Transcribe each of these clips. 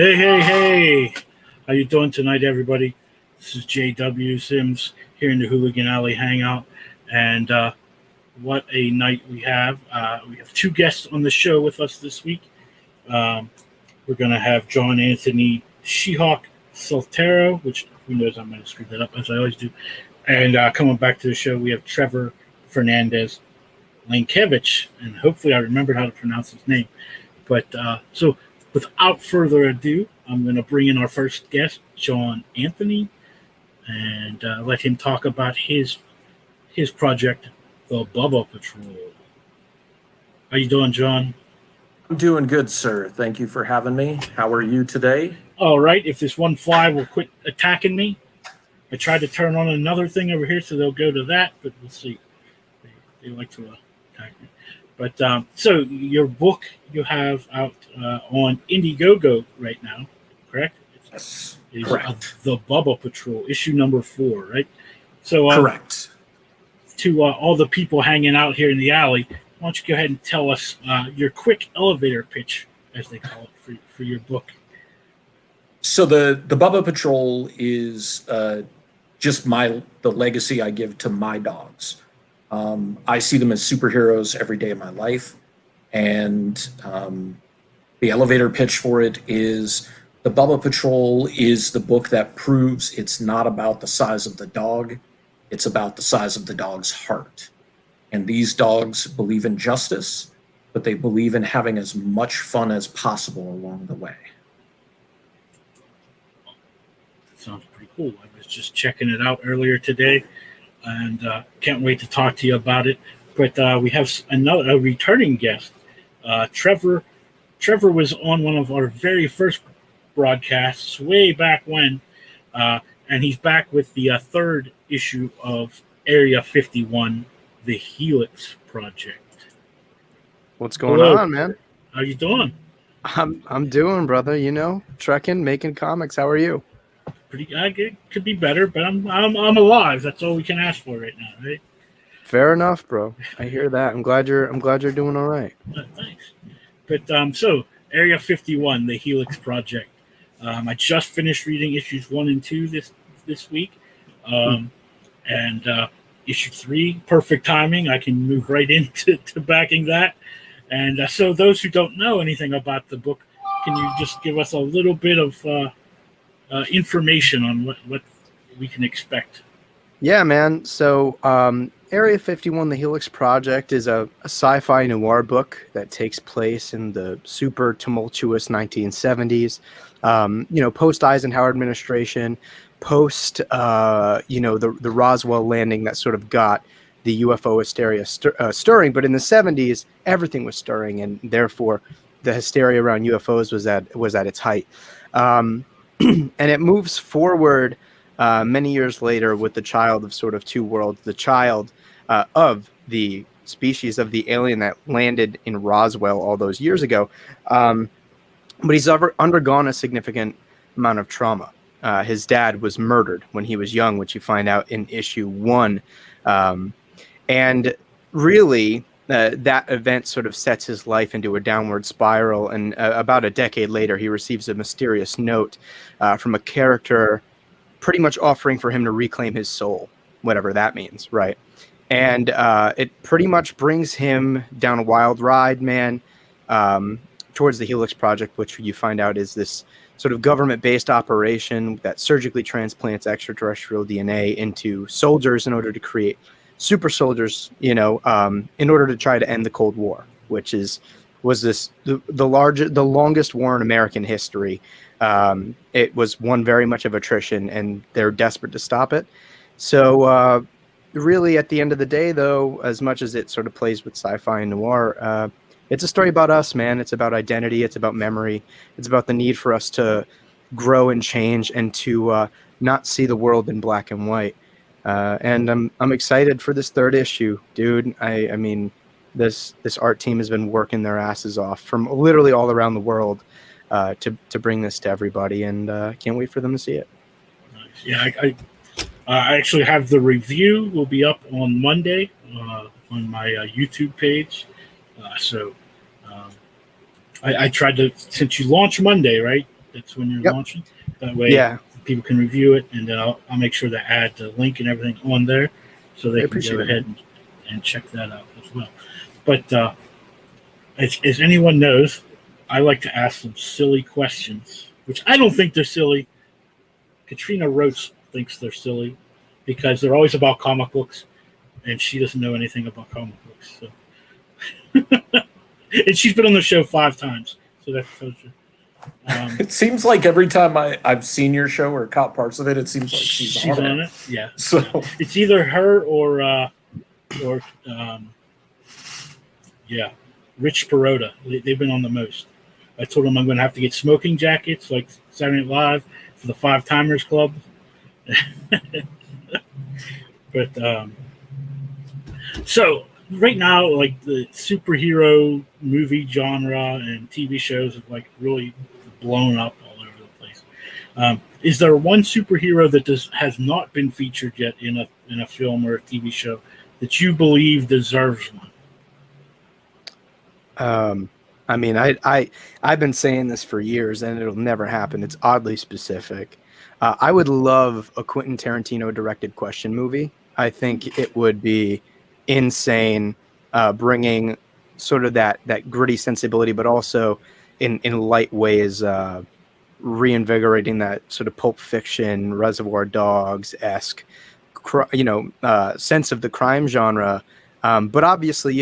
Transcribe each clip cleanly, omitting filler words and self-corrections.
Hey, hey, hey! How you doing tonight, everybody? This is J.W. Sims here in the Hooligan Alley Hangout, and what a night we have. We have two guests on the show with us this week. We're going to have John Anthony Chihak Soltero, which who knows, I'm going to screw that up as I always do. And coming back to the show, we have Trevor Fernendes-Lenkiewicz, and hopefully I remembered how to pronounce his name. But so without further ado, I'm going to bring in our first guest, John Anthony, and let him talk about his project, the BUBBA Patrol. How you doing, John? I'm doing good, sir. Thank you for having me. How are you today? All right. If this one fly will quit attacking me, I tried to turn on another thing over here, so they'll go to that, but we'll see. They like to attack me. But so your book you have out on Indegogo right now, correct? Yes, is correct. The BUBBA Patrol, issue number 4, right? So correct. To all the people hanging out here in the alley, why don't you go ahead and tell us your quick elevator pitch, as they call it, for your book. So the BUBBA Patrol is just the legacy I give to my dogs. I see them as superheroes every day of my life, and the elevator pitch for it is the BUBBA Patrol is the book that proves it's not about the size of the dog, it's about the size of the dog's heart. And these dogs believe in justice, but they believe in having as much fun as possible along the way. That sounds pretty cool. I was just checking it out earlier today, and can't wait to talk to you about it. But we have a returning guest. Trevor was on one of our very first broadcasts way back when, and he's back with the third issue of Area 51, the Helix Project. What's going on, man? How you doing? I'm doing, brother. You know, trekking, making comics. How are you? Pretty. It could be better, but I'm alive. That's all we can ask for right now, right? Fair enough, bro. I hear that. I'm glad you're doing all right. Thanks. But so Area 51, the Helix Project. I just finished reading issues 1 and 2 this week, and issue 3, perfect timing. I can move right into backing that. And so those who don't know anything about the book, can you just give us a little bit of information on what we can expect? Yeah, man. So Area 51, the Helix Project, is a sci-fi noir book that takes place in the super tumultuous 1970s. Post-Eisenhower administration, post the Roswell landing that sort of got the UFO hysteria stirring. But in the 70s, everything was stirring, and therefore the hysteria around UFOs was at its height. And it moves forward many years later with the child of sort of two worlds, the child of the species of the alien that landed in Roswell all those years ago. But he's undergone a significant amount of trauma. His dad was murdered when he was young, which you find out in issue 1. And really, that event sort of sets his life into a downward spiral. And about a decade later, he receives a mysterious note from a character pretty much offering for him to reclaim his soul, whatever that means, right? And it pretty much brings him down a wild ride, man, towards the Helix Project, which you find out is this sort of government-based operation that surgically transplants extraterrestrial DNA into soldiers in order to create super soldiers, in order to try to end the Cold War, which was the longest war in American history. It was one very much of attrition, and they're desperate to stop it. So really, at the end of the day, though, as much as it sort of plays with sci-fi and noir, it's a story about us, man. It's about identity. It's about memory. It's about the need for us to grow and change and to not see the world in black and white. And I'm excited for this third issue, dude. I mean, this art team has been working their asses off from literally all around the world to bring this to everybody, and can't wait for them to see it. Nice. Yeah, I actually have the review. Will be up on Monday on my YouTube page. So I tried to, since you launch Monday, right? That's when you're Yep. launching. That way, Yeah, people can review it, and then I'll make sure to add the link and everything on there, so they I can appreciate go it, ahead and check that out as well. But as anyone knows, I like to ask some silly questions, which I don't think they're silly. Katrina Roach thinks they're silly because they're always about comic books, and she doesn't know anything about comic books. So, and she's been on the show 5 times, so that tells you. It seems like every time I've seen your show or caught parts of it, it seems like she's on it. Yeah. So It's either her or Rich Perota. They've been on the most. I told them I'm going to have to get smoking jackets like Saturday Night Live for the 5 Timers Club. But so right now, like the superhero movie genre and TV shows have like really blown up all over the place. Is there one superhero that has not been featured yet in a film or a TV show that you believe deserves one? I mean, I've been saying this for years, and it'll never happen. It's oddly specific. I would love a Quentin Tarantino directed question movie. I think it would be insane, bringing sort of that gritty sensibility, but also in light ways, reinvigorating that sort of Pulp Fiction, Reservoir Dogs esque, sense of the crime genre. But obviously,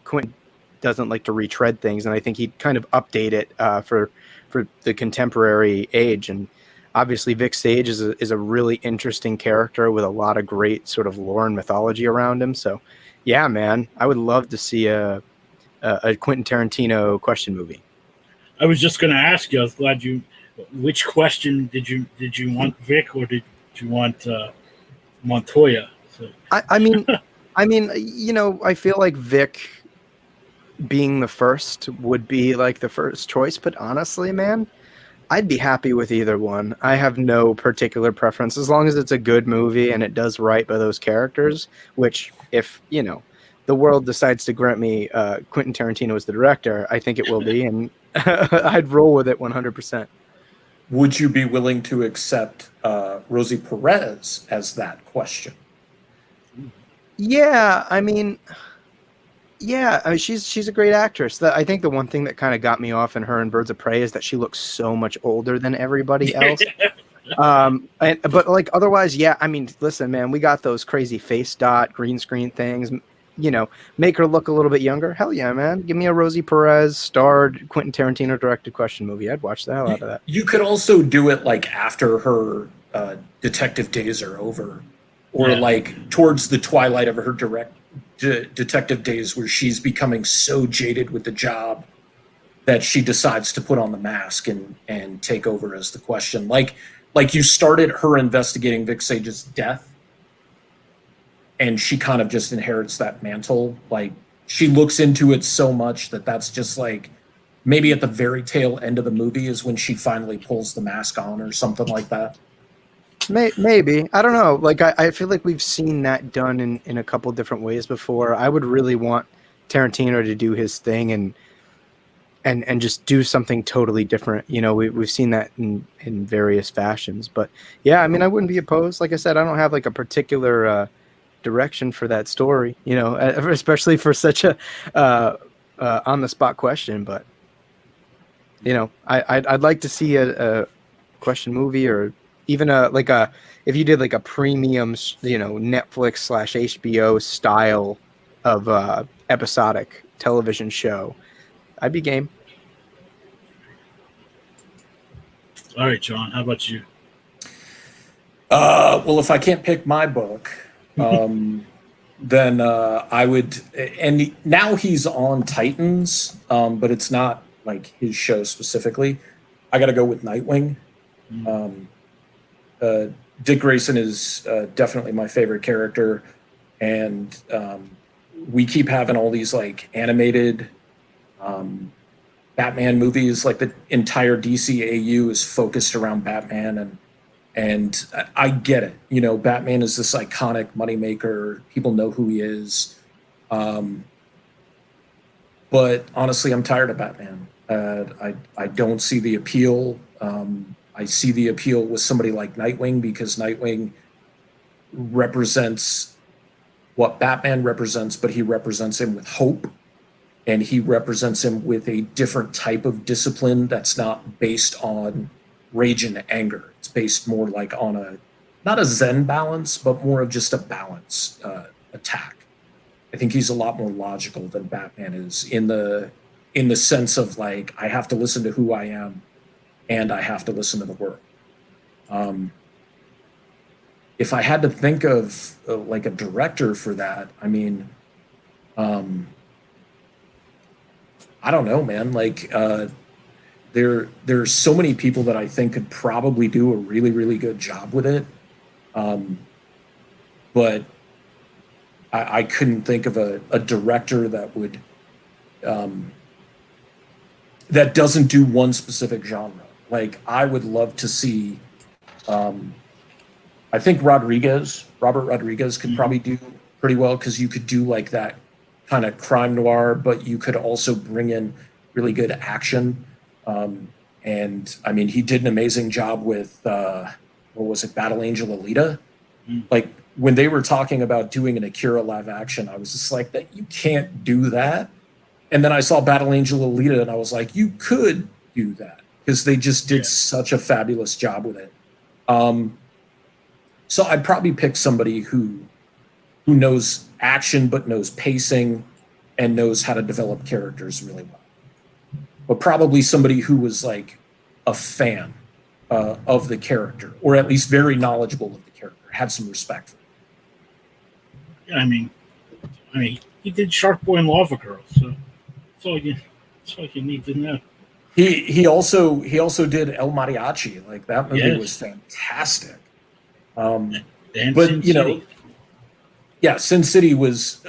Quentin doesn't like to retread things, and I think he'd kind of update it for the contemporary age. And obviously, Vic Sage is a really interesting character with a lot of great sort of lore and mythology around him. So, yeah, man, I would love to see a Quentin Tarantino question movie. I was just going to ask you. I was glad you. Which question did you want, Vic, or did you want Montoya? So. I mean, I feel like Vic being the first would be like the first choice, but honestly, man, I'd be happy with either one. I have no particular preference as long as it's a good movie and it does right by those characters, which if, the world decides to grant me Quentin Tarantino as the director, I think it will be, and I'd roll with it 100%. would you be willing to accept Rosie Perez as that question? Yeah, I mean, she's a great actress. I think the one thing that kind of got me off in her and Birds of Prey is that she looks so much older than everybody else. But like otherwise, yeah. I mean, listen, man, we got those crazy face dot green screen things. Make her look a little bit younger. Hell yeah, man. Give me a Rosie Perez starred Quentin Tarantino directed question movie. I'd watch the hell out of that. You could also do it like after her detective days are over, or like towards the twilight of her detective days, where she's becoming so jaded with the job that she decides to put on the mask and take over as the question. Like you started her investigating Vic Sage's death, and she kind of just inherits that mantle. Like she looks into it so much that's just like maybe at the very tail end of the movie is when she finally pulls the mask on or something like that. Maybe. I don't know. Like I feel like we've seen that done in a couple different ways before. I would really want Tarantino to do his thing and just do something totally different. We've seen that in various fashions. But yeah, I mean, I wouldn't be opposed. Like I said, I don't have like a particular direction for that story, especially for such a on the spot question. But I'd like to see a question movie, or even if you did like a premium, Netflix/HBO style of episodic television show, I'd be game. All right, John, how about you? Well, if I can't pick my book, then I would. And now he's on Titans, but it's not like his show specifically. I got to go with Nightwing. Dick Grayson is definitely my favorite character, and we keep having all these like animated Batman movies. Like the entire DCAU is focused around Batman, and I get it. Batman is this iconic moneymaker. People know who he is. But honestly, I'm tired of Batman. I don't see the appeal I see the appeal with somebody like Nightwing, because Nightwing represents what Batman represents, but he represents him with hope, and he represents him with a different type of discipline that's not based on rage and anger. It's based more like on not a Zen balance, but more of just a balance attack. I think he's a lot more logical than Batman is in the sense of like, I have to listen to who I am, and I have to listen to the world. If I had to think of like a director for that, I mean, I don't know, man. Like, there's so many people that I think could probably do a really, really good job with it. But I couldn't think of a director that would, that doesn't do one specific genre. Like, I would love to see, I think Robert Rodriguez could probably do pretty well, because you could do like that kind of crime noir, but you could also bring in really good action. And I mean, he did an amazing job with, what was it, Battle Angel Alita? Like, when they were talking about doing an Akira live action, I was just like, that you can't do that. And then I saw Battle Angel Alita, and I was like, you could do that, because they just did such a fabulous job with it. So I'd probably pick somebody who knows action, but knows pacing and knows how to develop characters really well. But probably somebody who was like a fan of the character, or at least very knowledgeable of the character, had some respect for it. I mean, he did Shark Boy and Lava Girl, so that's all you need to know. He also did El Mariachi. Like, that movie was fantastic. And but Sin you know, City. yeah, Sin City was.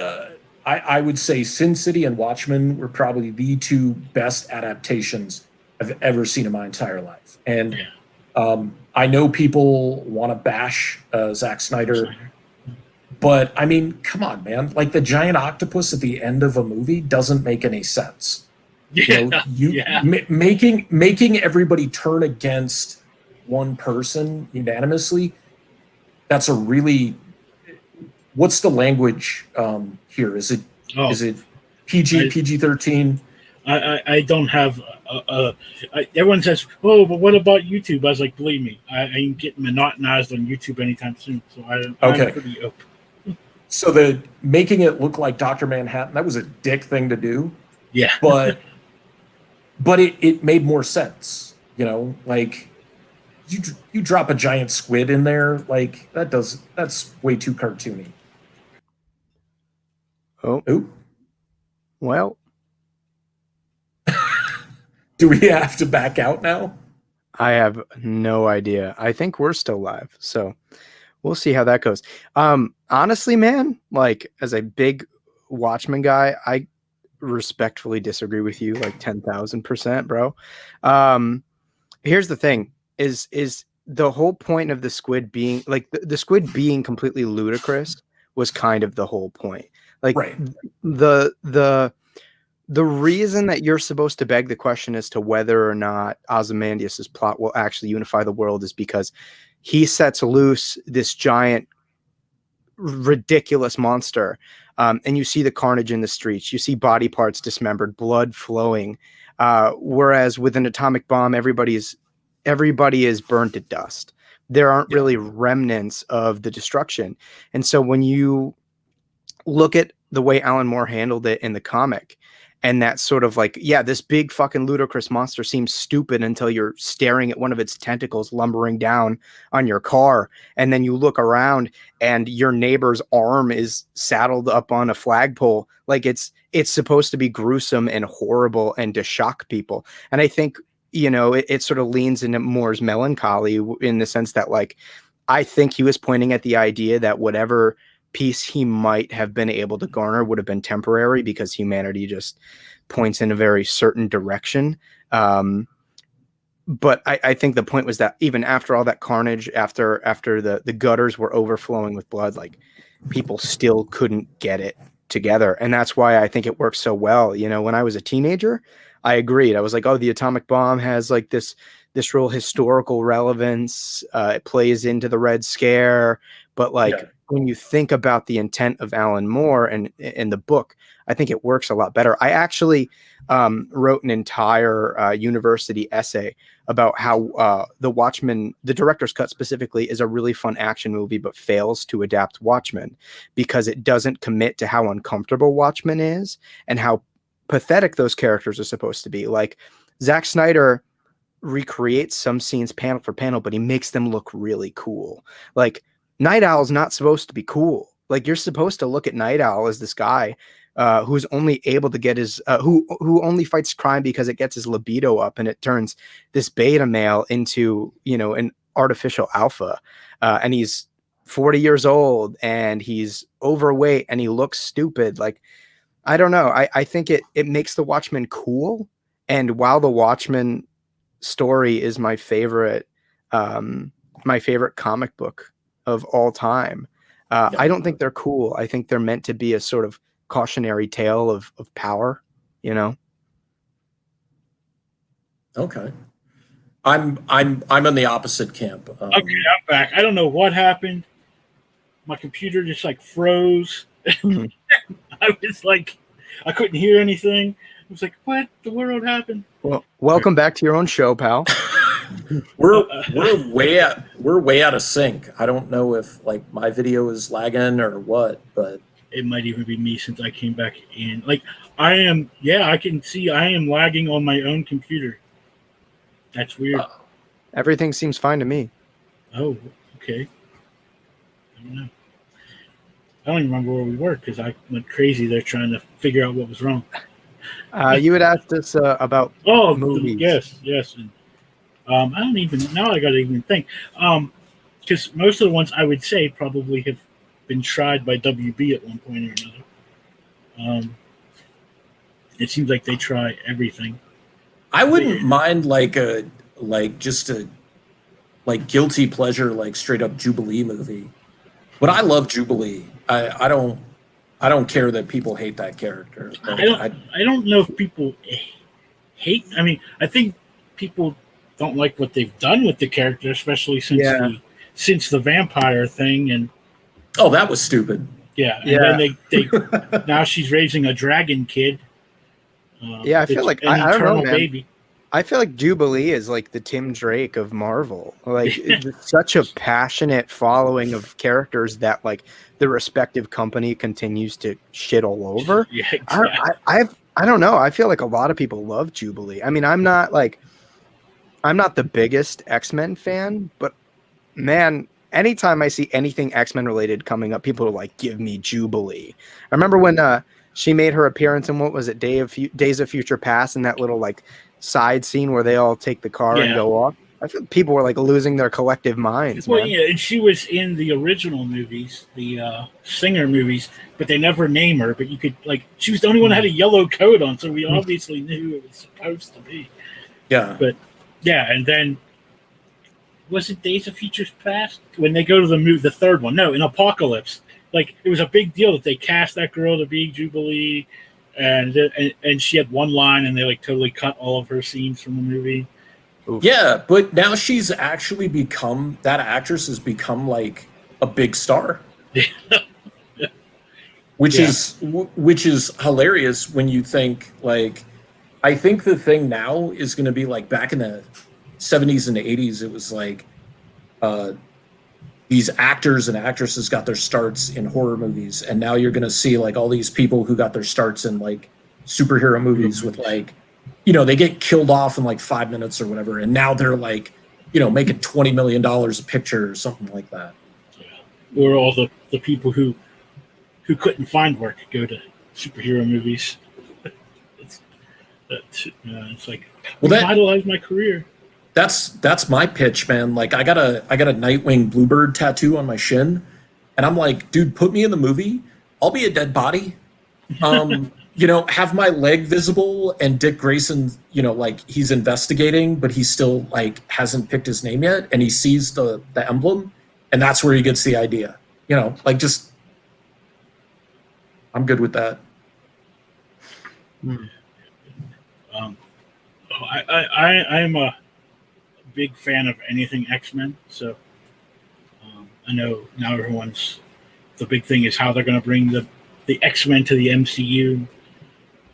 I would say Sin City and Watchmen were probably the two best adaptations I've ever seen in my entire life. And I know people want to bash Zack Snyder, but I mean, come on, man! Like, the giant octopus at the end of a movie doesn't make any sense. Making everybody turn against one person unanimously. That's a really, what's the language here? Is it PG-13? I don't have everyone says, oh, but what about YouTube? I was like, believe me, I ain't getting monotonized on YouTube anytime soon. So I'm pretty open. So the making it look like Dr. Manhattan, that was a dick thing to do. Yeah. But it made more sense, you know, like, you drop a giant squid in there, like, that's way too cartoony. Oh. Well. Do we have to back out now? I have no idea. I think we're still live, so we'll see how that goes. Honestly, man, like, as a big Watchmen guy, I respectfully disagree with you, like 10,000%, bro. Here's the thing: is the whole point of the squid being like the squid being completely ludicrous was kind of the whole point. Like, right. The reason that you're supposed to beg the question as to whether or not Ozymandias's plot will actually unify the world is because he sets loose this giant, ridiculous monster. And you see the carnage in the streets. You see body parts dismembered, blood flowing. Whereas with an atomic bomb, everybody is burned to dust. There aren't really remnants of the destruction. And so when you look at the way Alan Moore handled it in the comic, and that sort of like, this big fucking ludicrous monster seems stupid until you're staring at one of its tentacles lumbering down on your car. And then you look around and your neighbor's arm is saddled up on a flagpole. Like, it's supposed to be gruesome and horrible and to shock people. And I think, you know, it sort of leans into Moore's melancholy in the sense that, like, I think he was pointing at the idea that whatever peace he might have been able to garner would have been temporary because humanity just points in a very certain direction. But I think the point was that even after all that carnage, after the gutters were overflowing with blood, like, people still couldn't get it together. And that's why I think it works so well. You know, when I was a teenager, I agreed. I was like, oh, the atomic bomb has like this this real historical relevance. It plays into the Red Scare, but like when you think about the intent of Alan Moore and in the book, I think it works a lot better. I actually wrote an entire university essay about how The Watchmen, the director's cut specifically, is a really fun action movie, but fails to adapt Watchmen because it doesn't commit to how uncomfortable Watchmen is and how pathetic those characters are supposed to be. Like Zack Snyder recreates some scenes panel for panel, but he makes them look really cool. Like Night Owl's not supposed to be cool. Like you're supposed to look at Night Owl as this guy who's only able to get his who only fights crime because it gets his libido up and it turns this beta male into, you know, an artificial alpha. And he's 40 years old and he's overweight and he looks stupid. Like, I don't know. I think it makes the Watchmen cool. And while the Watchmen story is my favorite comic book of all time, I don't think they're cool. I think they're meant to be a sort of cautionary tale of power, you know? Okay. I'm in the opposite camp. Okay, I'm back. I don't know what happened. My computer just like froze. I was like, I couldn't hear anything. I was like, what the world happened? Well, welcome back to your own show, pal. we're way out of sync. I don't know if like my video is lagging or what, but it might even be me since I came back in. Like I am, I can see I am lagging on my own computer. That's weird. Everything seems fine to me. Oh, okay. I don't know. I don't even remember where we were because I went crazy there trying to figure out what was wrong. You had asked us about movies. Yes. And, I don't even now. I got to even think because most of the ones I would say probably have been tried by WB at one point or another. It seems like they try everything. I wouldn't mind just a guilty pleasure, like straight up Jubilee movie. But I love Jubilee. I don't care that people hate that character. I don't know if people hate. I mean, I think people don't like what they've done with the character, especially since the vampire thing. And that was stupid. Yeah, and then they now she's raising a dragon kid. I feel like I don't know, man. Baby. I feel like Jubilee is like the Tim Drake of Marvel. Like it's such a passionate following of characters that like the respective company continues to shit all over. Yeah, exactly. I don't know. I feel like a lot of people love Jubilee. I mean, I'm not the biggest X-Men fan, but man, anytime I see anything X-Men related coming up, people are like, give me Jubilee. I remember when she made her appearance in, what was it, Days of Future Past, in that little like side scene where they all take the car and go off. I feel people were like losing their collective minds. Well, man. and she was in the original movies, the Singer movies, but they never name her. But you could she was the only one that had a yellow coat on, so we obviously knew who it was supposed to be. Yeah, but and then was it Days of Future Past when they go to the third one? No, in Apocalypse. Like it was a big deal that they cast that girl to be Jubilee. And she had one line, and they like totally cut all of her scenes from the movie. Oof. Yeah, but now she's actually that actress has become like a big star, which is hilarious when you think like. I think the thing now is going to be like back in the 70s and the 80s. It was like these actors and actresses got their starts in horror movies, and now you're going to see like all these people who got their starts in like superhero movies with like, you know, they get killed off in like 5 minutes or whatever, and now they're like, you know, making $20 million a picture or something like that. Yeah. Or all the people who couldn't find work go to superhero movies. It's like revitalize my career. That's my pitch, man. Like I got a Nightwing Bluebird tattoo on my shin, and I'm like, dude, put me in the movie. I'll be a dead body. You know, have my leg visible, and Dick Grayson, you know, like he's investigating, but he still like hasn't picked his name yet, and he sees the emblem, and that's where he gets the idea. You know, like just I'm good with that. I am a big fan of anything X-Men, so I know now the big thing is how they're going to bring the X-Men to the MCU.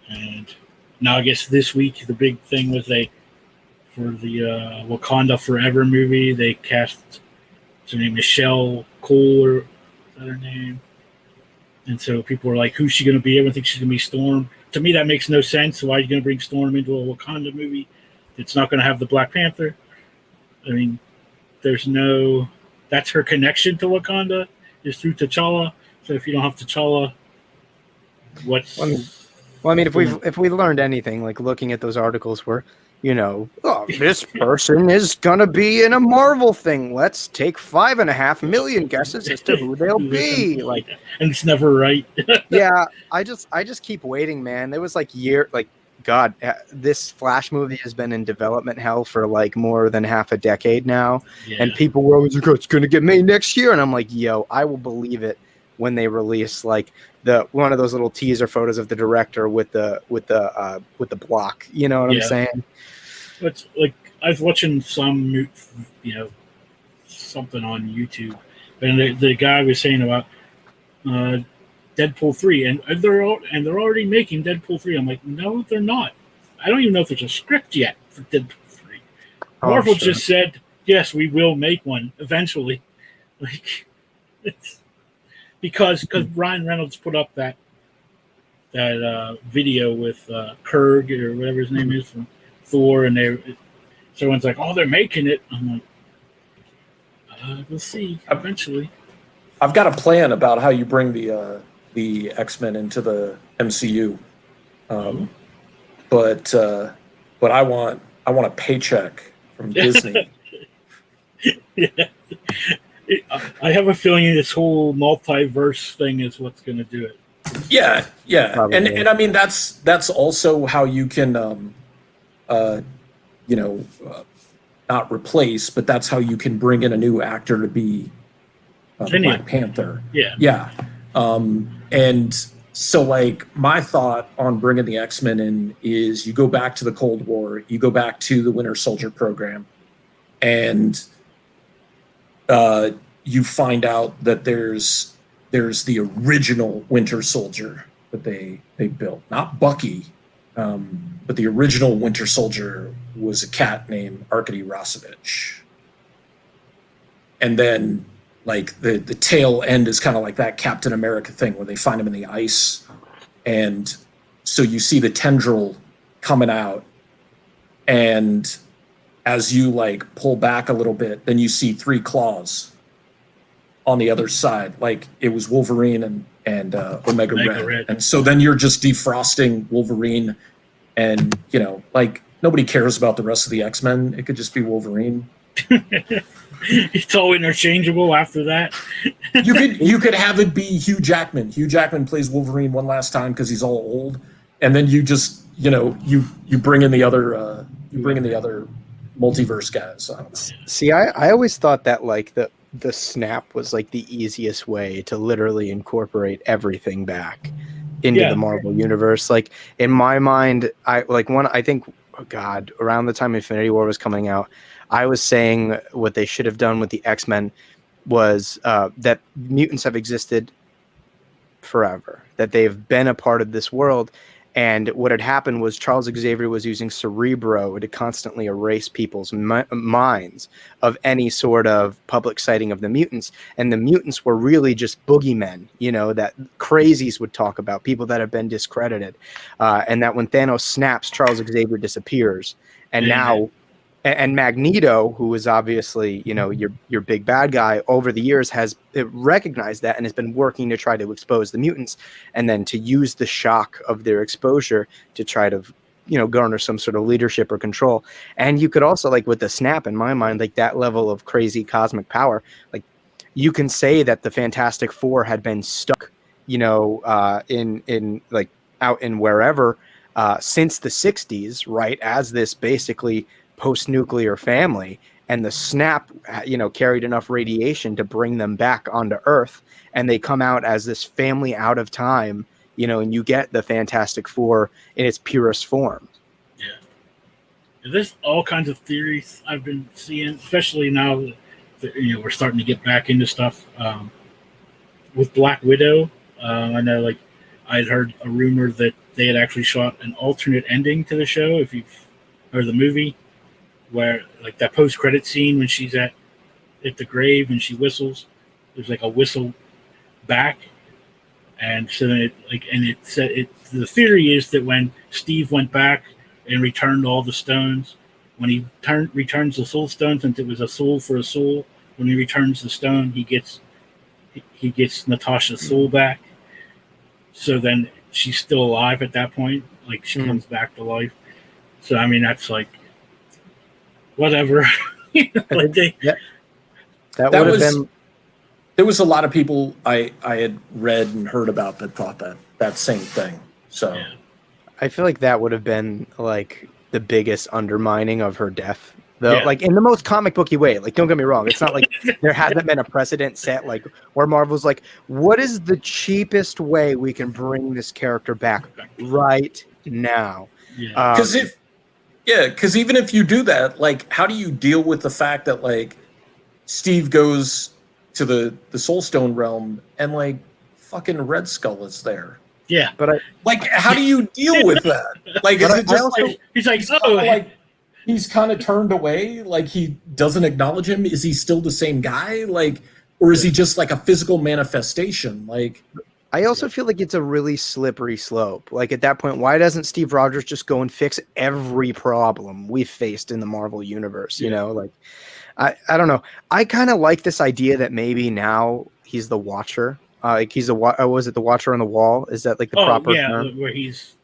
And now I guess this week the big thing was for the Wakanda Forever movie, they cast, what's her name, Michelle Cole, or is that her name? And so people were like, who's she going to be? Everyone thinks she's going to be Storm. To me, that makes no sense. Why are you going to bring Storm into a Wakanda movie? It's not going to have the Black Panther. I mean, that's her connection to Wakanda is through T'Challa. So if you don't have T'Challa, what's... Well, I mean, if we learned anything, like looking at those articles where, this person is gonna be in a Marvel thing. Let's take 5.5 million guesses as to who they'll be. Like, and it's never right. Yeah, I just keep waiting, man. There was God, this Flash movie has been in development hell for like more than half a decade now, and people were always like, "It's gonna get made next year," and I'm like, "Yo, I will believe it when they release like one of those little teaser photos of the director with the block." You know what I'm saying? It's like I was watching something on YouTube, and the guy was saying about Deadpool 3, and they're already making Deadpool 3. I'm like, no, they're not. I don't even know if there's a script yet for Deadpool 3. Marvel just said, yes, we will make one eventually. Like, it's because Ryan Reynolds put up that video with Kurg or whatever his name is from Thor, and everyone's like, oh, they're making it. I'm like, we'll see eventually. I've got a plan about how you bring the X-Men into the MCU, but I want a paycheck from Disney. I have a feeling this whole multiverse thing is what's going to do it. Yeah, Probably. and I mean that's also how you can, not replace, but that's how you can bring in a new actor to be Black Panther. Yeah. And so, like, my thought on bringing the X-Men in is you go back to the Cold War, you go back to the Winter Soldier program, and you find out that there's the original Winter Soldier that they built, not Bucky, but the original Winter Soldier was a cat named Arkady Rossovich. And then, like, the tail end is kind of like that Captain America thing where they find him in the ice. And so you see the tendril coming out. And as you, like, pull back a little bit, then you see 3 claws on the other side. Like, it was Wolverine and Omega Red. And so then you're just defrosting Wolverine. And, like, nobody cares about the rest of the X-Men. It could just be Wolverine. It's all interchangeable after that. You could have it be Hugh Jackman. Hugh Jackman plays Wolverine one last time because he's all old, and then you just you bring in the other multiverse guys. See, I always thought that like the snap was like the easiest way to literally incorporate everything back into the Marvel universe. Like, in my mind, I think, oh God, around the time Infinity War was coming out, I was saying what they should have done with the X-Men was that mutants have existed forever, that they've been a part of this world. And what had happened was Charles Xavier was using Cerebro to constantly erase people's minds of any sort of public sighting of the mutants. And the mutants were really just boogeymen, that crazies would talk about, people that have been discredited. And that when Thanos snaps, Charles Xavier disappears. And now... And Magneto, who is obviously, your big bad guy, over the years has recognized that and has been working to try to expose the mutants, and then to use the shock of their exposure to try to, garner some sort of leadership or control. And you could also, like, with the snap, in my mind, like that level of crazy cosmic power, like you can say that the Fantastic Four had been stuck, in like out in wherever since the 60s, right? As this basically post-nuclear family, and the snap carried enough radiation to bring them back onto Earth, and they come out as this family out of time, and you get the Fantastic Four in its purest form. There's all kinds of theories I've been seeing, especially now that we're starting to get back into stuff with Black Widow. I know, like, I'd heard a rumor that they had actually shot an alternate ending to the show, if you've heard the movie, where like that post-credit scene when she's at the grave and she whistles, there's like a whistle back, and so then it said the theory is that when Steve went back and returned all the stones, when he returns the soul stone, since it was a soul for a soul, when he returns the stone, he gets Natasha's soul back. So then she's still alive at that point, like she comes back to life. So I mean, that's like whatever. That would have been. There was a lot of people I had read and heard about that thought that same thing. So Yeah. I feel like that would have been like the biggest undermining of her death, though. Yeah. Like in the most comic booky way. Like, don't get me wrong, it's not like there hasn't been a precedent set like where Marvel's like, what is the cheapest way we can bring this character back right now? Yeah. Because even if you do that, like, how do you deal with the fact that like Steve goes to the Soulstone realm and like fucking Red Skull is there? Yeah. But How do you deal with that? Like, is it just like he's like, he's kind of turned away, like he doesn't acknowledge him? Is he still the same guy? Like, or is he just like a physical manifestation? Like, I also feel like it's a really slippery slope. Like at that point, why doesn't Steve Rogers just go and fix every problem we've faced in the Marvel universe? You know, like I don't know. I kind of like this idea that maybe now he's the Watcher. Like he's was it the Watcher on the Wall? Is that like the proper term? Where he's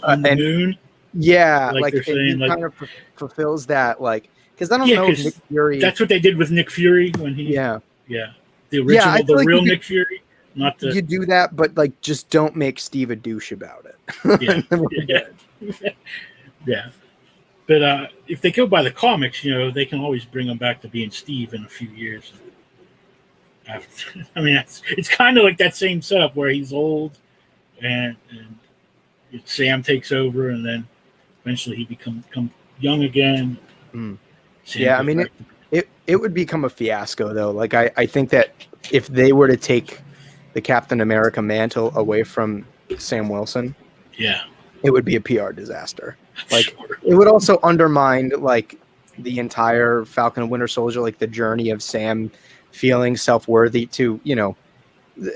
on the moon. Yeah, Like they're saying, he kind of fulfills that, like, because I don't know if Nick Fury. That's what they did with Nick Fury when he. Yeah. The original, the real Nick Fury, not the. You do that, but like, just don't make Steve a douche about it. Yeah. But if they go by the comics, they can always bring him back to being Steve in a few years. I mean, it's kind of like that same setup where he's old, and Sam takes over, and then eventually he becomes young again. Yeah, I mean, it would become a fiasco though. Like I think that if they were to take the Captain America mantle away from Sam Wilson, it would be a PR disaster. Like it would also undermine like the entire Falcon and Winter Soldier, like the journey of Sam feeling self-worthy to,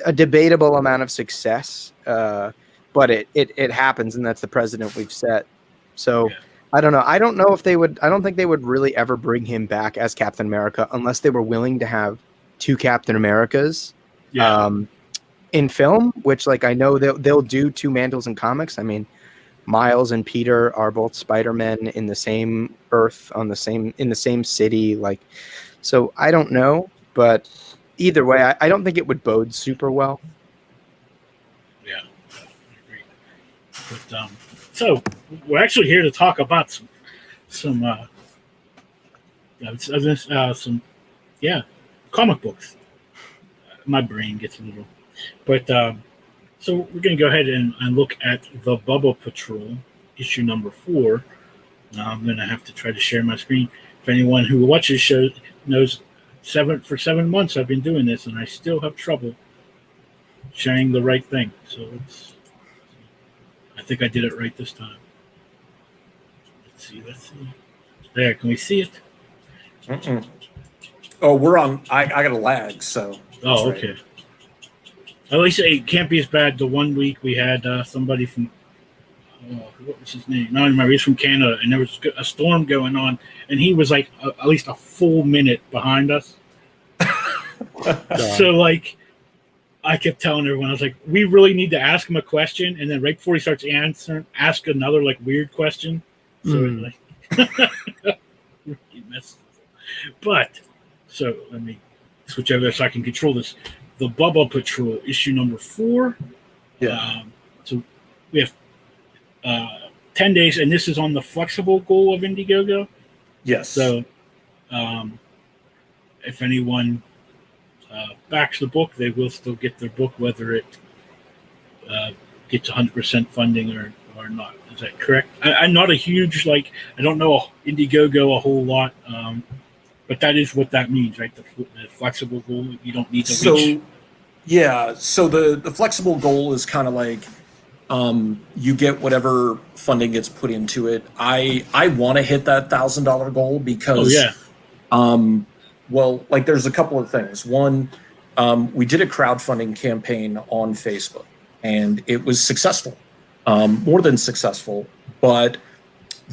a debatable amount of success. But it happens, and that's the precedent we've set. So I don't know. I don't know if they would. I don't think they would really ever bring him back as Captain America unless they were willing to have two Captain Americas in film. Which, like, I know they'll do two mantles in comics. I mean, Miles and Peter are both Spider-Men in the same Earth in the same city. Like, so I don't know, but either way, I don't think it would bode super well. Yeah, I agree. But so we're actually here to talk about some comic books. My brain gets a little, but so we're going to go ahead and look at the BUBBA Patrol issue number 4. I'm going to have to try to share my screen. If anyone who watches shows knows, for 7 months I've been doing this, and I still have trouble sharing the right thing. So I think I did it right this time. Let's see. There, can we see it? Mm-mm. Oh, we're on. I got a lag, so. Oh, okay. Right. At least it can't be as bad. The one week we had somebody from, what was his name? No, I remember. He's from Canada, and there was a storm going on, and he was like at least a full minute behind us. So, like, I kept telling everyone, I was like, we really need to ask him a question, and then right before he starts answering, ask another like weird question. So but so let me switch over there so I can control this. The BUBBA Patrol issue number 4. Yeah. So we have 10 days, and this is on the flexible goal of Indiegogo. Yes. So if anyone backs the book, they will still get their book, whether it gets 100% funding or or not. Is that correct? I'm not a huge I don't know Indiegogo a whole lot, but that is what that means, right? The flexible goal. You don't need to reach. Yeah, so the flexible goal is kind of like you get whatever funding gets put into it. I want to hit that $1,000 goal because, well, like there's a couple of things. One, we did a crowdfunding campaign on Facebook, and it was successful, more than successful. But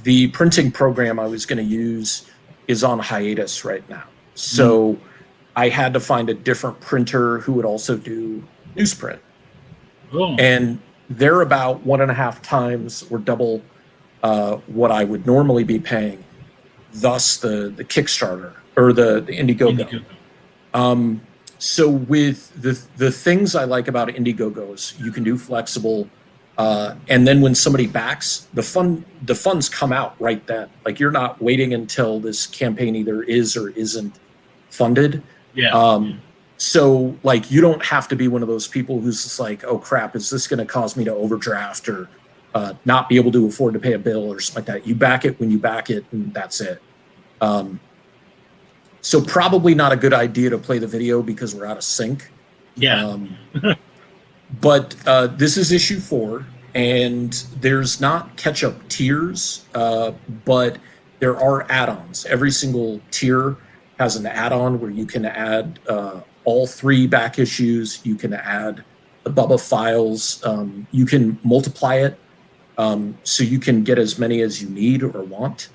the printing program I was going to use is on hiatus right now, so I had to find a different printer who would also do newsprint. Oh. And they're about 1.5 times or double what I would normally be paying. Thus, the Kickstarter or the Indiegogo. So with the things I like about Indiegogo is you can do flexible, and then when somebody backs, the funds come out right then. Like you're not waiting until this campaign either is or isn't funded. Yeah. So like you don't have to be one of those people who's just like, oh crap, is this going to cause me to overdraft or not be able to afford to pay a bill or something like that. You back it when you back it, and that's it. So probably not a good idea to play the video because we're out of sync. Yeah. But this is issue 4, and there's not catch-up tiers, but there are add-ons. Every single tier has an add-on where you can add all 3 back issues. You can add the BUBBA files. You can multiply it so you can get as many as you need or want.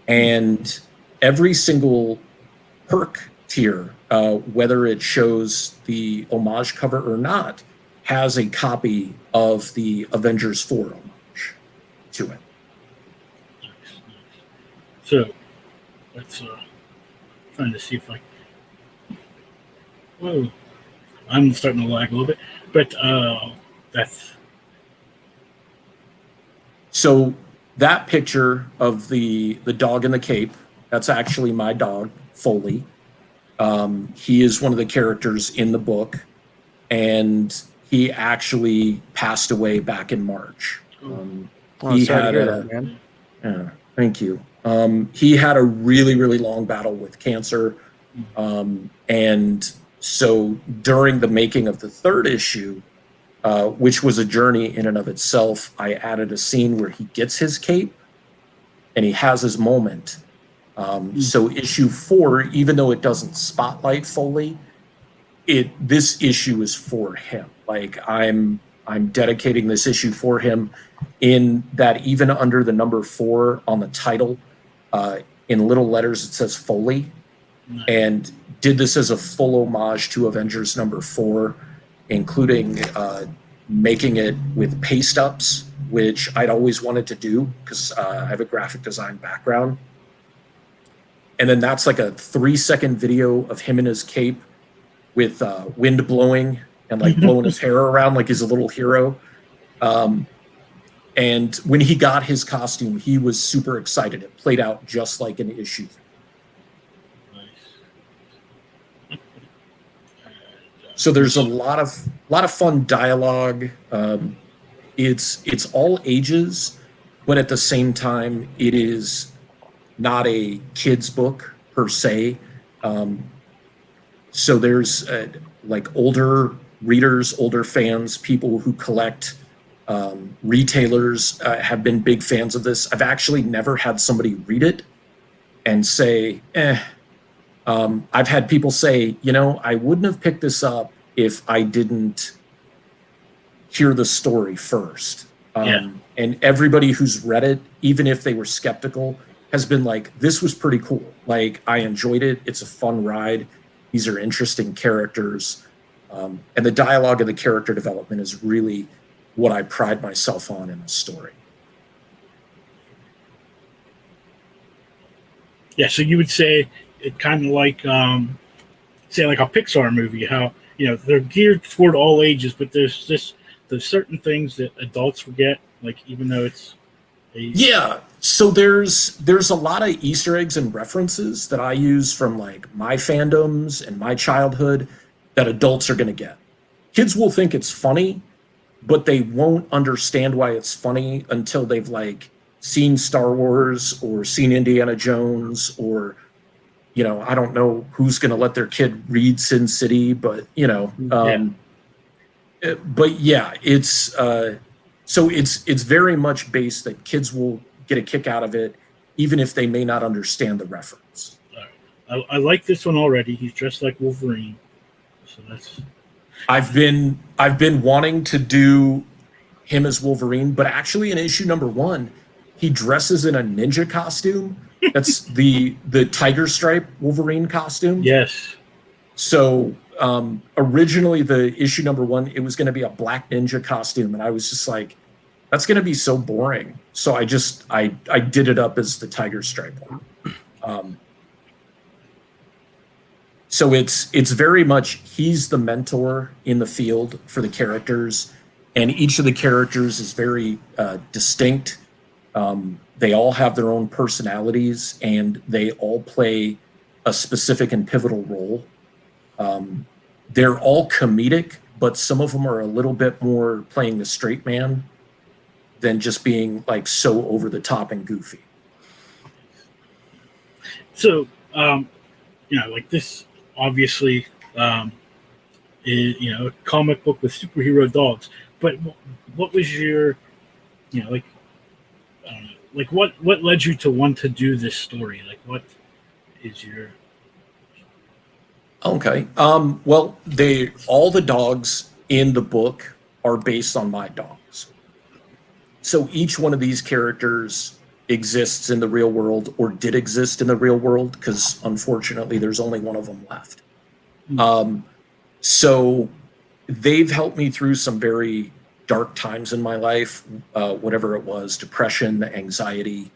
And every single perk tier, whether it shows the homage cover or not, has a copy of the Avengers 4 homage to it. So let's trying to see if I. Whoa, I'm starting to lag a little bit, but that's. So that picture of the dog in the cape, that's actually my dog, Foley. He is one of the characters in the book, and he actually passed away back in March. He sorry had to hear that, man. Yeah, thank you. He had a really, really long battle with cancer. And so during the making of the 3rd issue, which was a journey in and of itself, I added a scene where he gets his cape and he has his moment. So issue 4, even though it doesn't spotlight Foley, this issue is for him. Like I'm dedicating this issue for him, in that even under the number 4 on the title, in little letters it says Foley. Nice. And did this as a full homage to Avengers number 4, including making it with paste ups, which I'd always wanted to do because I have a graphic design background. And then that's like a 3-second video of him in his cape with wind blowing and like blowing his hair around like he's a little hero. And when he got his costume, he was super excited. It played out just like an issue. Nice. So there's a lot of fun dialogue. It's all ages, but at the same time, it is not a kid's book per se. So there's like older readers, older fans, people who collect. Retailers have been big fans of this. I've actually never had somebody read it and say, I've had people say, I wouldn't have picked this up if I didn't hear the story first. And everybody who's read it, even if they were skeptical, has been like, this was pretty cool. Like, I enjoyed it. It's a fun ride. These are interesting characters. And the dialogue and the character development is really what I pride myself on in a story. Yeah, so you would say it kind of like, say like a Pixar movie, how, they're geared toward all ages, but there's certain things that adults forget, like even though it's Yeah, so there's a lot of Easter eggs and references that I use from like my fandoms and my childhood that adults are going to get. Kids will think it's funny, but they won't understand why it's funny until they've like seen Star Wars or seen Indiana Jones, or, you know, I don't know who's going to let their kid read Sin City, but, you know, but yeah, it's so it's very much based that kids will get a kick out of it, even if they may not understand the reference. I like this one already. He's dressed like Wolverine, so that's. I've been wanting to do him as Wolverine, but actually in issue number 1, he dresses in a ninja costume. That's the tiger stripe Wolverine costume. Yes. So originally the issue number 1, it was going to be a black ninja costume, and I was just like, that's going to be so boring. So I did it up as the tiger stripe one. So it's very much, he's the mentor in the field for the characters, and each of the characters is very distinct. They all have their own personalities, and they all play a specific and pivotal role. They're all comedic, but some of them are a little bit more playing the straight man than just being like so over the top and goofy. So, you know, like this obviously is, you know, a comic book with superhero dogs, but what was your, you know, like, I don't know, like what led you to want to do this story? Like, what is your... Okay. Well, all the dogs in the book are based on my dogs. So each one of these characters exists in the real world, or did exist in the real world, because unfortunately there's only one of them left. So they've helped me through some very dark times in my life, whatever it was, depression, anxiety,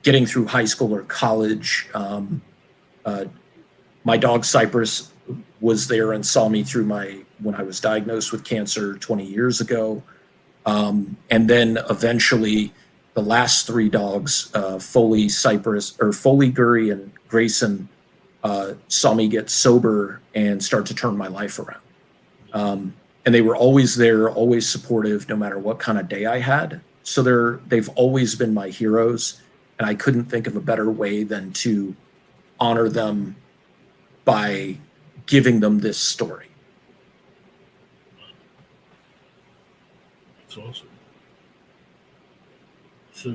getting through high school or college. My dog Cypress was there and saw me through when I was diagnosed with cancer 20 years ago. And then eventually the last 3 dogs, Foley, Cypress, or Foley, Gurry, and Grayson, saw me get sober and start to turn my life around. And they were always there, always supportive, no matter what kind of day I had. So they've always been my heroes, and I couldn't think of a better way than to honor them by giving them this story. That's awesome. So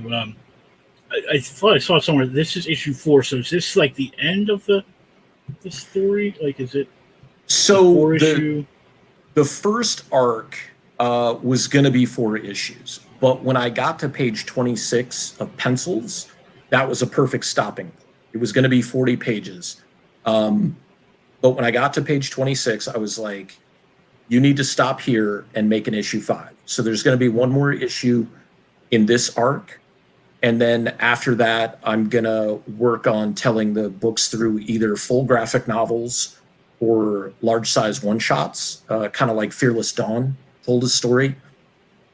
I thought I saw somewhere, this is issue 4, so is this like the end of the story? Like, is it so issue? The first arc was going to be 4 issues, but when I got to page 26 of pencils, that was a perfect stopping point. It was going to be 40 pages. But when I got to page 26, I was like, you need to stop here and make an issue 5. So there's going to be one more issue in this arc. And then after that, I'm going to work on telling the books through either full graphic novels or large size one-shots, kind of like Fearless Dawn told a story.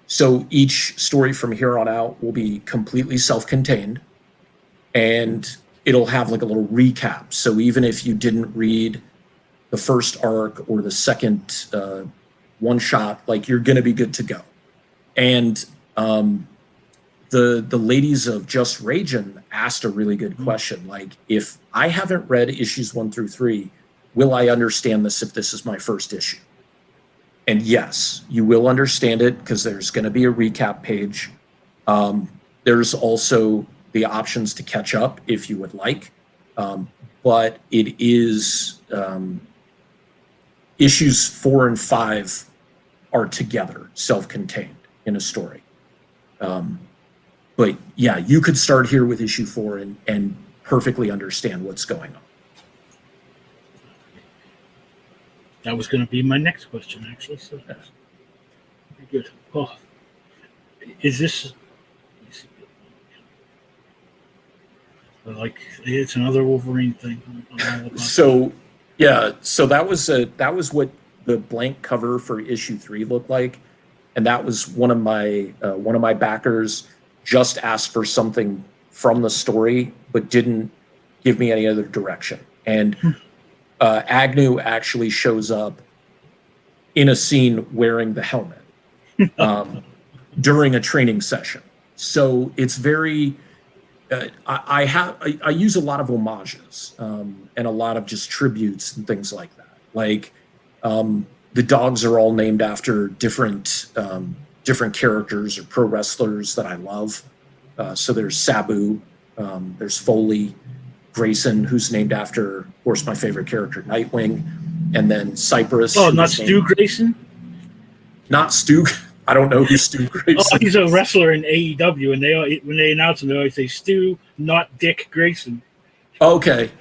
So each story from here on out will be completely self-contained, and it'll have like a little recap. So even if you didn't read the first arc or the second one-shot, like, you're going to be good to go. And the ladies of Just Ragin' asked a really good question. Like, if I haven't read issues 1 through 3, will I understand this if this is my first issue? And yes, you will understand it, because there's going to be a recap page. There's also the options to catch up if you would like. But it is issues 4 and 5 are together, self-contained in a story. But yeah, you could start here with issue 4 and perfectly understand what's going on. That was going to be my next question, actually. So that's pretty good. Oh, is this like, it's another Wolverine thing? So yeah, so that was what the blank cover for issue 3 looked like, and that was one of my backers just asked for something from the story, but didn't give me any other direction. And Agnew actually shows up in a scene wearing the helmet. during a training session. So it's very, I use a lot of homages and a lot of just tributes and things like that. Like the dogs are all named after different characters or pro wrestlers that I love. So there's Sabu, there's Foley, Grayson, who's named after, of course, my favorite character, Nightwing, and then Cypress. Oh, not Stu Grayson? Not Stu. I don't know who Stu Grayson is. Oh, he's a wrestler in AEW, and when they announce him, they always say Stu, not Dick Grayson. Okay.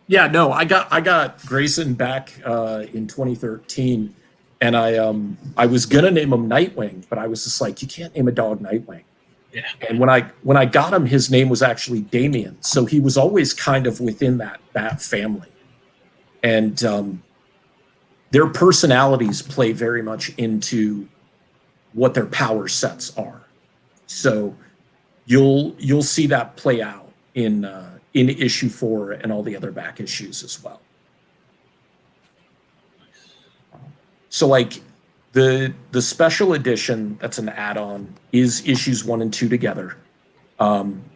Yeah, no, I got Grayson back in 2013, and I was gonna name him Nightwing, but I was just like, you can't name a dog Nightwing. Yeah. And when I got him, his name was actually Damien, so he was always kind of within that family, and their personalities play very much into what their power sets are. So you'll see that play out in issue 4 and all the other back issues as well. So like the special edition that's an add-on is issues 1 and 2 together.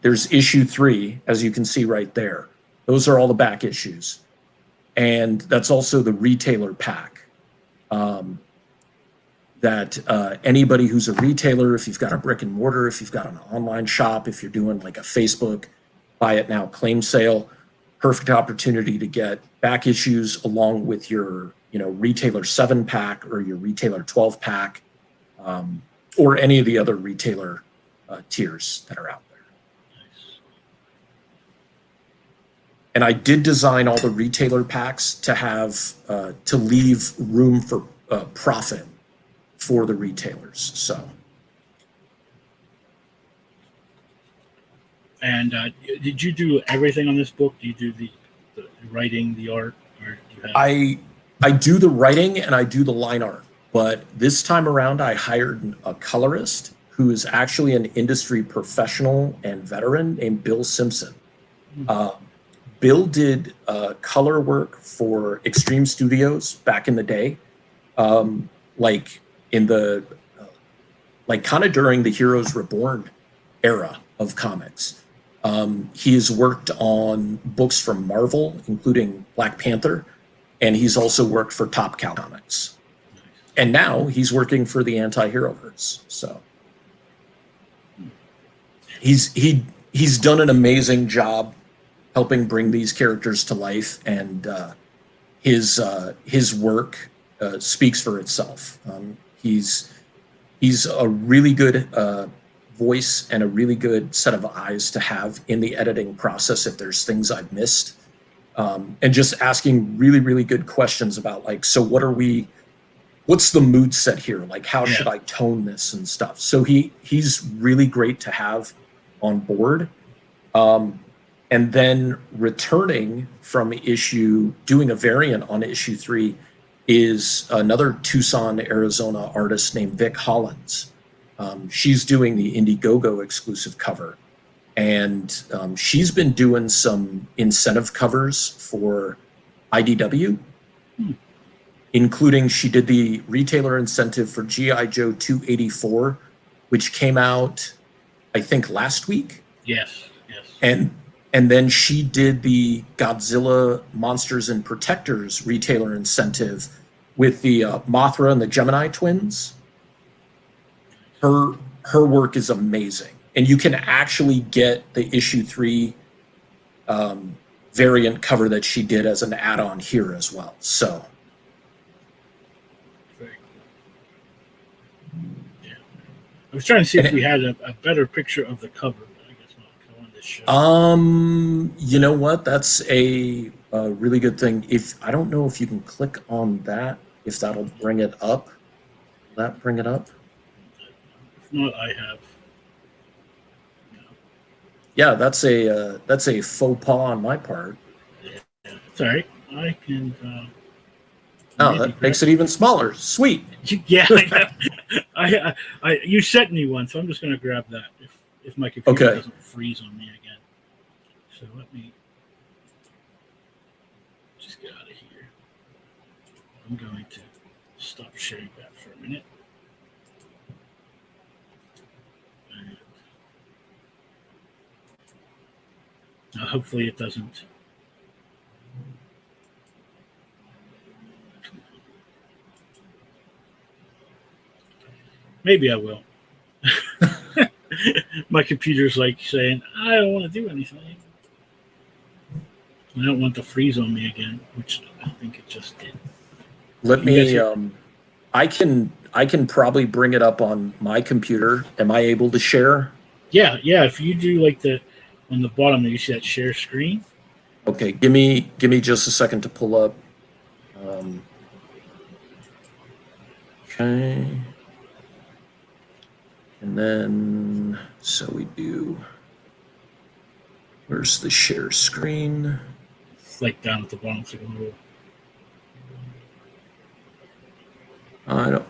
There's issue 3, as you can see right there. Those are all the back issues. And that's also the retailer pack. That anybody who's a retailer, if you've got a brick and mortar, if you've got an online shop, if you're doing like a Facebook buy it now claim sale, perfect opportunity to get back issues along with your retailer 7 pack or your retailer 12 pack, or any of the other retailer tiers that are out there. And I did design all the retailer packs to have to leave room for profit for the retailers. So. And did you do everything on this book? Do you do the writing, the art, or do you have... I do the writing and I do the line art, but this time around I hired a colorist who is actually an industry professional and veteran named Bill Simpson. Bill did color work for Extreme Studios back in the day, like in the kind of during the Heroes Reborn era of comics. He has worked on books from Marvel, including Black Panther, and he's also worked for Top Cow Comics. And now he's working for the Anti-Heroverse. So he's done an amazing job helping bring these characters to life, and his work speaks for itself. He's a really good voice and a really good set of eyes to have in the editing process if there's things I've missed, and just asking really, really good questions about like, so what's the mood set here? Like, how should I tone this and stuff? So he's really great to have on board. And then returning from doing a variant on issue 3 is another Tucson, Arizona artist named Vic Hollins. She's doing the Indegogo exclusive cover. And she's been doing some incentive covers for IDW, including she did the retailer incentive for G.I. Joe 284, which came out, I think, last week. Yes. And then she did the Godzilla Monsters and Protectors retailer incentive with the Mothra and the Gemini twins. Her work is amazing. And you can actually get the issue 3 variant cover that she did as an add-on here as well. So. Very cool. Yeah. I was trying to see if we had a better picture of the cover, but I guess not on this show. You know what? That's a really good thing. I don't know if you can click on that, if that'll bring it up. Will that bring it up? If not, I have. Yeah, that's a faux pas on my part. Yeah. Sorry, I can. That makes it even smaller. Sweet. Yeah, I you sent me one, so I'm just going to grab that if my computer doesn't freeze on me again. So let me just get out of here. I'm going to stop sharing that for a minute. Hopefully it doesn't. Maybe I will. My computer's like saying, I don't want to do anything. I don't want to freeze on me again, which I think it just did. Let me. I can probably bring it up on my computer. Am I able to share? Yeah. If you do like on the bottom, you see that share screen. Okay, give me just a second to pull up. Okay. And then, so we do, where's the share screen? It's like down at the bottom. It's like a little... I don't,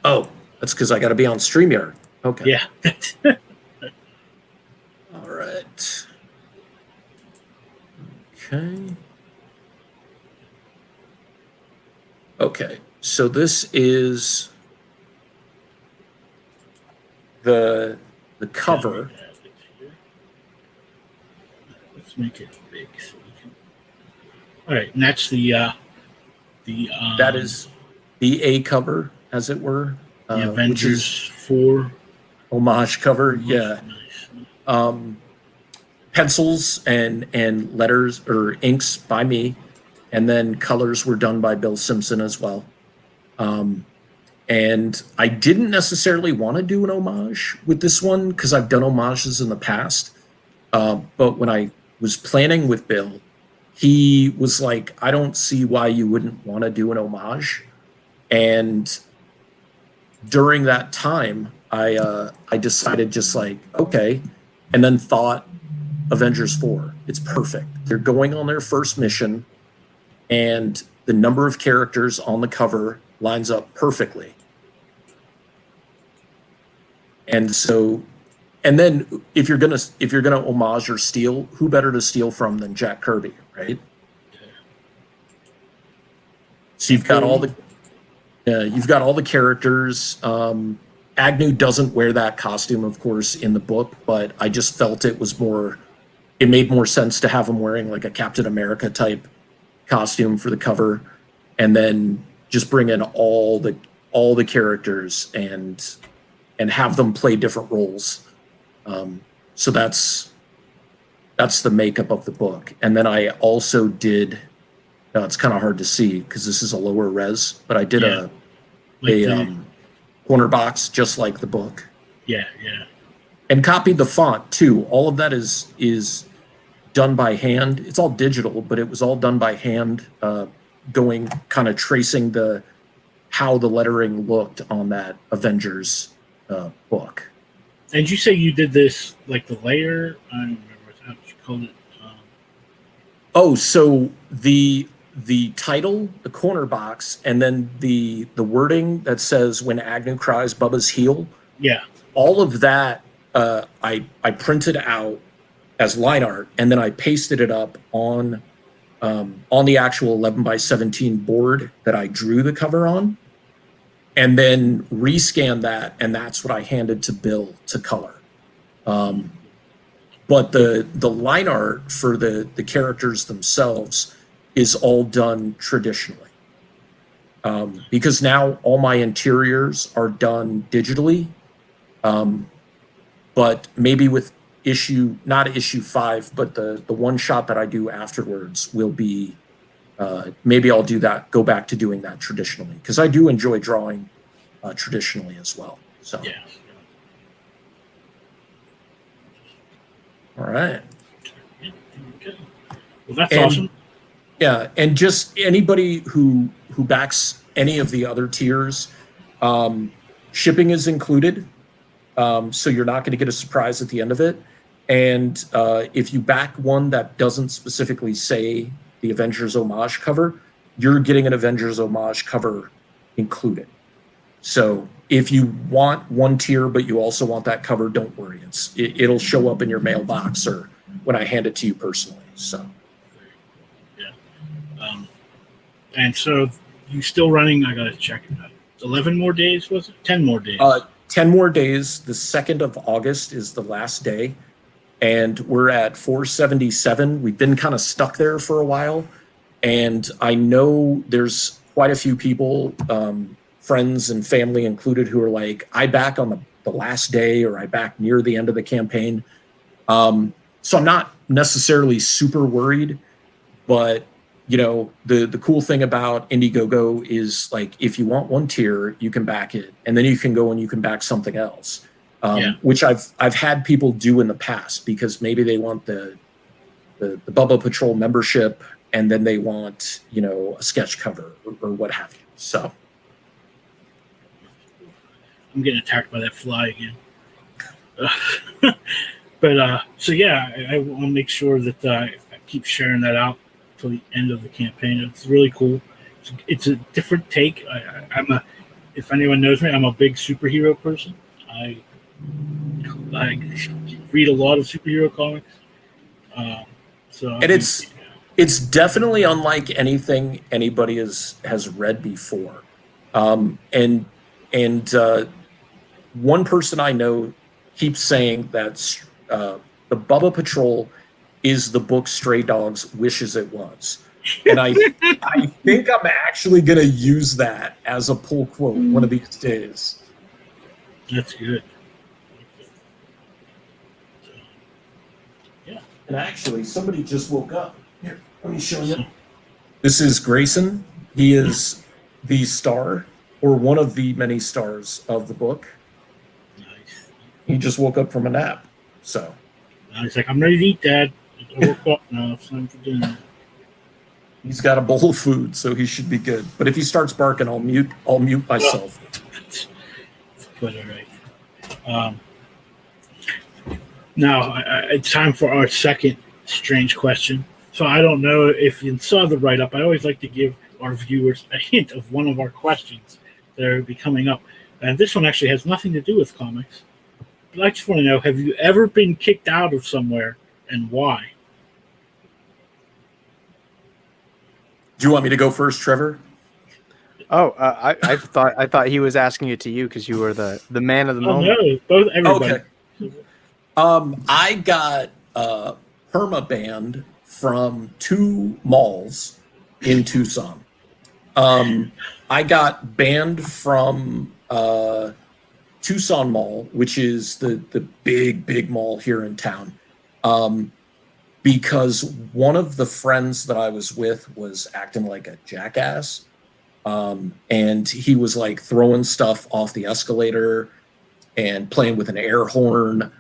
oh, that's because I got to be on StreamYard. Okay. Yeah. All right. Okay. Okay, so this is the cover. Let's make it big so we can. All right, and that's the that is the A cover, as it were. The Avengers 4 homage cover. Yeah. Nice. Pencils and letters or inks by me, and then colors were done by Bill Simpson as well. And I didn't necessarily want to do an homage with this one because I've done homages in the past. But when I was planning with Bill, he was like, I don't see why you wouldn't want to do an homage. And during that time, I decided just like, okay, and then thought Avengers 4. It's perfect. They're going on their first mission, and the number of characters on the cover lines up perfectly. And so, and then if you're gonna homage or steal, who better to steal from than Jack Kirby, right? So you've got all the characters. Agnew doesn't wear that costume, of course, in the book, but I just felt it made more sense to have him wearing like a Captain America type costume for the cover, and then just bring in all the characters and have them play different roles. So that's the makeup of the book. And then I also did, it's kind of hard to see because this is a lower res, but I did a corner box just like the book. Yeah. And copied the font too. All of that is done by hand. It's all digital, but it was all done by hand, going kind of tracing how the lettering looked on that Avengers book. And you say you did this like the layer? I don't remember what you called it. So the title, the corner box, and then the wording that says "When Agnew cries, Bubba's heel." Yeah. All of that I printed out as line art, and then I pasted it up on the actual 11 by 17 board that I drew the cover on, and then rescanned that, and that's what I handed to Bill to color. But the line art for the characters themselves is all done traditionally. Because now all my interiors are done digitally, but maybe with not issue 5, but the one shot that I do afterwards will be, maybe I'll do that, go back to doing that traditionally, because I do enjoy drawing traditionally as well. So Yeah. All right. Well, that's awesome. Yeah, and just anybody who backs any of the other tiers, shipping is included, so you're not going to get a surprise at the end of it. And if you back one that doesn't specifically say the Avengers homage cover, you're getting an Avengers homage cover included. So if you want one tier but you also want that cover, don't worry. It'll show up in your mailbox or when I hand it to you personally. So yeah. And so you still running? I gotta check it out. 11 more days, was it? 10 more days. 10 more days. The 2nd of August is the last day. and we're at 477. We've been kind of stuck there for a while, and I know there's quite a few people, friends and family included, who are like, I back on the last day, or I back near the end of the campaign. So I'm not necessarily super worried, but the cool thing about Indiegogo is, like, if you want one tier, you can back it, and then you can go and you can back something else, which I've had people do in the past, because maybe they want the BUBBA Patrol membership, and then they want a sketch cover or what have you. So I'm getting attacked by that fly again. But so yeah, I want to make sure that I keep sharing that out till the end of the campaign. It's really cool. It's a different take. If anyone knows me, I'm a big superhero person. I read a lot of superhero comics. And it's definitely unlike anything anybody has read before. And one person I know keeps saying that the BUBBA Patrol is the book Stray Dogs wishes it was. And I think I'm actually going to use that as a pull quote one of these days. That's good. Yeah. And actually, somebody just woke up. Here, let me show you. This is Grayson. He is the star, or one of the many stars of the book. Nice. He just woke up from a nap. So he's like, I'm ready to eat, Dad. I woke up now. It's time for dinner. He's got a bowl of food, so he should be good. But if he starts barking, I'll mute myself. It's quite all right. Now, it's time for our second strange question. So I don't know if you saw the write-up. I always like to give our viewers a hint of one of our questions that will be coming up. And this one actually has nothing to do with comics. But I just want to know, have you ever been kicked out of somewhere, and why? Do you want me to go first, Trevor? Oh, I thought he was asking it to you because you were the man of the moment. No, both everybody. Okay. I got perma-banned from 2 malls in Tucson. I got banned from Tucson Mall, which is the big mall here in town, because one of the friends that I was with was acting like a jackass, and he was like throwing stuff off the escalator and playing with an air horn.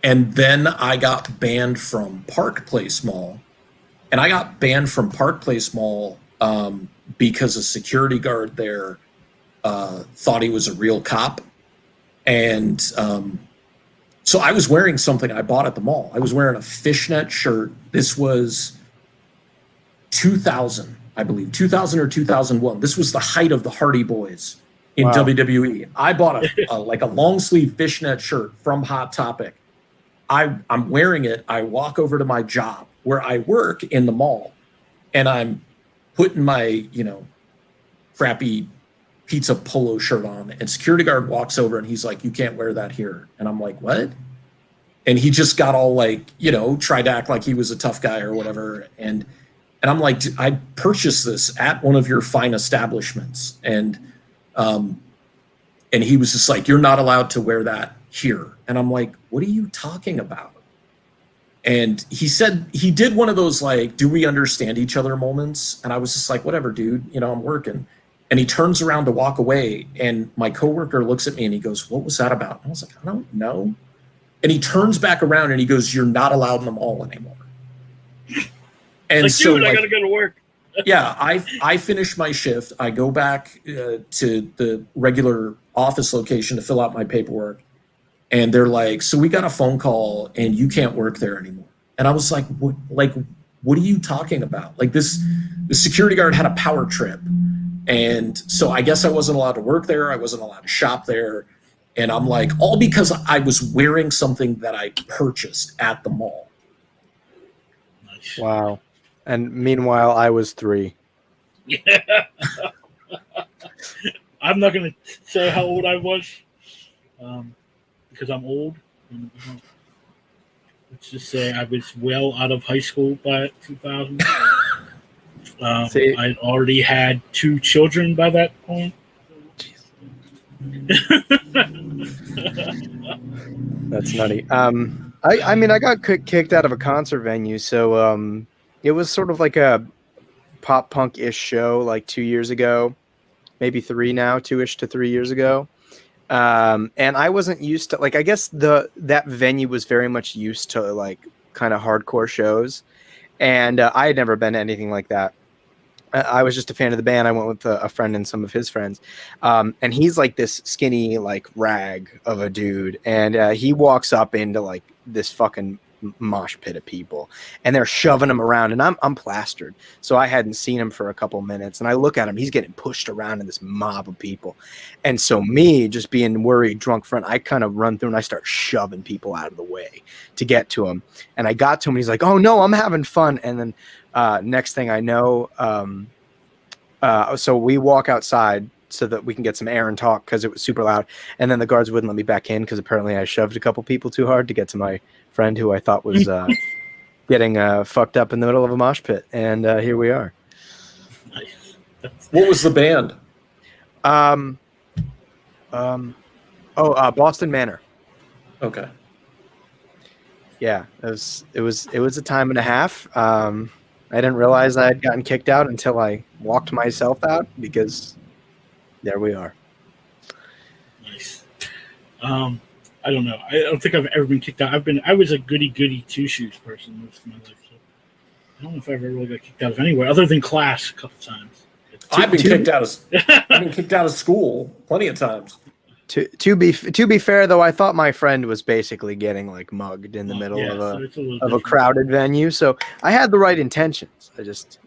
And then I got banned from Park Place Mall, and I got banned from Park Place Mall because a security guard there thought he was a real cop. And so I was wearing something I bought at the mall. I was wearing a fishnet shirt. This was 2000, I believe, 2000 or 2001. This was the height of the Hardy Boys in WWE. I bought a long sleeve fishnet shirt from Hot Topic. I'm wearing it. I walk over to my job where I work in the mall, and I'm putting my, crappy pizza polo shirt on, and security guard walks over and he's like, "You can't wear that here." And I'm like, "What?" And he just got all tried to act like he was a tough guy or whatever. And I'm like, "I purchased this at one of your fine establishments." And he was just like, "You're not allowed to wear that here." And I'm like, "What are you talking about?" And he said he did one of those "do we understand each other" moments. And I was just like, "Whatever, dude, I'm working." And he turns around to walk away, and my coworker looks at me and he goes, "What was that about?" And I was like, "I don't know." And he turns back around and he goes, "You're not allowed in the mall anymore." And so dude, I gotta go to work. Yeah, I finish my shift. I go back to the regular office location to fill out my paperwork. And they're like, "So we got a phone call and you can't work there anymore." And I was like, what are you talking about? The security guard had a power trip. And so I guess I wasn't allowed to work there. I wasn't allowed to shop there. And I'm like, all because I was wearing something that I purchased at the mall. Nice. Wow. And meanwhile, I was 3. Yeah. I'm not going to say how old I was because I'm old. Let's just say I was well out of high school by 2000. See- I'd already had 2 children by that point. That's nutty. I mean, I got kicked out of a concert venue, so it was sort of like a pop punk ish show, like 2 years ago, maybe 3 now, 2-ish to 3 years ago. And I wasn't used to, like, I guess that venue was very much used to like kind of hardcore shows, and I had never been to anything like that. I was just a fan of the band. I went with a friend and some of his friends. And he's like this skinny, like rag of a dude. And he walks up into like this fucking mosh pit of people, and they're shoving him around, and I'm plastered. So I hadn't seen him for a couple minutes, and I look at him, he's getting pushed around in this mob of people. And so me just being worried, drunk friend, I kind of run through and I start shoving people out of the way to get to him. And I got to him and he's like, "Oh no, I'm having fun." And then next thing I know, so we walk outside so that we can get some air and talk because it was super loud. And then the guards wouldn't let me back in because apparently I shoved a couple people too hard to get to my friend who I thought was getting fucked up in the middle of a mosh pit. And here we are. Nice. What was the band? Boston Manor. Okay. Yeah, it was a time and a half. I didn't realize I had gotten kicked out until I walked myself out, because there we are. Nice. I don't know. I don't think I've ever been kicked out. I was a goody two shoes person most of my life. So I don't know if I ever really got kicked out of anywhere other than class a couple times. I've been kicked out of school plenty of times. To be fair though, I thought my friend was basically getting like mugged in the middle of a crowded venue, so I had the right intentions. I just,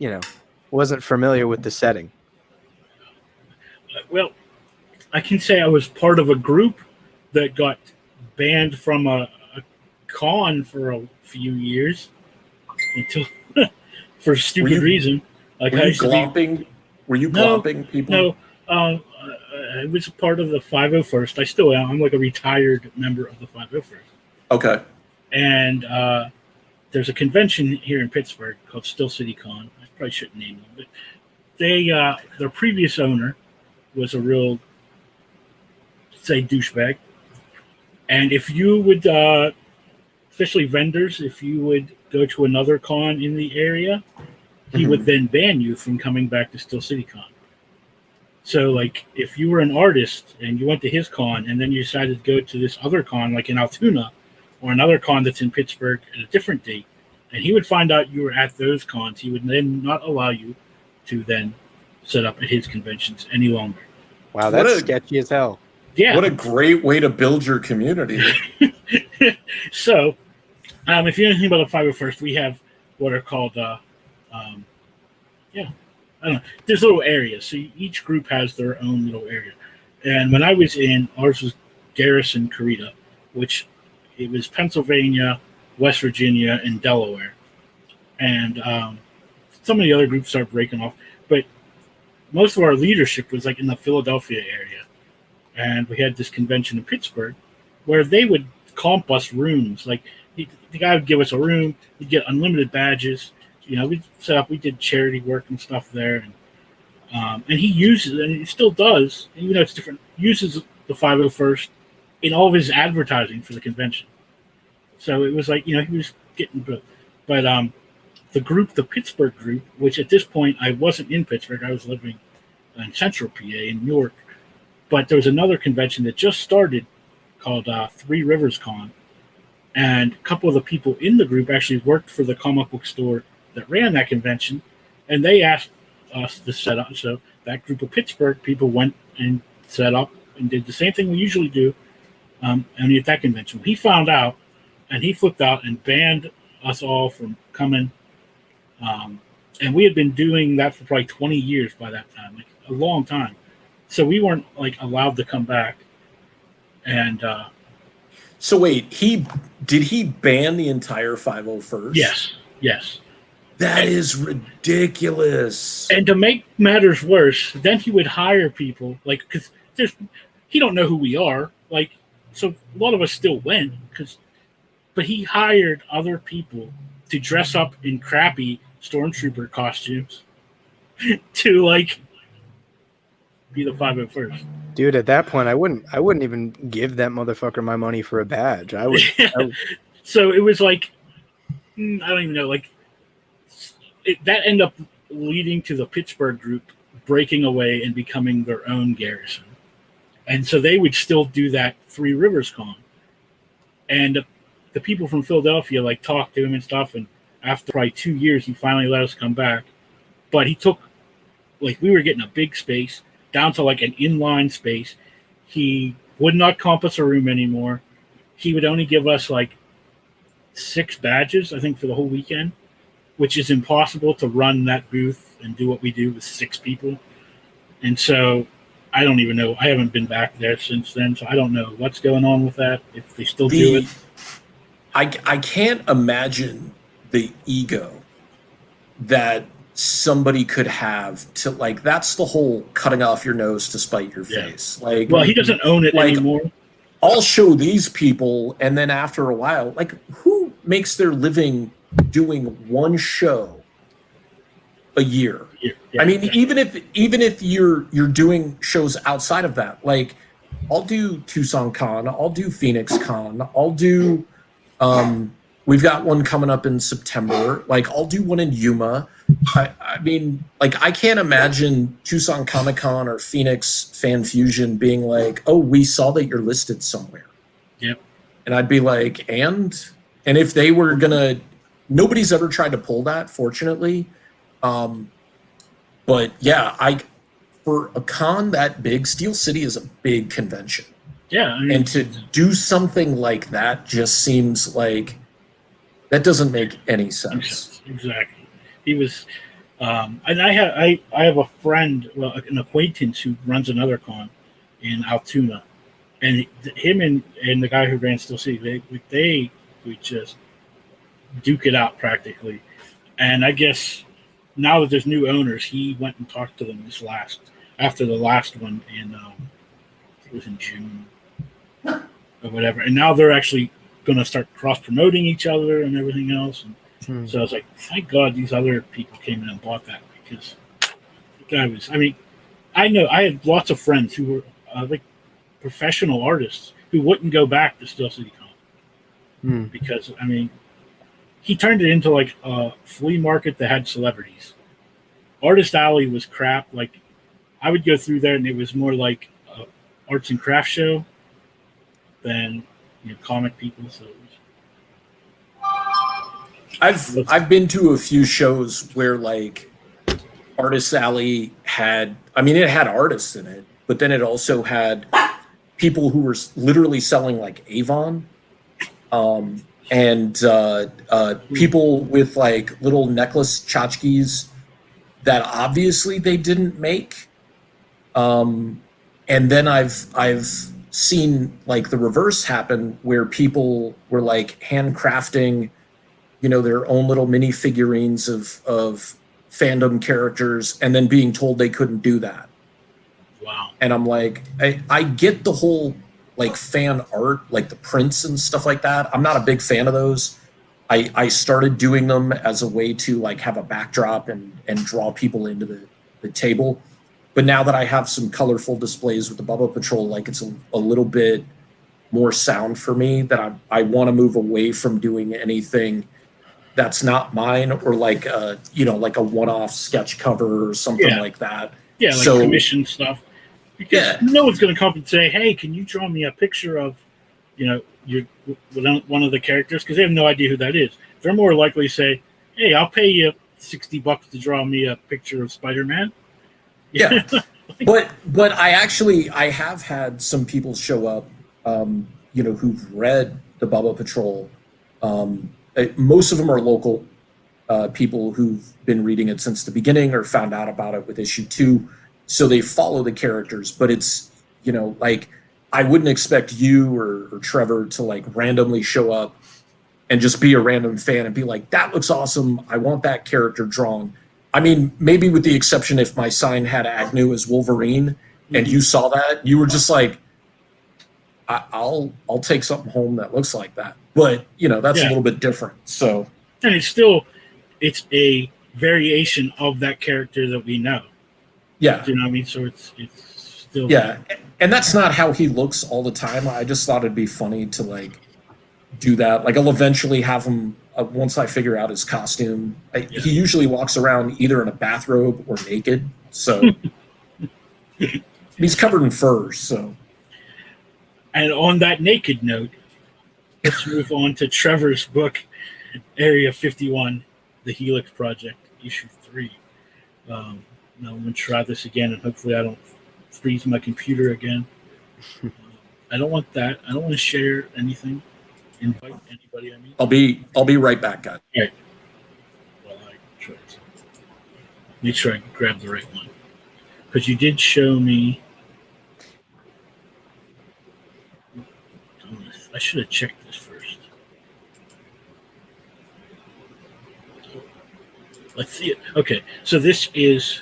wasn't familiar with the setting. Well, I can say I was part of a group that got banned from a con for a few years until for a stupid reason. Like, were you glomping? Were you glomping people? No. I was a part of the 501st. I still am. I'm like a retired member of the 501st. Okay. And there's a convention here in Pittsburgh called Still City Con. I probably shouldn't name them, but their previous owner was a real, say, douchebag. And if you would, especially vendors, if you would go to another con in the area, he would then ban you from coming back to Still City Con. So, like, if you were an artist and you went to his con and then you decided to go to this other con, like in Altoona, or another con that's in Pittsburgh at a different date, and he would find out you were at those cons, he would then not allow you to then set up at his conventions any longer. Wow, that's sketchy as hell. Yeah. What a great way to build your community. So, if you know anything about the 501st, we have what are called, I don't know. There's little areas. So each group has their own little area. And when I was in, ours was Garrison Corita, which it was Pennsylvania, West Virginia, and Delaware. And some of the other groups started breaking off. But most of our leadership was like in the Philadelphia area. And we had this convention in Pittsburgh where they would comp us rooms. Like the guy would give us a room. We'd get unlimited badges. We set up. We did charity work and stuff there, and he uses, and he still does, even though it's different. Uses the 501st in all of his advertising for the convention. So it was like he was getting, but the group, the Pittsburgh group, which at this point I wasn't in Pittsburgh, I was living in Central PA in New York, but there was another convention that just started called Three Rivers Con, and a couple of the people in the group actually worked for the comic book store that ran that convention, and they asked us to set up. So that group of Pittsburgh people went and set up and did the same thing we usually do at that convention. He found out, and he flipped out and banned us all from coming. And we had been doing that for probably 20 years by that time, like a long time. So we weren't like allowed to come back. And so wait, did he ban the entire 501st? Yes. That is ridiculous. And to make matters worse, then he would hire people, like, because he don't know who we are. Like, so a lot of us still went but he hired other people to dress up in crappy stormtrooper costumes to like be the 501st. Dude, at that point, I wouldn't even give that motherfucker my money for a badge. I would. So it was like, I don't even know. Like that ended up leading to the Pittsburgh group breaking away and becoming their own garrison, and so they would still do that Three Rivers Con, and the people from Philadelphia like talked to him and stuff. And after probably 2 years, he finally let us come back. But he took, like, we were getting a big space down to like an inline space. He would not comp us a room anymore. He would only give us like 6 badges, I think, for the whole weekend, which is impossible to run that booth and do what we do with 6 people. And so I don't even know. I haven't been back there since then, so I don't know what's going on with that, if they still do it. I can't imagine the ego that somebody could have to, like, that's the whole cutting off your nose to spite your face. Like, well, he doesn't own it anymore. I'll show these people, and then after a while, like, who makes their living doing one show a year? Yeah, I mean, exactly. even if you're doing shows outside of that, like, I'll do Tucson Con, I'll do Phoenix Con, I'll do we've got one coming up in September. Like, I'll do one in Yuma. I mean, like, I can't imagine Tucson Comic Con or Phoenix Fan Fusion being like, "Oh, we saw that you're listed somewhere." Yep. And I'd be like, and if they were gonna, nobody's ever tried to pull that, fortunately. But yeah, for a con that big, Steel City is a big convention. Yeah, I mean, and to do something like that just seems like that doesn't make any sense. Exactly. He was, and I have a friend, well, an acquaintance who runs another con in Altoona, and him and the guy who ran Steel City, they would just duke it out practically. And I guess now that there's new owners, he went and talked to them after the last one in it was in June or whatever, and now they're actually going to start cross promoting each other and everything else. And so I was like, thank God these other people came in and bought that, because the guy was. I mean, I had lots of friends who were like professional artists who wouldn't go back to Steel City Con because, I mean, he turned it into like a flea market that had celebrities. Artist Alley was crap. Like, I would go through there and it was more like a arts and crafts show than, you know, comic people. So I've been to a few shows where, like, Artist Alley had, I mean, it had artists in it, but then it also had people who were literally selling like Avon, and people with like little necklace tchotchkes that obviously they didn't make. And then I've seen like the reverse happen, where people were like handcrafting, you know, their own little mini figurines of fandom characters, and then being told they couldn't do that. wow. And I'm like, I get the whole like fan art, like the prints and stuff like that. I'm not a big fan of those. I started doing them as a way to like have a backdrop and draw people into the table. But now that I have some colorful displays with the BUBBA Patrol, like, it's a little bit more sound for me, that I want to move away from doing anything that's not mine, or like you know, like a one-off sketch cover or something like that. Yeah, like commission stuff. Because no one's going to come and say, "Hey, can you draw me a picture of, you know, one of the characters?" Because they have no idea who that is. They're more likely to say, "Hey, I'll pay you $60 to draw me a picture of Spider-Man." Yeah, but I have had some people show up, you know, who've read the BUBBA Patrol. Most of them are local people who've been reading it since the beginning or found out about it with issue 2. So they follow the characters, but it's, you know, like, I wouldn't expect you or Trevor to like randomly show up and just be a random fan and be like, "That looks awesome, I want that character drawn." I mean, maybe with the exception if my sign had Agnew as Wolverine and you saw that, you were just like, I'll take something home that looks like that. But that's a little bit different. So, and it's a variation of that character that we know. Yeah. Do you know what I mean? So it's still and that's not how he looks all the time. I just thought it'd be funny to like do that. Like I'll eventually have him once I figure out his costume. He usually walks around either in a bathrobe or naked. So he's covered in furs. So, and on that naked note, let's move on to Trevor's book, Area 51, The Helix Project, issue 3. I'm going to try this again, and hopefully I don't freeze my computer again. I don't want that. I don't want to share anything. Invite anybody. I mean, I'll be right back, guys. Okay. Well, I try to make sure I grab the right one, because you did show me. I should have checked this first. Let's see it. Okay, so this is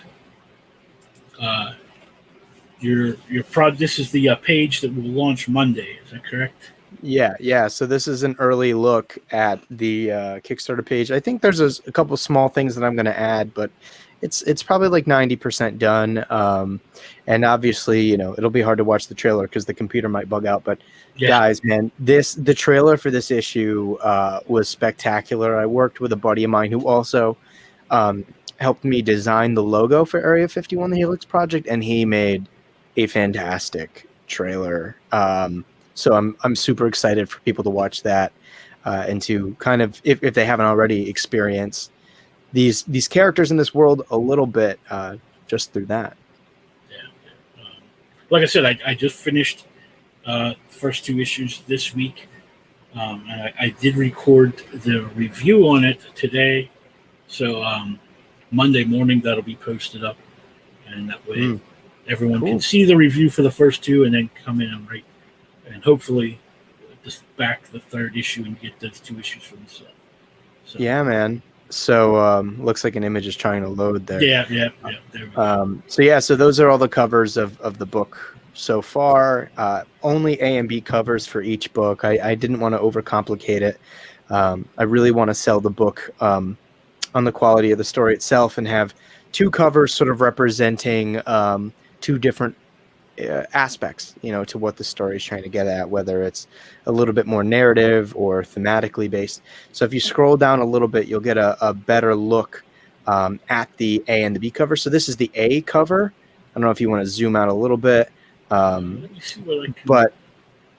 this is the page that will launch Monday. Is that correct? Yeah. So this is an early look at the Kickstarter page. I think there's a couple small things that I'm going to add, but it's probably like 90% done. And obviously, it'll be hard to watch the trailer because the computer might bug out. But guys, man, the trailer for this issue was spectacular. I worked with a buddy of mine who also helped me design the logo for Area 51, the Helix Project, and he made a fantastic trailer. So I'm super excited for people to watch that and to kind of, if they haven't already, experience these characters in this world a little bit just through that. Yeah. Like I said, I just finished the first 2 issues this week. And I did record the review on it today. So Monday morning, that'll be posted up. And that way everyone can see the review for the first 2 and then come in and write. And hopefully just back the 3rd issue and get those 2 issues for themselves. So, yeah, man. So looks like an image is trying to load there. Yeah. There we go. So those are all the covers of the book so far. Only A and B covers for each book. I didn't want to overcomplicate it. I really want to sell the book on the quality of the story itself and have 2 covers sort of representing 2 different aspects, to what the story is trying to get at, whether it's a little bit more narrative or thematically based. So if you scroll down a little bit, you'll get a better look at the A and the B cover. So this is the A cover. I don't know if you want to zoom out a little bit, Let me see what I can... but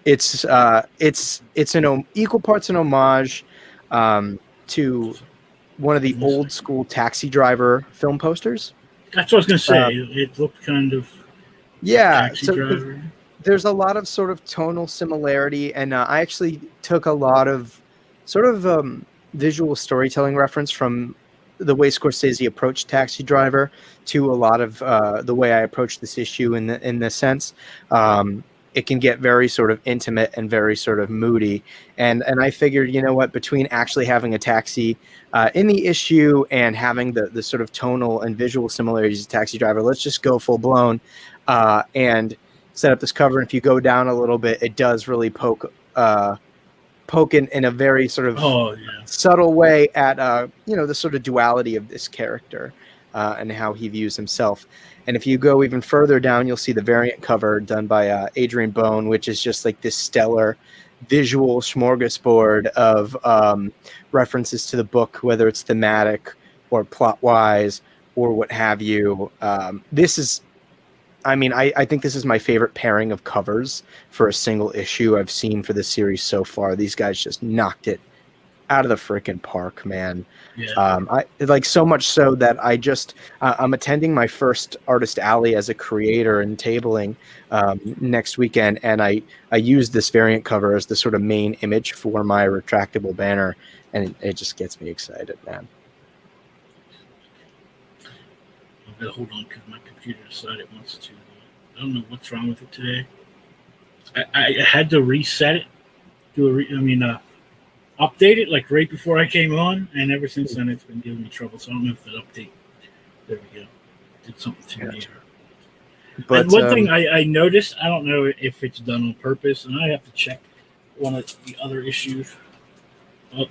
it's an equal parts an homage to one of the old school Taxi Driver film posters. That's what I was going to say. It looked kind of Taxi Driver. There's a lot of sort of tonal similarity, and I actually took a lot of sort of visual storytelling reference from the way Scorsese approached Taxi Driver to a lot of the way I approached this issue in the sense. It can get very sort of intimate and very sort of moody. And I figured, between actually having a taxi in the issue and having the sort of tonal and visual similarities of Taxi Driver, let's just go full blown and set up this cover. And if you go down a little bit, it does really poke in a very sort of subtle way at, the sort of duality of this character and how he views himself. And if you go even further down, you'll see the variant cover done by Adrian Bone, which is just like this stellar visual smorgasbord of references to the book, whether it's thematic or plot-wise or what have you. I think this is my favorite pairing of covers for a single issue I've seen for this series so far. These guys just knocked it out of the freaking park, man. Yeah. I like so much so that I'm attending my first Artist Alley as a creator and tabling next weekend, and I use this variant cover as the sort of main image for my retractable banner, and it just gets me excited, man. I've got to hold on because my computer decided it wants to. I don't know what's wrong with it today. I had to reset it. Update it like right before I came on, and ever since then it's been giving me trouble. So I don't know if the update. There we go. Did something to me. But and one thing I noticed, I don't know if it's done on purpose, and I have to check one of the other issues. Well,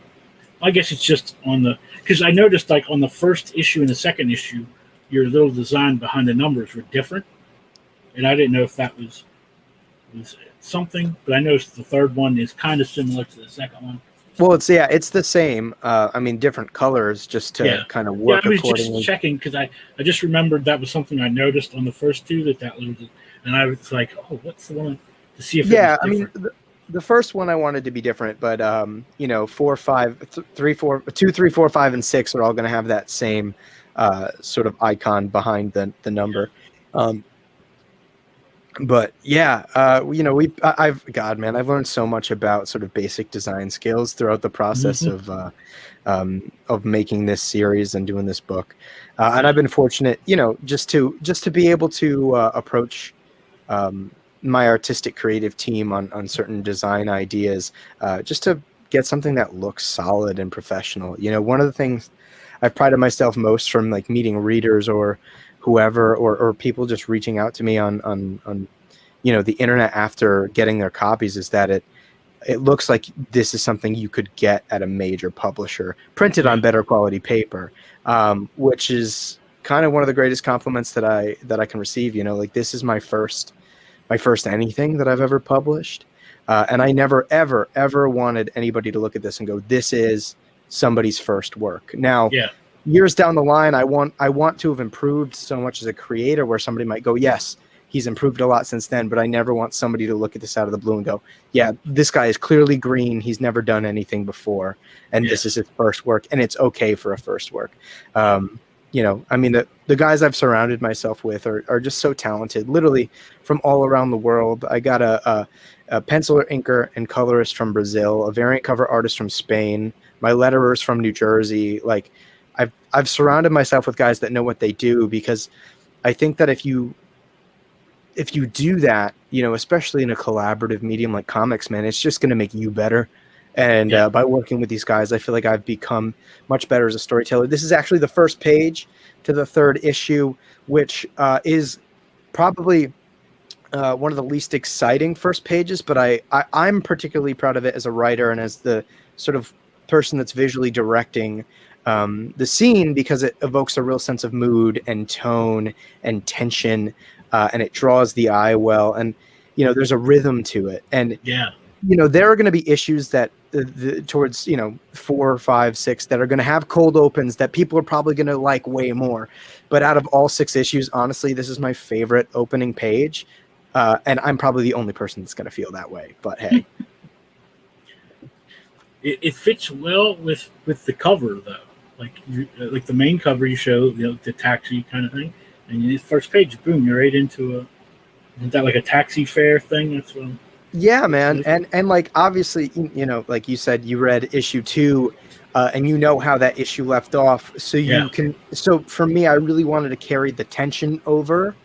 I guess it's just on the, because I noticed like on the first issue and the second issue, your little design behind the numbers were different, and I didn't know if that was something, but I noticed the third one is kind of similar to the second one. well, it's the same. I mean, different colors just to kind of work I was accordingly. just checking because I just remembered that was something I noticed on the first two that was, and I was like, oh, what's the one to see if it was different. I mean, the first one I wanted to be different, but 4, 5, 3, 4, 2, 3, 4, 5, and 6 are all going to have that same sort of icon behind the number. But yeah, I've learned so much about sort of basic design skills throughout the process of making this series and doing this book, and I've been fortunate, just to be able to approach my artistic creative team on certain design ideas, just to get something that looks solid and professional. One of the things I've prided myself most from like meeting readers or whoever, or people just reaching out to me on the internet after getting their copies, is that it looks like this is something you could get at a major publisher printed on better quality paper, which is kind of one of the greatest compliments that I can receive. Like, this is my first anything that I've ever published, and I never ever wanted anybody to look at this and go, this is somebody's first work. Now, years down the line, I want to have improved so much as a creator where somebody might go, yes, he's improved a lot since then, but I never want somebody to look at this out of the blue and go, yeah, this guy is clearly green, he's never done anything before, and this is his first work, and it's okay for a first work. I mean, the guys I've surrounded myself with are just so talented, literally from all around the world. I got a penciler, inker, and colorist from Brazil, a variant cover artist from Spain, my letterers from New Jersey. Like, I've surrounded myself with guys that know what they do, because I think that if you do that, especially in a collaborative medium like comics, man, it's just going to make you better. And by working with these guys, I feel like I've become much better as a storyteller. This is actually the first page to the third issue, which is probably one of the least exciting first pages, but I'm particularly proud of it as a writer and as the sort of person that's visually directing the scene, because it evokes a real sense of mood and tone and tension, and it draws the eye well, and there's a rhythm to it. And there are going to be issues that towards 4, 5, 6 that are going to have cold opens that people are probably going to like way more. But out of all 6 issues, honestly, this is my favorite opening page, and I'm probably the only person that's going to feel that way. But hey, it fits well with the cover, though. Like the main cover you show, the taxi kind of thing, and the first page, boom, you're right into isn't that like a taxi fare thing? That's what I'm... Yeah, man. And like, obviously, like you said, you read issue 2, and how that issue left off. So so for me, I really wanted to carry the tension over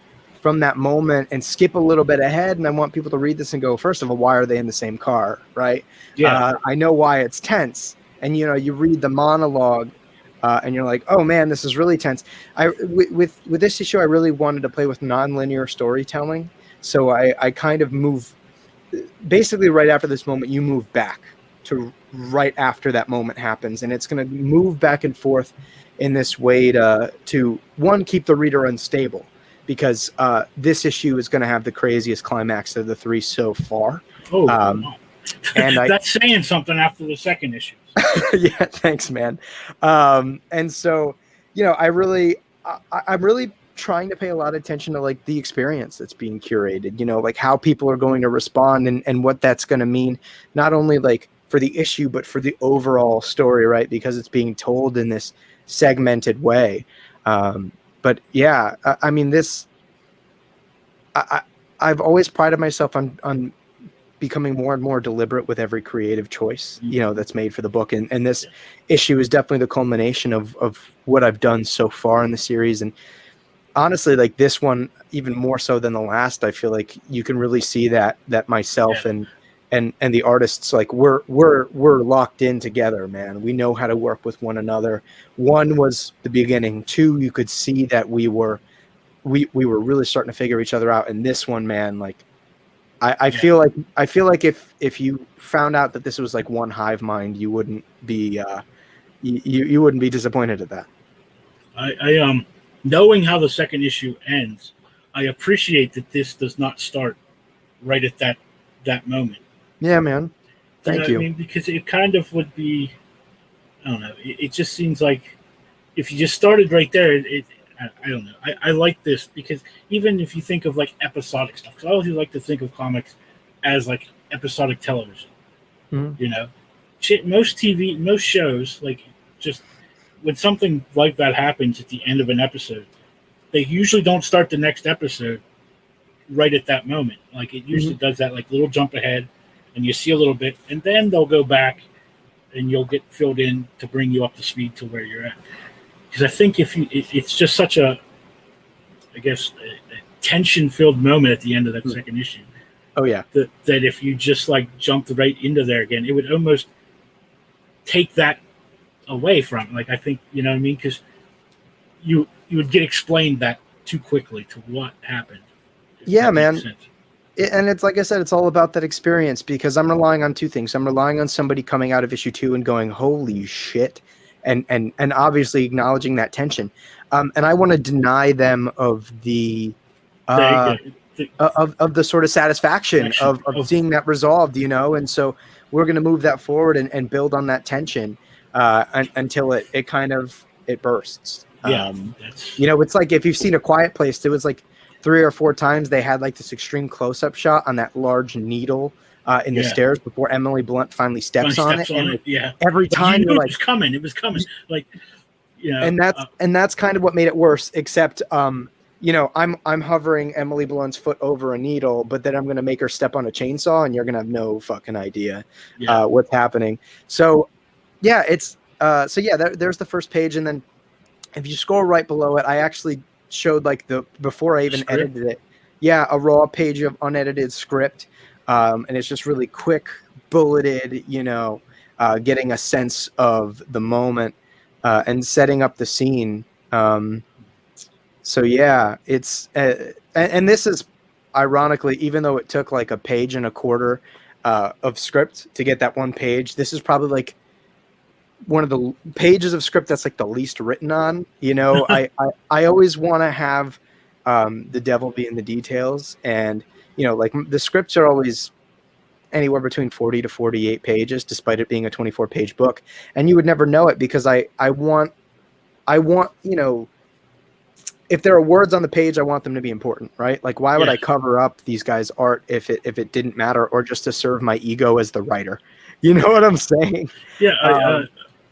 from that moment and skip a little bit ahead. And I want people to read this and go, first of all, why are they in the same car? Right. Yeah. I know why it's tense. And, you read the monologue, and you're like, oh man, this is really tense. With this issue, I really wanted to play with nonlinear storytelling. So I kind of move, basically right after this moment, you move back to right after that moment happens. And it's going to move back and forth in this way to one, keep the reader unstable, because this issue is going to have the craziest climax of the 3 so far. Oh, and that's saying something after the second issue. Yeah, thanks, man. And so, I'm really trying to pay a lot of attention to like the experience that's being curated, like how people are going to respond and what that's going to mean, not only like for the issue, but for the overall story, right? Because it's being told in this segmented way. But yeah, I mean, I've always prided myself on becoming more and more deliberate with every creative choice, that's made for the book. And this issue is definitely the culmination of what I've done so far in the series. And honestly, like this one, even more so than the last, I feel like you can really see that myself and the artists, like we're locked in together, man. We know how to work with one another. 1 was the beginning. 2, you could see that we were we were really starting to figure each other out. And this one, man, like I feel like if you found out that this was like one hive mind, you wouldn't be you wouldn't be disappointed at that. I knowing how the second issue ends, I appreciate that this does not start right at that moment. Yeah, man. Thank you. I mean, because it kind of would be, I don't know. It just seems like if you just started right there, I don't know. I like this because even if you think of like episodic stuff, because I always like to think of comics as like episodic television. Mm-hmm. You know, most shows, like just when something like that happens at the end of an episode, they usually don't start the next episode right at that moment. Like it usually does that like little jump ahead, and you see a little bit, and then they'll go back, and you'll get filled in to bring you up to speed to where you're at. Because I think it's just such a, I guess, a tension-filled moment at the end of that second issue. Oh yeah. That if you just like jumped right into there again, it would almost take that away from. Like I think you know what I mean, because you would get explained that too quickly to what happened. Yeah, man. And it's like I said, it's all about that experience because I'm relying on two things. I'm relying on somebody coming out of issue 2 and going, "Holy shit." And obviously acknowledging that tension, and I want to deny them of the of the sort of satisfaction of seeing that resolved, you know. And so we're going to move that forward and build on that tension until it kind of bursts. Yeah, you know, it's like if you've seen A Quiet Place, there was like 3 or 4 times they had like this extreme close-up shot on that large needle in the stairs before Emily Blunt finally steps on it. And every time you're like, it was coming. Like, you know, and that's kind of what made it worse. Except, you know, I'm hovering Emily Blunt's foot over a needle, but then I'm going to make her step on a chainsaw, and you're going to have no fucking idea what's happening. So, yeah, it's there's the first page, and then if you scroll right below it, I actually showed like before I even edited it. Yeah, a raw page of unedited script. And it's just really quick, bulleted, you know, getting a sense of the moment and setting up the scene. So yeah, it's and this is ironically, even though it took like a page and a quarter of script to get that one page, this is probably like one of the pages of script that's like the least written on. You know, I always want to have the devil be in the details, and you know, like the scripts are always anywhere between 40 to 48 pages, despite it being a 24-page book. And you would never know it because I want, you know, if there are words on the page, I want them to be important, right? Like, why would I cover up these guys' art if it didn't matter, or just to serve my ego as the writer? You know what I'm saying? Yeah,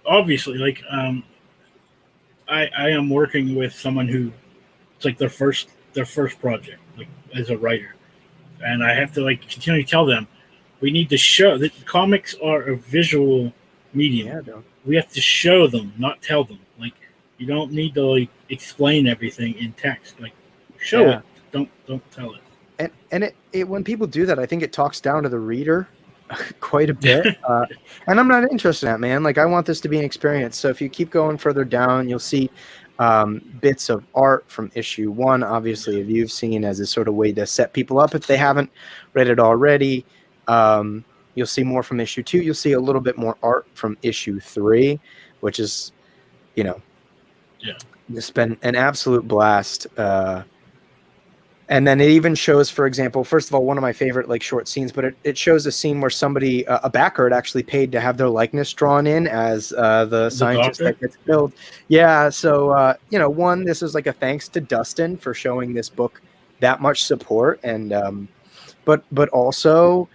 obviously, like, I am working with someone who it's like their first project, like as a writer. And I have to like continue to tell them we need to show that comics are a visual medium. Yeah, we have to show them, not tell them. Like you don't need to like explain everything in text. Like show it, don't tell it. And it when people do that, I think it talks down to the reader quite a bit. And I'm not interested in that, man. Like I want this to be an experience. So if you keep going further down, you'll see bits of art from issue 1, obviously, if you've seen as a sort of way to set people up if they haven't read it already. You'll see more from issue 2. You'll see a little bit more art from issue 3, which is, you know, it's been an absolute blast. And then it even shows, for example, first of all, one of my favorite like short scenes, but it shows a scene where somebody, a backer, had actually paid to have their likeness drawn in as the scientist that gets killed. Yeah, so you know, one, this is like a thanks to Dustin for showing this book that much support, and but also,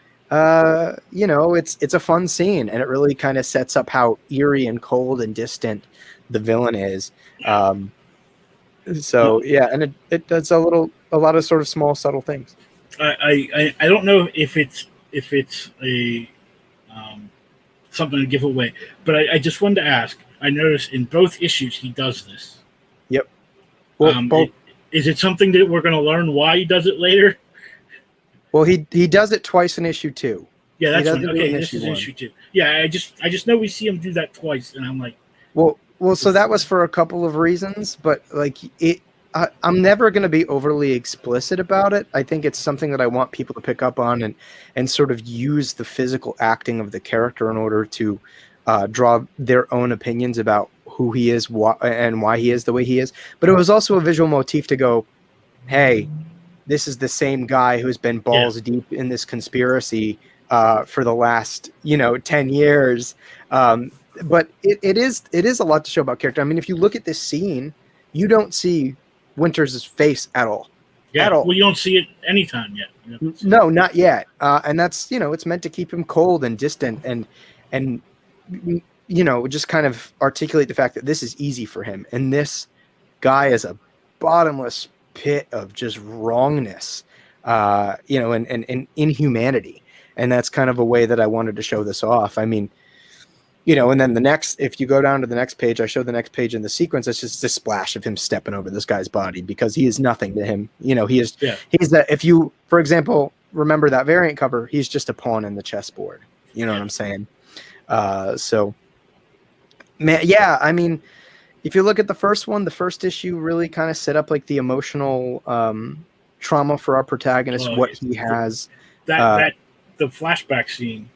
you know, it's a fun scene, and it really kind of sets up how eerie and cold and distant the villain is. So yeah, and it does a lot of sort of small subtle things. I don't know if it's a something to give away, but I just wanted to ask. I noticed in both issues he does this. Yep. Well, is it something that we're going to learn why he does it later? Well, he does it twice in issue 2. Yeah, that's okay. This is issue 2. Yeah, I just know we see him do that twice, and I'm like, well, so that was for a couple of reasons, but like I'm never going to be overly explicit about it. I think it's something that I want people to pick up on and sort of use the physical acting of the character in order to draw their own opinions about who he is, and why he is the way he is. But it was also a visual motif to go, hey, this is the same guy who's been balls deep in this conspiracy for the last 10 years. But it is a lot to show about character. I mean, if you look at this scene, you don't see Winters' face at all. Yeah, at all. Well, you don't see it anytime yet. No, not yet. And that's, it's meant to keep him cold and distant and just kind of articulate the fact that this is easy for him. And this guy is a bottomless pit of just wrongness, and inhumanity. And that's kind of a way that I wanted to show this off. I mean, and then if you go down to the next page, I show the next page in the sequence. It's just a splash of him stepping over this guy's body because he is nothing to him. If you, for example, remember that variant cover, he's just a pawn in the chessboard. You know what I'm saying? So, man, yeah, I mean, if you look at the first one, the first issue really kind of set up like the emotional trauma for our protagonist, what he has. The flashback scene.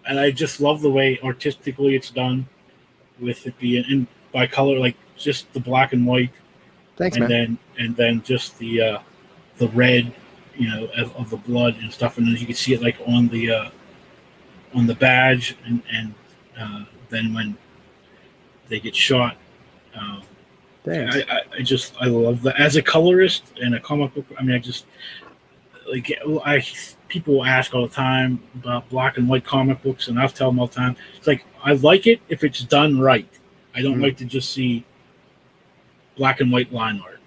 And I just love the way artistically it's done, with it being in by color, like just the black and white. Thanks, man. And then just the red, of the blood and stuff, and then you can see it like on the badge, and then when they get shot. Thanks. I love that as a colorist and a comic book. I mean, people ask all the time about black and white comic books, and I'll tell them all the time. It's like, I like it if it's done right. I don't like to just see black and white line art.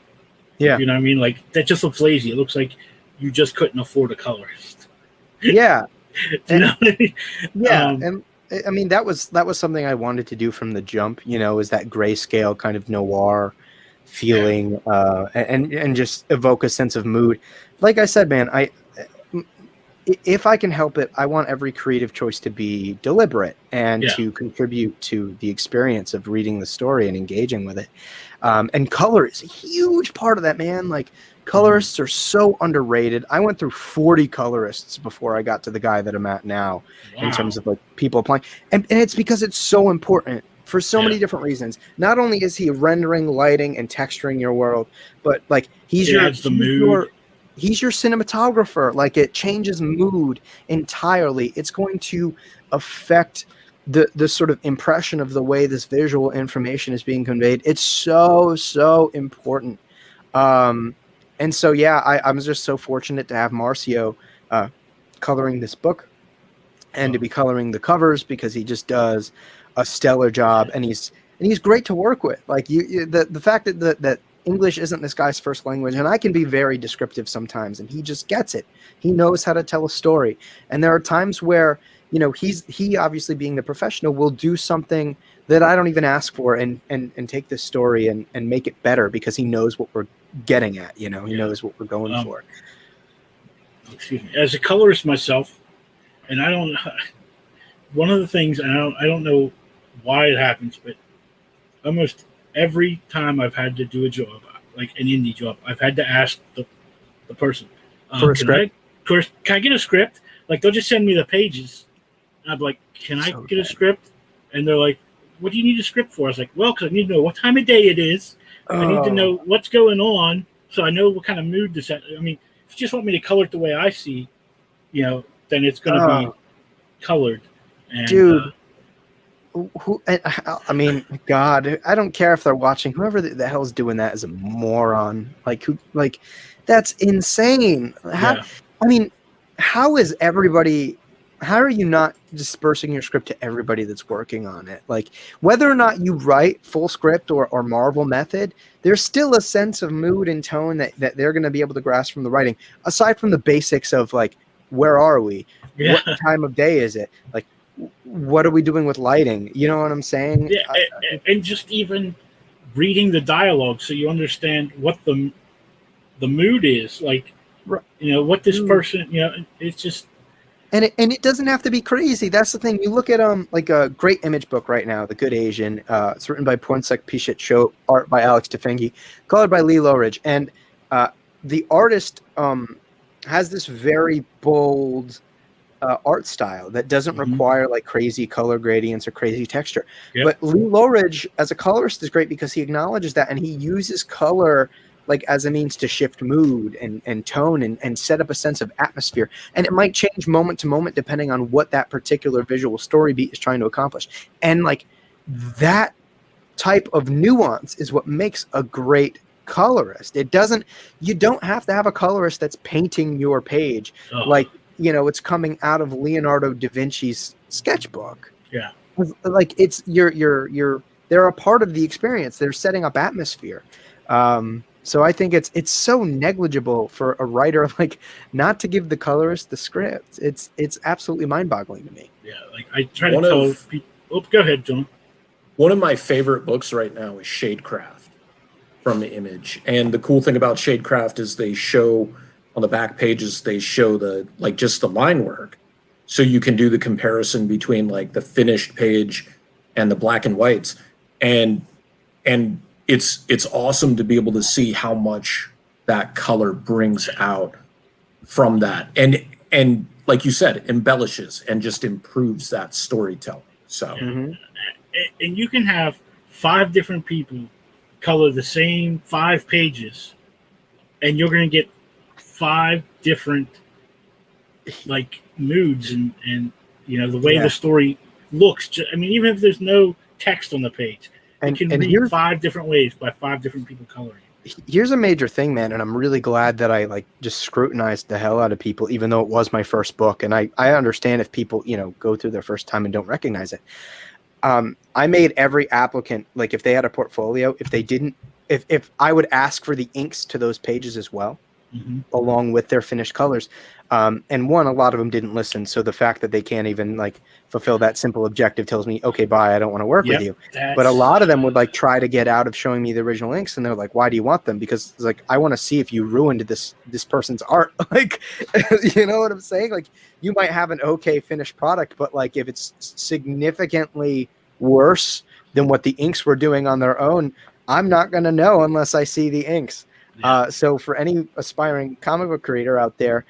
Yeah. You know what I mean? Like, that just looks lazy. It looks like you just couldn't afford a colorist. Yeah. You know what I mean? Yeah. And I mean, that was something I wanted to do from the jump, is that grayscale kind of noir feeling, and just evoke a sense of mood. Like I said, man, if I can help it, I want every creative choice to be deliberate and to contribute to the experience of reading the story and engaging with it. And color is a huge part of that, man. Like, colorists are so underrated. I went through 40 colorists before I got to the guy that I'm at now. Wow. In terms of like people applying. And it's because it's so important for so many different reasons. Not only is he rendering, lighting, and texturing your world, but like he's your cinematographer. Like, it changes mood entirely. It's going to affect the sort of impression of the way this visual information is being conveyed. It's so important. And so, I'm just so fortunate to have Marcio coloring this book and to be coloring the covers, because he just does a stellar job, and he's great to work with. Like, the fact that English isn't this guy's first language, and I can be very descriptive sometimes, and he just gets it. He knows how to tell a story. And there are times where, he obviously, being the professional, will do something that I don't even ask for and take this story and make it better, because he knows what we're getting at, he knows what we're going for. Excuse me. As a colorist myself, and one of the things, and I don't know why it happens, but almost every time I've had to do a job, like an indie job, I've had to ask the person for a script. Can I get a script? Like, they'll just send me the pages, and I'm like, can I get a script? And they're like, what do you need a script for? I was like, well, because I need to know what time of day it is. I need to know what's going on, so I know what kind of mood to set. I mean, if you just want me to color it the way I see, then it's going to be colored. And, dude. I mean, God, I don't care if they're watching. Whoever the hell's doing that is a moron. Like, that's insane. I mean, how are you not dispersing your script to everybody that's working on it? Like, whether or not you write full script or Marvel method, there's still a sense of mood and tone that they're going to be able to grasp from the writing, aside from the basics of, like, where are we? Yeah. What time of day is it? Like, what are we doing with lighting? You know what I'm saying? Yeah, and just even reading the dialogue so you understand what the mood is. Like, what this person, it's just, And it doesn't have to be crazy. That's the thing. You look at like a great image book right now, The Good Asian. It's written by Pornsek Pichit Cho, art by Alex Defengi, colored by Lee Lowridge. And the artist has this very bold art style that doesn't require like crazy color gradients or crazy texture. Yep. But Lee Lowridge as a colorist is great because he acknowledges that, and he uses color like as a means to shift mood and tone and set up a sense of atmosphere. And it might change moment to moment depending on what that particular visual story beat is trying to accomplish. And like that type of nuance is what makes a great colorist. You don't have to have a colorist that's painting your page like, you know, it's coming out of Leonardo da Vinci's sketchbook. Yeah. Like it's they're a part of the experience. They're setting up atmosphere. So I think it's so negligible for a writer like not to give the colorist the script. It's absolutely mind-boggling to me. Yeah, like I try to tell people. Oh, go ahead, John. One of my favorite books right now is Shadecraft from Image, and the cool thing about Shadecraft is they show on the back pages the just the line work, so you can do the comparison between like the finished page and the black and whites, and it's awesome to be able to see how much that color brings out from that, and like you said, embellishes and just improves that storytelling. So, and you can have 5 different people color the same 5 pages, and you're going to get 5 different like moods and you know the way the story looks. I mean, even if there's no text on the page. And can read 5 different ways by 5 different people coloring. Here's a major thing, man, and I'm really glad that I like just scrutinized the hell out of people, even though it was my first book. And I understand if people, you know, go through their first time and don't recognize it. I made every applicant, like if they had a portfolio, if they didn't, if I would ask for the inks to those pages as well, along with their finished colors. And a lot of them didn't listen. So the fact that they can't even like fulfill that simple objective tells me, okay, bye, I don't want to work with you. But a lot of them would like try to get out of showing me the original inks. And they're like, why do you want them? Because it's like, I want to see if you ruined this person's art. Like, you know what I'm saying? Like you might have an okay finished product, but like if it's significantly worse than what the inks were doing on their own, I'm not going to know unless I see the inks. So for any aspiring comic book creator out there,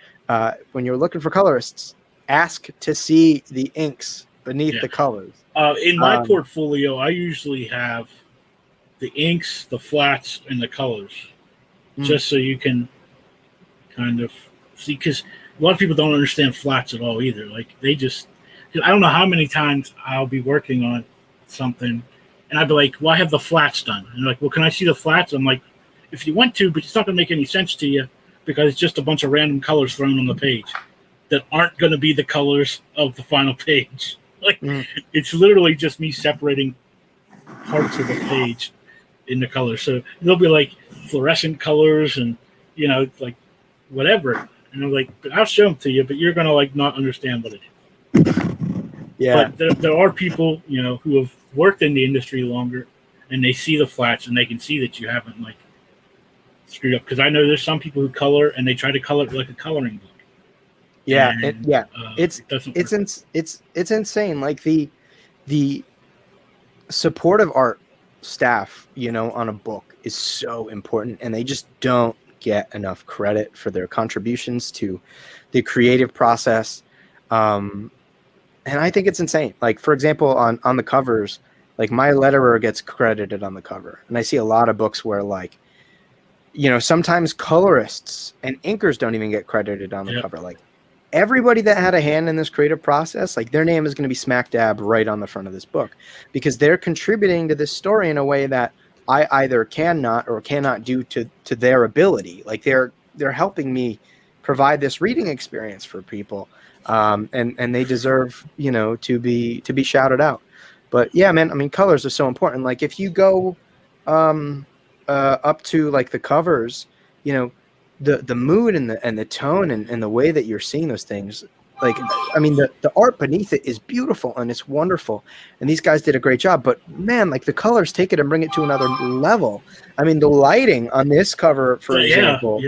when you're looking for colorists, ask to see the inks beneath the colors. In my portfolio, I usually have the inks, the flats, and the colors, just so you can kind of see. Because a lot of people don't understand flats at all either. Like they just, I don't know how many times I'll be working on something, and I'd be like, "Well, I have the flats done," and they're like, "Well, can I see the flats?" I'm like, "If you want to, but it's not going to make any sense to you." Because it's just a bunch of random colors thrown on the page that aren't going to be the colors of the final page. Like it's literally just me separating parts of the page in the colors. So there'll be like fluorescent colors and, you know, like whatever. And I'm like, but I'll show them to you, but you're going to like not understand what it is. Yeah. But there are people, you know, who have worked in the industry longer and they see the flats and they can see that you haven't like screwed up, because I know there's some people who color and they try to color it like a coloring book. Yeah, and, it's insane. Like the supportive art staff, you know, on a book is so important, and they just don't get enough credit for their contributions to the creative process. And I think it's insane. Like for example, on the covers, like my letterer gets credited on the cover, and I see a lot of books where like, you know, sometimes colorists and inkers don't even get credited on the cover. Like everybody that had a hand in this creative process, like their name is going to be smack dab right on the front of this book, because they're contributing to this story in a way that I either cannot or cannot do to their ability. Like they're helping me provide this reading experience for people. And they deserve, you know, to be shouted out. But yeah, man, I mean, colors are so important. Like if you go, up to like the covers, you know, the mood and the tone and the way that you're seeing those things, like I mean the art beneath it is beautiful and it's wonderful, and these guys did a great job. But man, like the colors take it and bring it to another level. I mean the lighting on this cover, for example,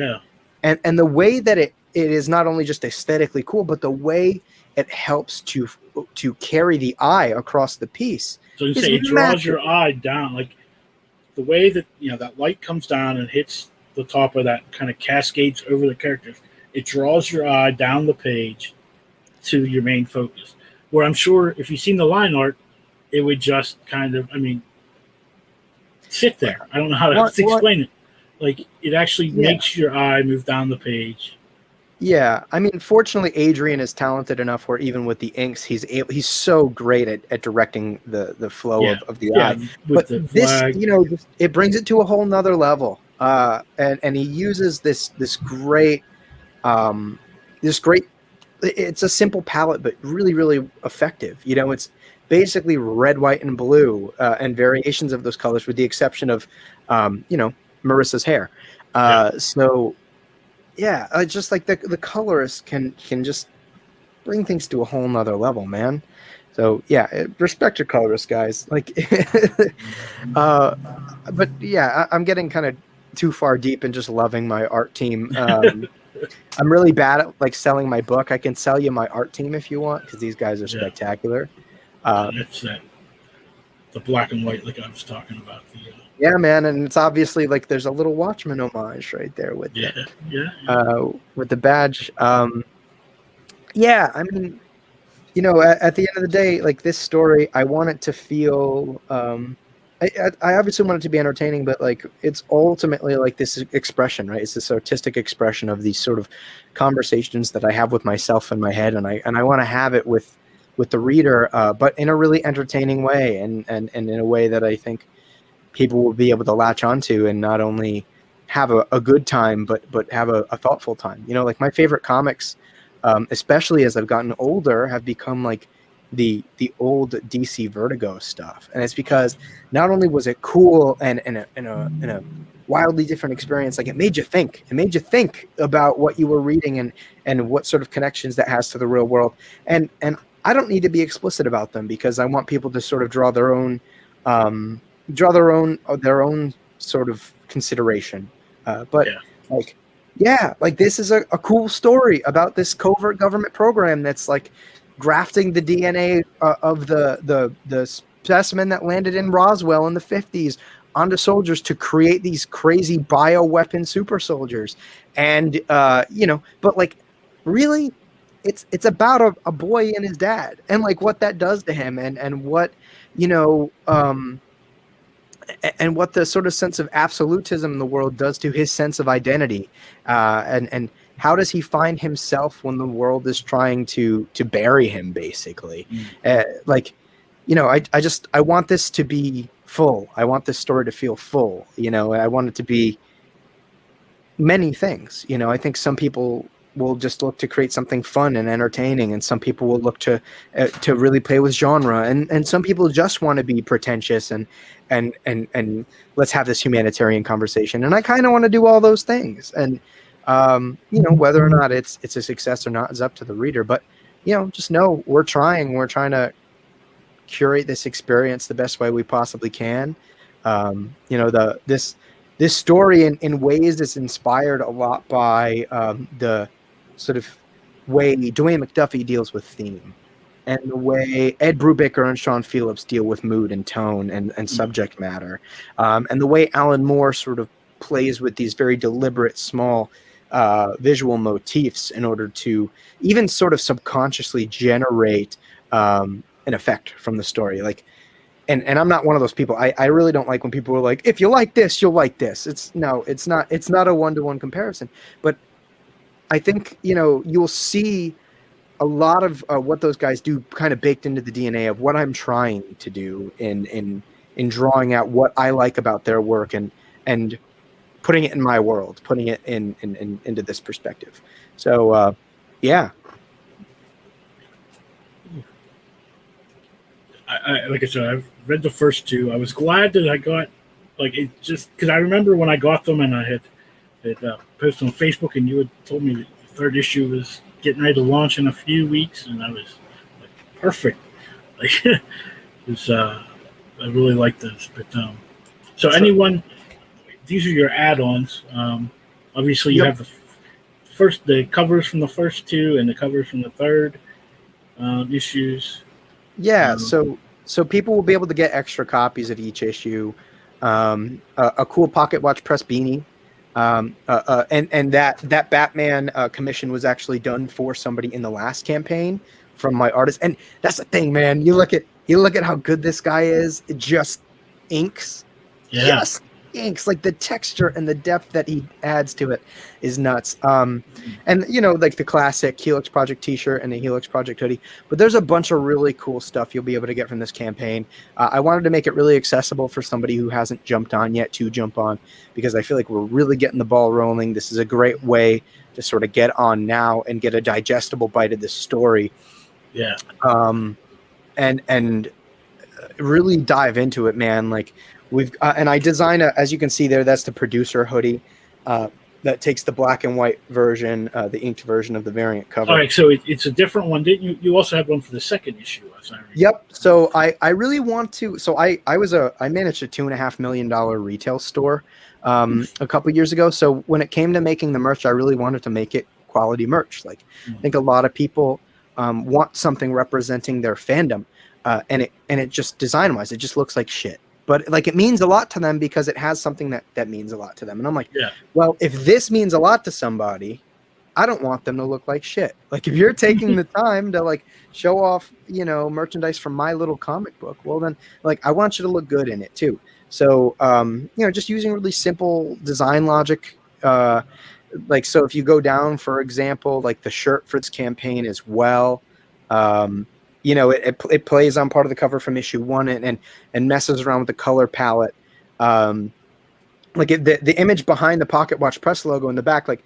and the way that it is not only just aesthetically cool, but the way it helps to carry the eye across the piece. So you say it draws your eye down, like the way that that light comes down and hits the top of that, kind of cascades over the characters. It draws your eye down the page to your main focus. Where I'm sure if you've seen the line art, it would just kind of, sit there. I don't know how to explain it. Like, it actually makes your eye move down the page. Yeah, fortunately, Adrian is talented enough where even with the inks, he's so great at directing the flow of the eye. But this, it brings it to a whole nother level. And he uses this great, it's a simple palette, but really, really effective. It's basically red, white, and blue, and variations of those colors, with the exception of, Marissa's hair. So, yeah, just like the colorist can just bring things to a whole nother level, man. So yeah, respect your colorist, guys. Like, but yeah, I'm getting kind of too far deep and just loving my art team. I'm really bad at like selling my book. I can sell you my art team if you want, because these guys are spectacular. It's the black and white, like I was talking about. Yeah, man, and it's obviously like there's a little Watchmen homage right there with with the badge. Yeah, at the end of the day, like this story, I want it to feel. I obviously want it to be entertaining, but like it's ultimately like this expression, right? It's this artistic expression of these sort of conversations that I have with myself in my head, and I want to have it with the reader, but in a really entertaining way, and in a way that I think people will be able to latch onto and not only have a good time, but have a thoughtful time. Like my favorite comics, especially as I've gotten older, have become like the old DC Vertigo stuff, and it's because not only was it cool and in a wildly different experience, like it made you think about what you were reading and what sort of connections that has to the real world, and I don't need to be explicit about them, because I want people to sort of draw their own sort of consideration. Like this is a cool story about this covert government program that's like grafting the DNA of the specimen that landed in Roswell in the 50s onto soldiers to create these crazy bioweapon super soldiers. And but like really it's about a boy and his dad, and like what that does to him, and what and what the sort of sense of absolutism in the world does to his sense of identity, and how does he find himself when the world is trying to bury him, basically. I want this to be full. I want this story to feel full. I want it to be many things. I think some people will just look to create something fun and entertaining, and some people will look to really play with genre, and some people just want to be pretentious and let's have this humanitarian conversation. And I kind of want to do all those things, and whether or not it's a success or not is up to the reader. But just know we're trying to curate this experience the best way we possibly can. This story in ways is inspired a lot by the sort of way Dwayne McDuffie deals with theme, and the way Ed Brubaker and Sean Phillips deal with mood and tone and subject matter, and the way Alan Moore sort of plays with these very deliberate small visual motifs in order to even sort of subconsciously generate an effect from the story. Like, and I'm not one of those people. I really don't like when people are like, if you like this, you'll like this. It's not a one-to-one comparison. But I think, you'll see a lot of what those guys do kind of baked into the DNA of what I'm trying to do in drawing out what I like about their work and putting it in my world, putting it into this perspective. So, yeah. Like I said, I've read the first two. I was glad that I got, like, it just because I remember when I got them and I had posted on Facebook, and you had told me that the third issue was getting ready to launch in a few weeks, and I was like, perfect. Like, it was, I really like those. But so anyone, these are your add-ons. Obviously, you have the the covers from the first two and the covers from the third issues. Yeah, so people will be able to get extra copies of each issue, a cool pocket watch press beanie, and that Batman commission was actually done for somebody in the last campaign from my artist. And that's the thing, man. You look at how good this guy is. It just inks. Yeah. Just inks. Like the texture and the depth that he adds to it is nuts. And like the classic Helix Project t-shirt and the Helix Project hoodie. But there's a bunch of really cool stuff you'll be able to get from this campaign. I wanted to make it really accessible for somebody who hasn't jumped on yet to jump on, because I feel like we're really getting the ball rolling. This is a great way to sort of get on now and get a digestible bite of this story. Yeah. And really dive into it, man. Like we've and I design as you can see there, that's the producer hoodie that takes the black and white version, the inked version of the variant cover. All right, so it's a different one. Didn't you? You also had one for the second issue, as I remember. Yep. So I really want to. So I managed a $2.5 million retail store a couple years ago. So when it came to making the merch, I really wanted to make it quality merch. Like I think a lot of people want something representing their fandom, and it just design wise, it just looks like shit. But like it means a lot to them because it has something that means a lot to them. And I'm like, yeah. Well, if this means a lot to somebody, I don't want them to look like shit. Like if you're taking the time to like show off, merchandise from my little comic book, well then like I want you to look good in it too. So just using really simple design logic. Like so if you go down, for example, like the shirt for this campaign as well. It plays on part of the cover from issue 1 and messes around with the color palette. Like the image behind the pocket watch press logo in the back, like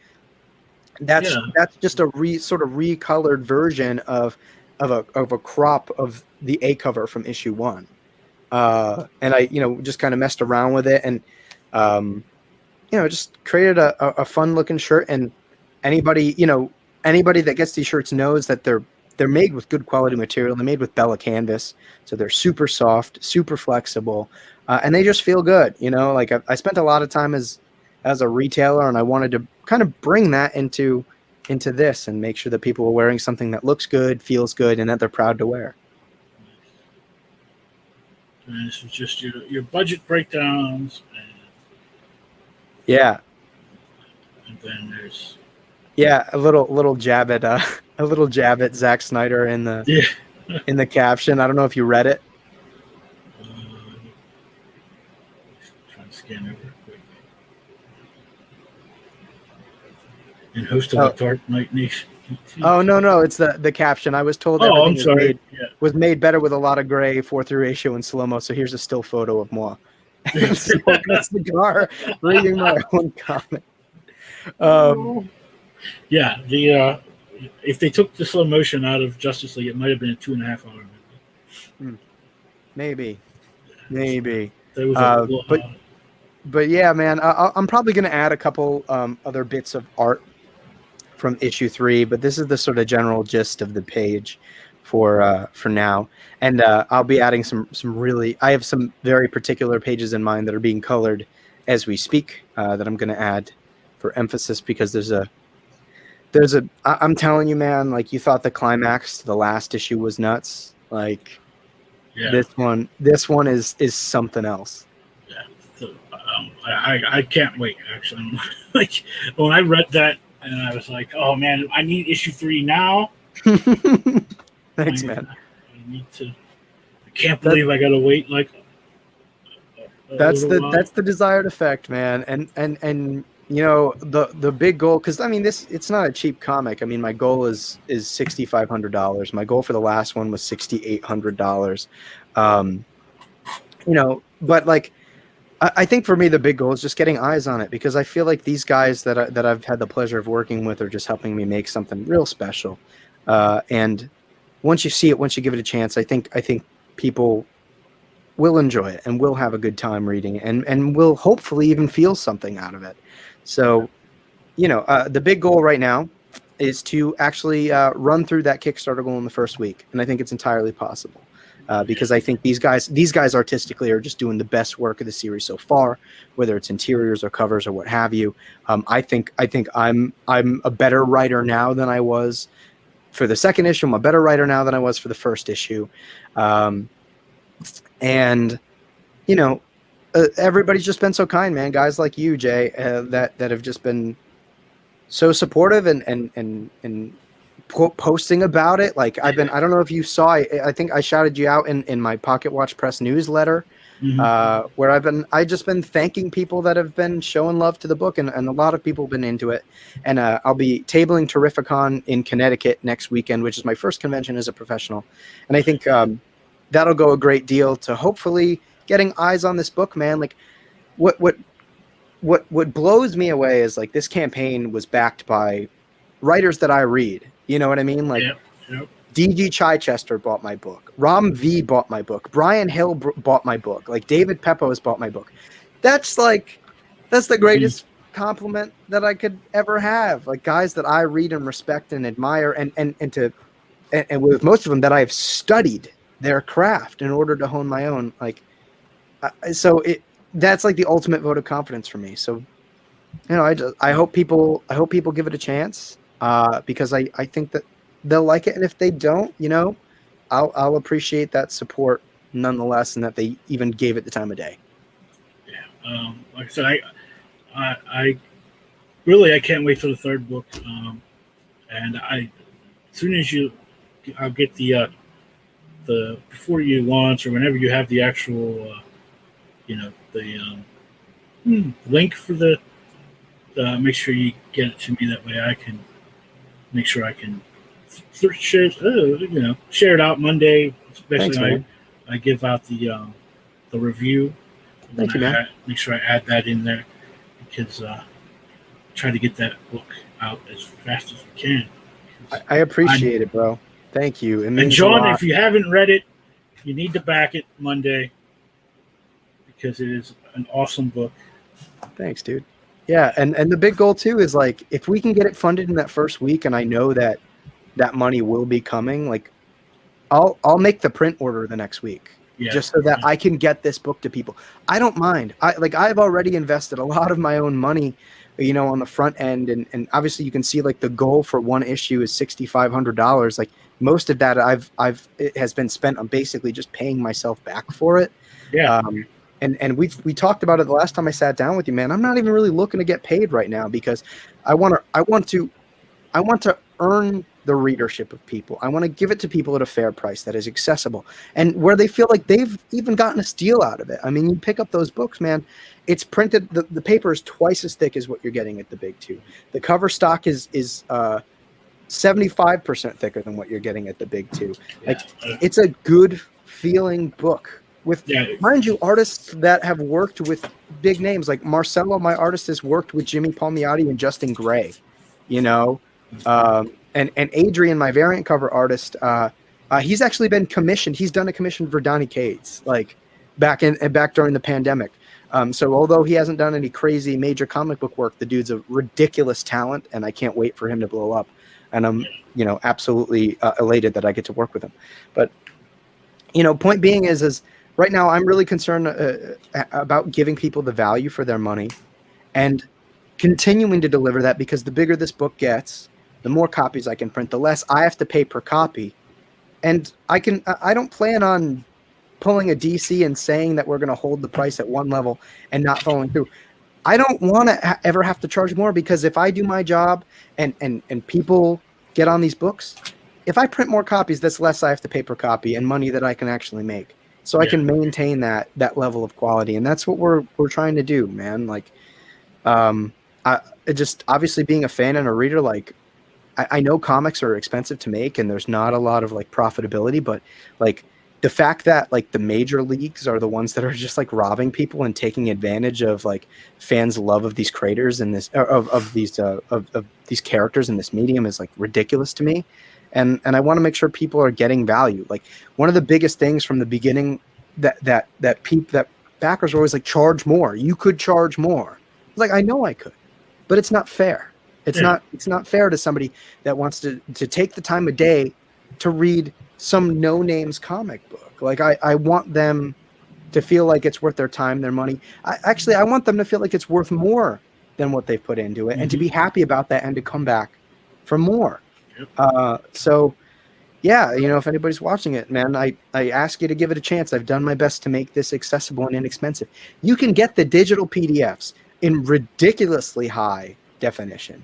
that's just a sort of recolored version of a crop of the A cover from issue 1. And I just kind of messed around with it and just created a fun looking shirt. And anybody that gets these shirts knows that they're made with good quality material. They're made with Bella canvas, so they're super soft, super flexible, and they just feel good. Like I spent a lot of time as a retailer, and I wanted to kind of bring that into this and make sure that people are wearing something that looks good, feels good, and that they're proud to wear. And this is just your budget breakdowns. Yeah. And then there's. Yeah, a little jab at Zack Snyder in the caption. I don't know if you read it. Trying to scan over quick. And host of the Dark Knight Nation. Oh no, it's the caption. I was told I'm sorry. Was made better with a lot of gray 4-through ratio and slow-mo. So here's a still photo of moi. Smoking a cigar, reading my own comic. Yeah, if they took the slow motion out of Justice League, it might have been a 2.5 hour movie. Maybe. There was but yeah, man, I'm probably going to add a couple other bits of art from issue 3, but this is the sort of general gist of the page for now. And I'll be adding some really. I have some very particular pages in mind that are being colored as we speak that I'm going to add for emphasis because I'm telling you, man, like you thought the climax to the last issue was nuts. Like this one is something else. Yeah. So, I can't wait actually. Like when I read that and I was like, oh man, I need issue 3 now. Thanks, man. I need to. I can't believe I gotta wait like. That's the desired effect, man. And the big goal, because I mean it's not a cheap comic. I mean my goal is $6,500. My goal for the last one was $6,800. But like I think for me the big goal is just getting eyes on it, because I feel like these guys that I've had the pleasure of working with are just helping me make something real special. And once you see it, once you give it a chance, I think people will enjoy it and will have a good time reading it and will hopefully even feel something out of it. So, the big goal right now is to actually run through that Kickstarter goal in the first week. And I think it's entirely possible. because I think these guys artistically are just doing the best work of the series so far, whether it's interiors or covers or what have you. I think I'm a better writer now than I was for the second issue. I'm a better writer now than I was for the first issue. And, you know, everybody's just been so kind, man. Guys like you, Jay, that have just been so supportive and posting about it. Like I don't know if you saw, I think I shouted you out in my Pocket Watch Press newsletter, where I just been thanking people that have been showing love to the book, and a lot of people have been into it. And I'll be tabling Terrificon in Connecticut next weekend, which is my first convention as a professional. And I think that'll go a great deal to hopefully getting eyes on this book, man. Like what blows me away is like this campaign was backed by writers that I read. You know what I mean? Like D.G. Chichester bought my book. Ram V bought my book. Brian Hill bought my book. Like David Peppo has bought my book. That's the greatest compliment that I could ever have. Like guys that I read and respect and admire, and with most of them that I have studied their craft in order to hone my own. Like, that's like the ultimate vote of confidence for me. So, you know, I hope people give it a chance, because I think that they'll like it. And if they don't, you know, I'll appreciate that support nonetheless, and that they even gave it the time of day. Yeah. Like I said, I really can't wait for the third book. And as soon as I'll get the before you launch or whenever you have the actual, the link for the, make sure you get it to me. That way I can make sure I can share it out Monday, especially when I give out the review. Thank you, man. Make sure I add that in there, because try to get that book out as fast as we can. I appreciate it, bro. Thank you. And John, if you haven't read it, you need to back it Monday, because it is an awesome book. Thanks, dude. Yeah, and the big goal too is like if we can get it funded in that first week, and I know that money will be coming, like I'll make the print order the next week. Yeah, just so that I can get this book to people. I don't mind. I've already invested a lot of my own money, you know, on the front end, and obviously you can see like the goal for one issue is $6,500. Like most of that it has been spent on basically just paying myself back for it. Yeah. And we talked about it the last time I sat down with you, man. I'm not even really looking to get paid right now, because I want to earn the readership of people. I want to give it to people at a fair price that is accessible, and where they feel like they've even gotten a steal out of it. I mean, you pick up those books, man. It's printed. The paper is twice as thick as what you're getting at the big two. The cover stock is 75% thicker than what you're getting at the big two. Like it's a good feeling book. With, mind you, artists that have worked with big names, like Marcelo, my artist, has worked with Jimmy Palmiotti and Justin Gray, you know, and Adrian, my variant cover artist, he's actually been commissioned. He's done a commission for Donny Cates, like back during the pandemic. So although he hasn't done any crazy major comic book work, the dude's a ridiculous talent, and I can't wait for him to blow up. And I'm, you know, absolutely elated that I get to work with him. But, you know, point being is right now I'm really concerned about giving people the value for their money and continuing to deliver that, because the bigger this book gets, the more copies I can print, the less I have to pay per copy. And I don't plan on pulling a DC and saying that we're going to hold the price at one level and not following through. I don't want to ever have to charge more, because if I do my job and people get on these books, if I print more copies, that's less I have to pay per copy and money that I can actually make. So I can maintain that level of quality. And that's what we're trying to do, man. Like, just obviously being a fan and a reader, like I know comics are expensive to make and there's not a lot of like profitability, but like the fact that like the major leagues are the ones that are just like robbing people and taking advantage of like fans' love of these creators and this of these characters in this medium is like ridiculous to me. And I want to make sure people are getting value. Like one of the biggest things from the beginning that backers were always like, charge more. You could charge more. Like, I know I could, but it's not fair. It's not fair to somebody that wants to take the time of day to read some no names comic book. Like I want them to feel like it's worth their time, their money. I want them to feel like it's worth more than what they've put into it, and to be happy about that and to come back for more. So yeah, if anybody's watching it, man, I ask you to give it a chance. I've done my best to make this accessible and inexpensive. You can get the digital PDFs in ridiculously high definition,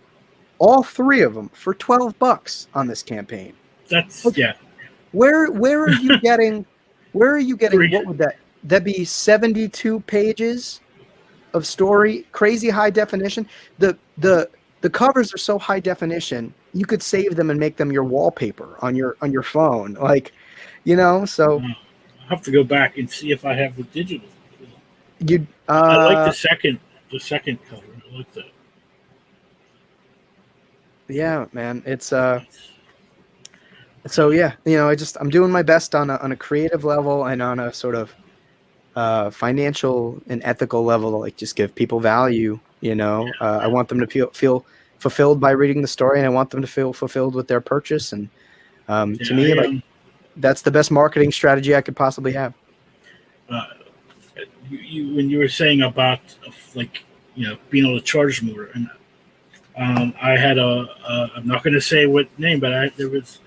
all 3 of them for $12 on this campaign. That's Where are you getting? Where are you getting? 3. What would that be? 72 pages of story, crazy high definition. The covers are so high definition, you could save them and make them your wallpaper on your phone, like, So I'll have to go back and see if I have the digital. you. I like the second cover. I like that. Yeah, man, it's So yeah, I'm doing my best on a creative level and on a sort of financial and ethical level to like just give people value. I want them to feel fulfilled by reading the story, and I want them to feel fulfilled with their purchase. And to me, like, that's the best marketing strategy I could possibly have. When you were saying about being able to charge more, and I had I'm not going to say what name, but there was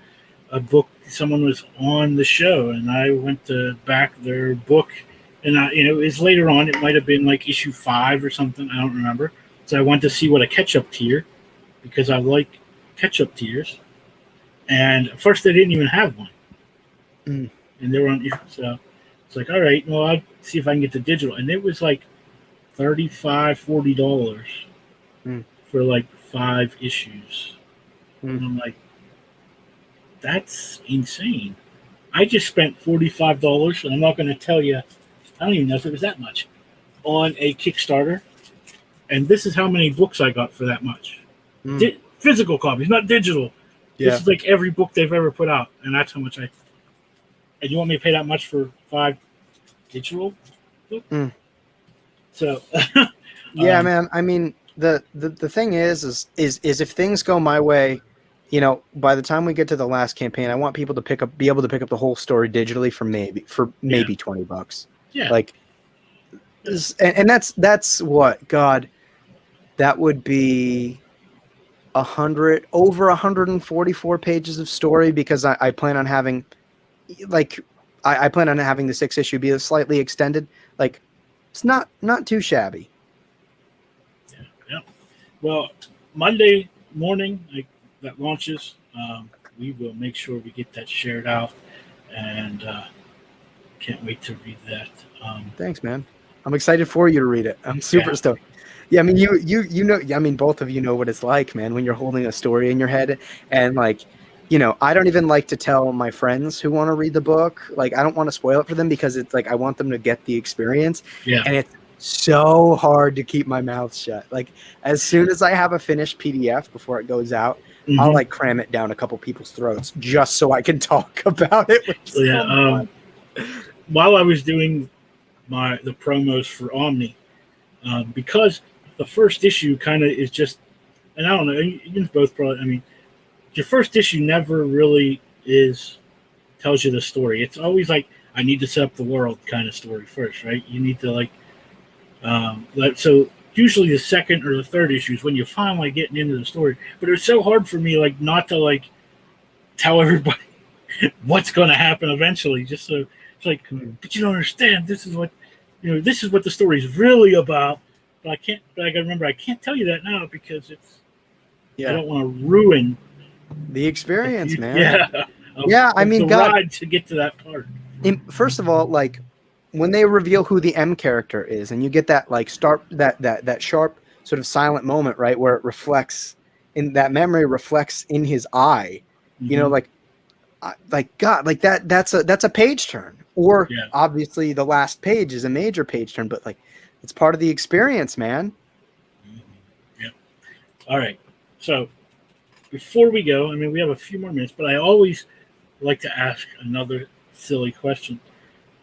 a book. Someone was on the show, and I went to back their book, and it was later on. It might have been like issue 5 or something. I don't remember. So I went to see what a catch-up tier, because I like catch-up tiers. And at first, they didn't even have one, and they were on. So it's like, all right, well, I'll see if I can get the digital, and it was like $35-$40 for like 5 issues. And I'm like, that's insane. I just spent $45, and I'm not going to tell you, I don't even know if it was that much, on a Kickstarter. And this is how many books I got for that much. Physical copies, not digital. Yeah. This is like every book they've ever put out, and that's how much and you want me to pay that much for 5 digital books? So, yeah, man. I mean, the thing is if things go my way, by the time we get to the last campaign, I want people to be able to pick up the whole story digitally for maybe $20. Yeah. Like, and that's what, God, that would be over 144 pages of story, because I plan on having, like, I plan on having the 6th issue be slightly extended. Like, it's not too shabby. Yeah. Well, Monday morning, that launches, we will make sure we get that shared out, and can't wait to read that. Thanks, man. I'm excited for you to read it. I'm super stoked. Yeah, I mean, you know, I mean, both of you know what it's like, man, when you're holding a story in your head, and like, I don't even like to tell my friends who want to read the book. Like, I don't want to spoil it for them, because it's like I want them to get the experience. Yeah. And it's so hard to keep my mouth shut. Like, as soon as I have a finished PDF before it goes out, I'll like cram it down a couple people's throats just so I can talk about it. While I was doing the promos for Omni, because the first issue kind of is just, and I don't know, you both probably, I mean, your first issue never really tells you the story. It's always like, I need to set up the world kind of story first, right? You need to so usually the second or the third issue is when you're finally getting into the story. But it's so hard for me, like, not to like tell everybody what's going to happen eventually. Just so it's like, but you don't understand. This is what the story is really about. But I can't. But I got to remember, I can't tell you that now, because I don't want to ruin the experience, man. Yeah. I mean, the ride to get to that part. First of all, like, when they reveal who the M character is, and you get that like that sharp sort of silent moment, right, where it reflects in that memory, reflects in his eye, like God, like that's a page turn. Or obviously the last page is a major page turn, but like, it's part of the experience, man. Yeah. All right. So before we go, I mean, we have a few more minutes, but I always like to ask another silly question.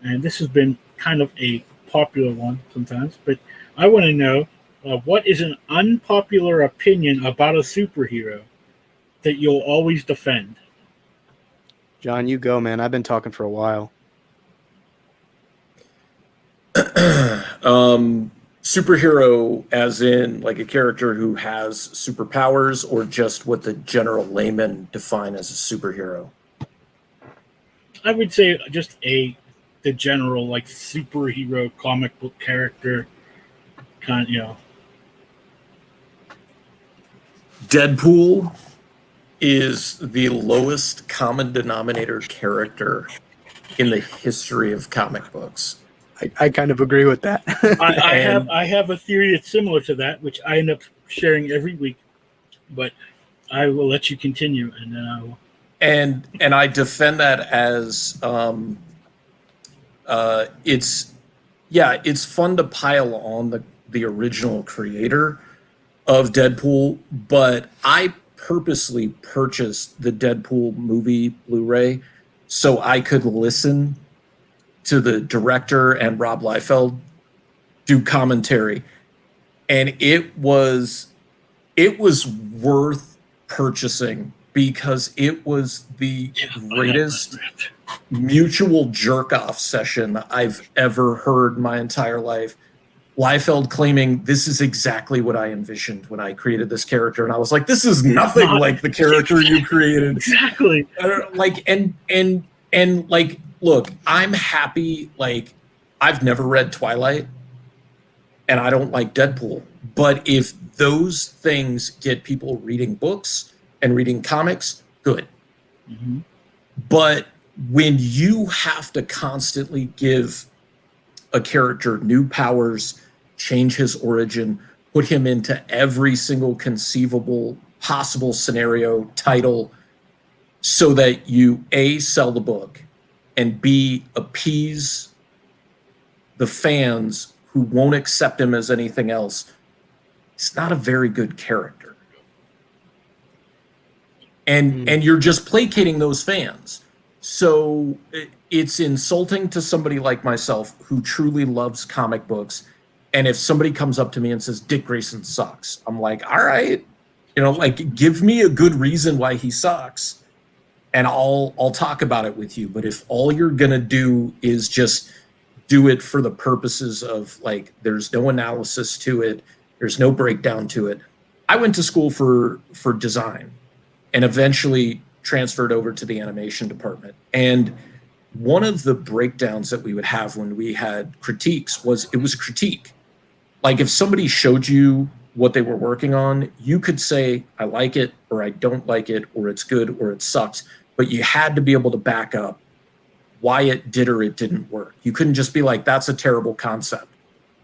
And this has been kind of a popular one sometimes, but I want to know, what is an unpopular opinion about a superhero that you'll always defend? John, you go, man. I've been talking for a while. Superhero as in like a character who has superpowers, or just what the general layman define as a superhero? I would say just the general like superhero comic book character kind, Deadpool is the lowest common denominator character in the history of comic books. I kind of agree with that. I have a theory that's similar to that, which I end up sharing every week, but I will let you continue, and then I will. And I defend that as it's fun to pile on the original creator of Deadpool, but I purposely purchased the Deadpool movie Blu-ray so I could listen to the director and Rob Liefeld do commentary, and it was worth purchasing because it was the greatest mutual jerk-off session I've ever heard my entire life. Liefeld claiming this is exactly what I envisioned when I created this character, and I was like, this is nothing like the character you created. Exactly. Like, and like, look, I'm happy. Like, I've never read Twilight, and I don't like Deadpool. But if those things get people reading books and reading comics, good. Mm-hmm. But when you have to constantly give a character new powers, change his origin, put him into every single conceivable possible scenario, title, so that you A, sell the book, and B, appease the fans who won't accept him as anything else, it's not a very good character. And you're just placating those fans. So it's insulting to somebody like myself who truly loves comic books. And if somebody comes up to me and says, Dick Grayson sucks, I'm like, all right, like, give me a good reason why he sucks, and I'll talk about it with you. But if all you're gonna do is just do it for the purposes of, like, there's no analysis to it, there's no breakdown to it. I went to school for design and eventually transferred over to the animation department. And one of the breakdowns that we would have when we had critiques was it was a critique. Like, if somebody showed you what they were working on, you could say, I like it, or I don't like it, or it's good, or it sucks. But you had to be able to back up why it did or it didn't work. You couldn't just be like, that's a terrible concept.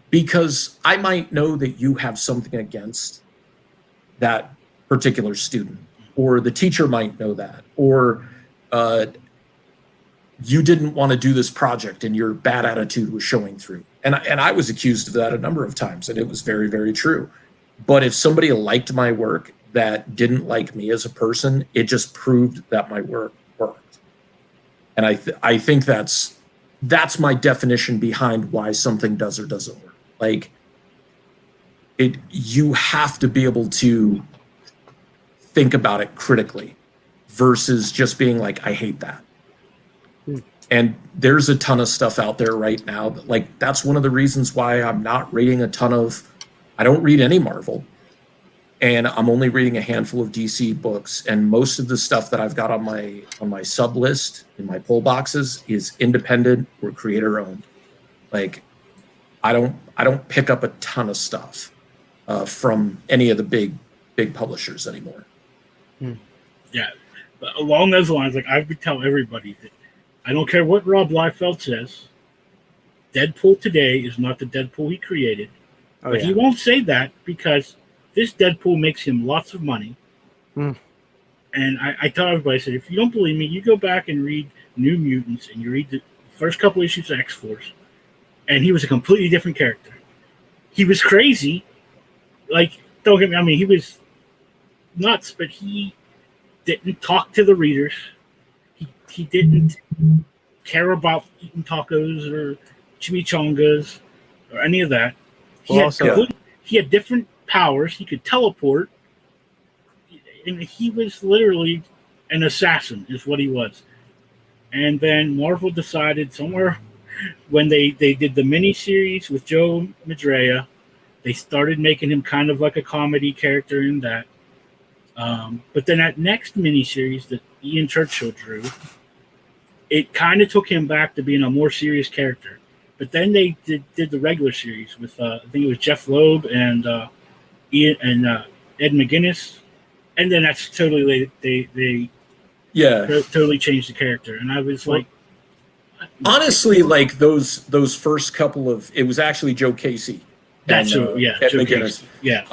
Because I might know that you have something against that particular student, or the teacher might know that, or you didn't want to do this project and your bad attitude was showing through. And I was accused of that a number of times, and it was very, very true. But if somebody liked my work that didn't like me as a person, it just proved that my work worked. And I think that's my definition behind why something does or doesn't work. Like, you have to be able to think about it critically versus just being like, I hate that. And there's a ton of stuff out there right now that, like, that's one of the reasons why I'm not reading I don't read any Marvel, and I'm only reading a handful of DC books. And most of the stuff that I've got on my sub list in my pull boxes is independent or creator owned. Like, I don't pick up a ton of stuff from any of the big publishers anymore. Yeah, but along those lines, like, I would tell everybody that I don't care what Rob Liefeld says, Deadpool today is not the Deadpool he created. But he won't say that because this Deadpool makes him lots of money. And I tell everybody, I said, if you don't believe me, you go back and read New Mutants and you read the first couple issues of X-Force, and he was a completely different character. He was crazy. Like, don't get me, I mean, he was nuts, but he didn't talk to the readers. He didn't care about eating tacos or chimichangas or any of that. He had different powers. He could teleport. And he was literally an assassin, is what he was. And then Marvel decided somewhere when they did the miniseries with Joe Madureira, they started making him kind of like a comedy character in that. But then that next miniseries that Ian Churchill drew, it kind of took him back to being a more serious character. But then they did the regular series with I think it was Jeff Loeb and Ian and Ed McGuinness, and then that's totally they totally changed the character. And I was like, honestly, like those first couple of, it was actually Joe Casey. That's Ed Joe McGuinness. Casey. Yeah.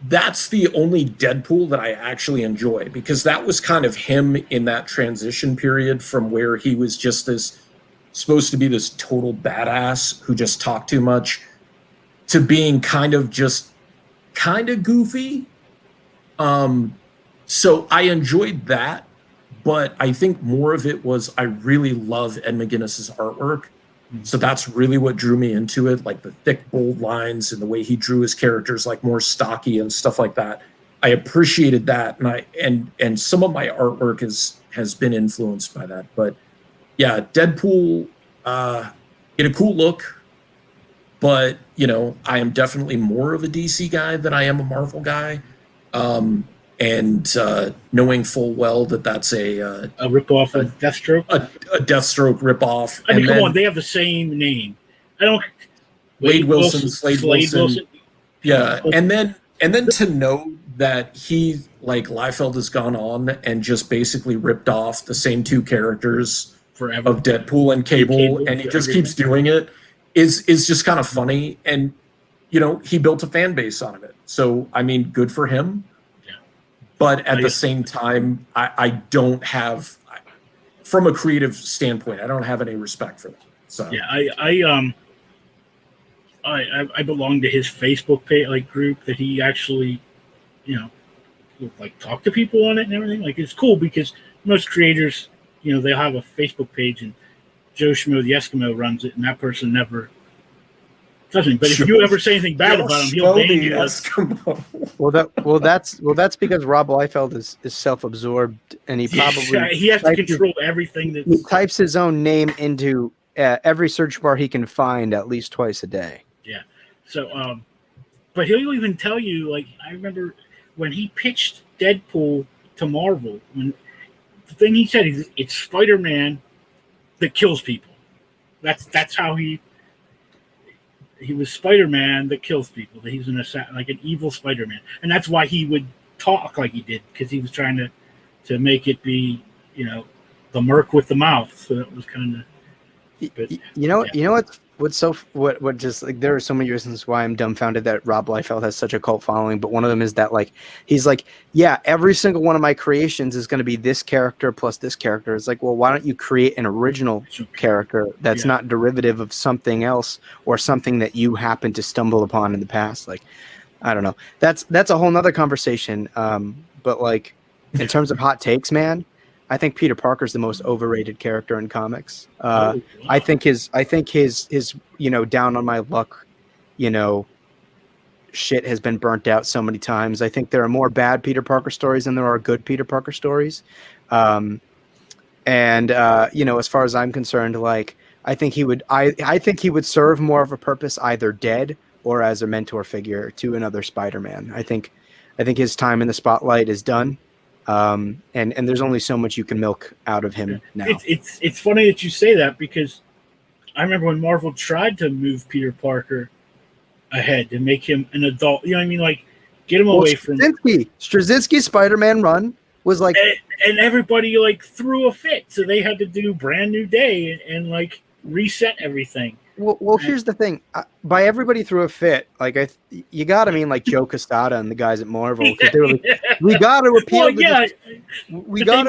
That's the only Deadpool that I actually enjoy, because that was kind of him in that transition period from where he was just supposed to be this total badass who just talked too much to being kind of goofy. So I enjoyed that, but I think more of it was I really love Ed McGuinness's artwork. So that's really what drew me into it, like the thick, bold lines and the way he drew his characters, like more stocky and stuff like that. I appreciated that, and some of my artwork has been influenced by that. But yeah, Deadpool, get a cool look, but I am definitely more of a DC guy than I am a Marvel guy. And knowing full well that that's a ripoff of Deathstroke, a Deathstroke ripoff. I mean, come on, they have the same name. I don't. Slade Wilson. Yeah, and then to know that he, like, Liefeld has gone on and just basically ripped off the same two characters forever of Deadpool and Cable, and he just keeps doing it is just kind of funny. And he built a fan base out of it. So I mean, good for him. But at the same time, I don't have, from a creative standpoint, I don't have any respect for that. So yeah, I belong to his Facebook page, like, group that he actually, like, talk to people on it and everything. Like, it's cool because most creators, they'll have a Facebook page and Joe Schmo the Eskimo runs it, and that person never doesn't. But if you ever say anything bad about him, he'll ban you. Well, that's because Rob Liefeld is self-absorbed, and he probably he has to control everything. He types his own name into every search bar he can find at least twice a day. Yeah. So, but he'll even tell you, like, I remember when he pitched Deadpool to Marvel, when the thing he said is, it's Spider-Man that kills people. That's how he was Spider-Man that kills people. That he's like an evil Spider-Man, and that's why he would talk like he did, because he was trying to make it be, the Merc with the mouth. So that was kind of. What just, like, there are so many reasons why I'm dumbfounded that Rob Liefeld has such a cult following, but one of them is that, like, he's like, yeah, every single one of my creations is going to be this character plus this character. It's like, well, why don't you create an original character that's not derivative of something else or something that you happen to stumble upon in the past? Like, I don't know. That's a whole nother conversation. But, like, in terms of hot takes, man, I think Peter Parker's the most overrated character in comics. I think his down on my luck, shit has been burnt out so many times. I think there are more bad Peter Parker stories than there are good Peter Parker stories. As far as I'm concerned, like, I think he would serve more of a purpose either dead or as a mentor figure to another Spider-Man. I think his time in the spotlight is done. And there's only so much you can milk out of him now. It's funny that you say that, because I remember when Marvel tried to move Peter Parker ahead to make him an adult. You know what I mean? Like, get him away from Straczynski's Spider-Man run was like, and everybody, like, threw a fit, so they had to do Brand New Day and like reset everything. Well, here's the thing. By everybody threw a fit, like, you got to mean, like, Joe Quesada and the guys at Marvel, because they were like, we got to appeal. We got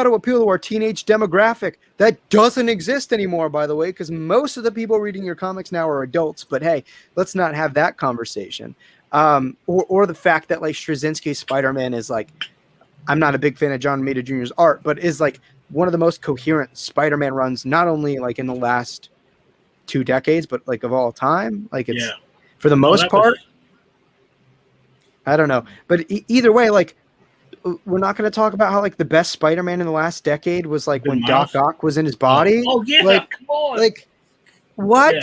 to appeal to our teenage demographic that doesn't exist anymore, by the way, because most of the people reading your comics now are adults. But hey, let's not have that conversation. Or the fact that, like, Straczynski's Spider-Man is, like, I'm not a big fan of John Romita Jr.'s art, but is, like, one of the most coherent Spider-Man runs, not only, like, in the last 2 decades, but, like, of all time. Like, it's for the most part. I don't know, but either way, like, we're not going to talk about how like the best Spider-Man in the last decade was like when Miles? Doc Ock was in his body. Oh yeah, like, come on. like what? Yeah.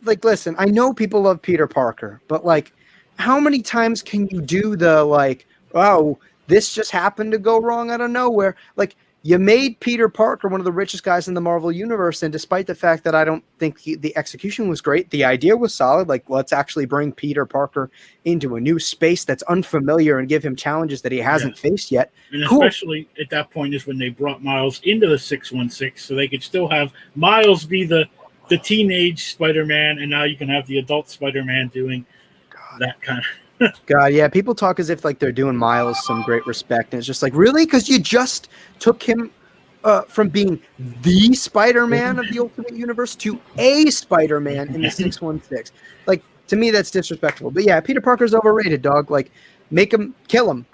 Like, listen, I know people love Peter Parker, but like, how many times can you do the like, oh, this just happened to go wrong out of nowhere? Like, you made Peter Parker one of the richest guys in the Marvel universe, and despite the fact that I don't think the execution was great, the idea was solid. Like, let's actually bring Peter Parker into a new space that's unfamiliar and give him challenges that he hasn't faced yet. And Cool. especially at that point is when they brought Miles into the 616, so they could still have Miles be the teenage Spider-Man, and now you can have the adult Spider-Man doing that kind of. God, yeah, people talk as if like they're doing Miles some great respect, and it's just like, really? Because you just took him from being the Spider-Man of the Ultimate Universe to a Spider-Man in the 616. Like, to me, that's disrespectful. But yeah, Peter Parker's overrated, dog. Like, make him, kill him.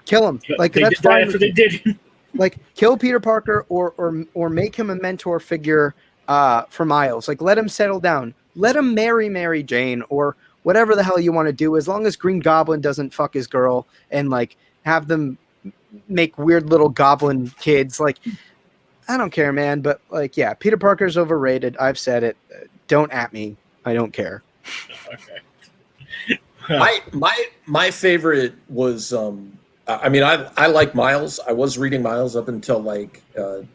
Like, They that's did that fine. after they did. Like, kill Peter Parker or make him a mentor figure for Miles. Like, let him settle down. Let him marry Mary Jane or whatever the hell you want to do, as long as Green Goblin doesn't fuck his girl and like have them make weird little goblin kids. Like, I don't care, man. But like, yeah, Peter Parker's overrated. I've said it. Don't at me. I don't care. Okay. My favorite was I mean I like Miles. I was reading Miles up until like the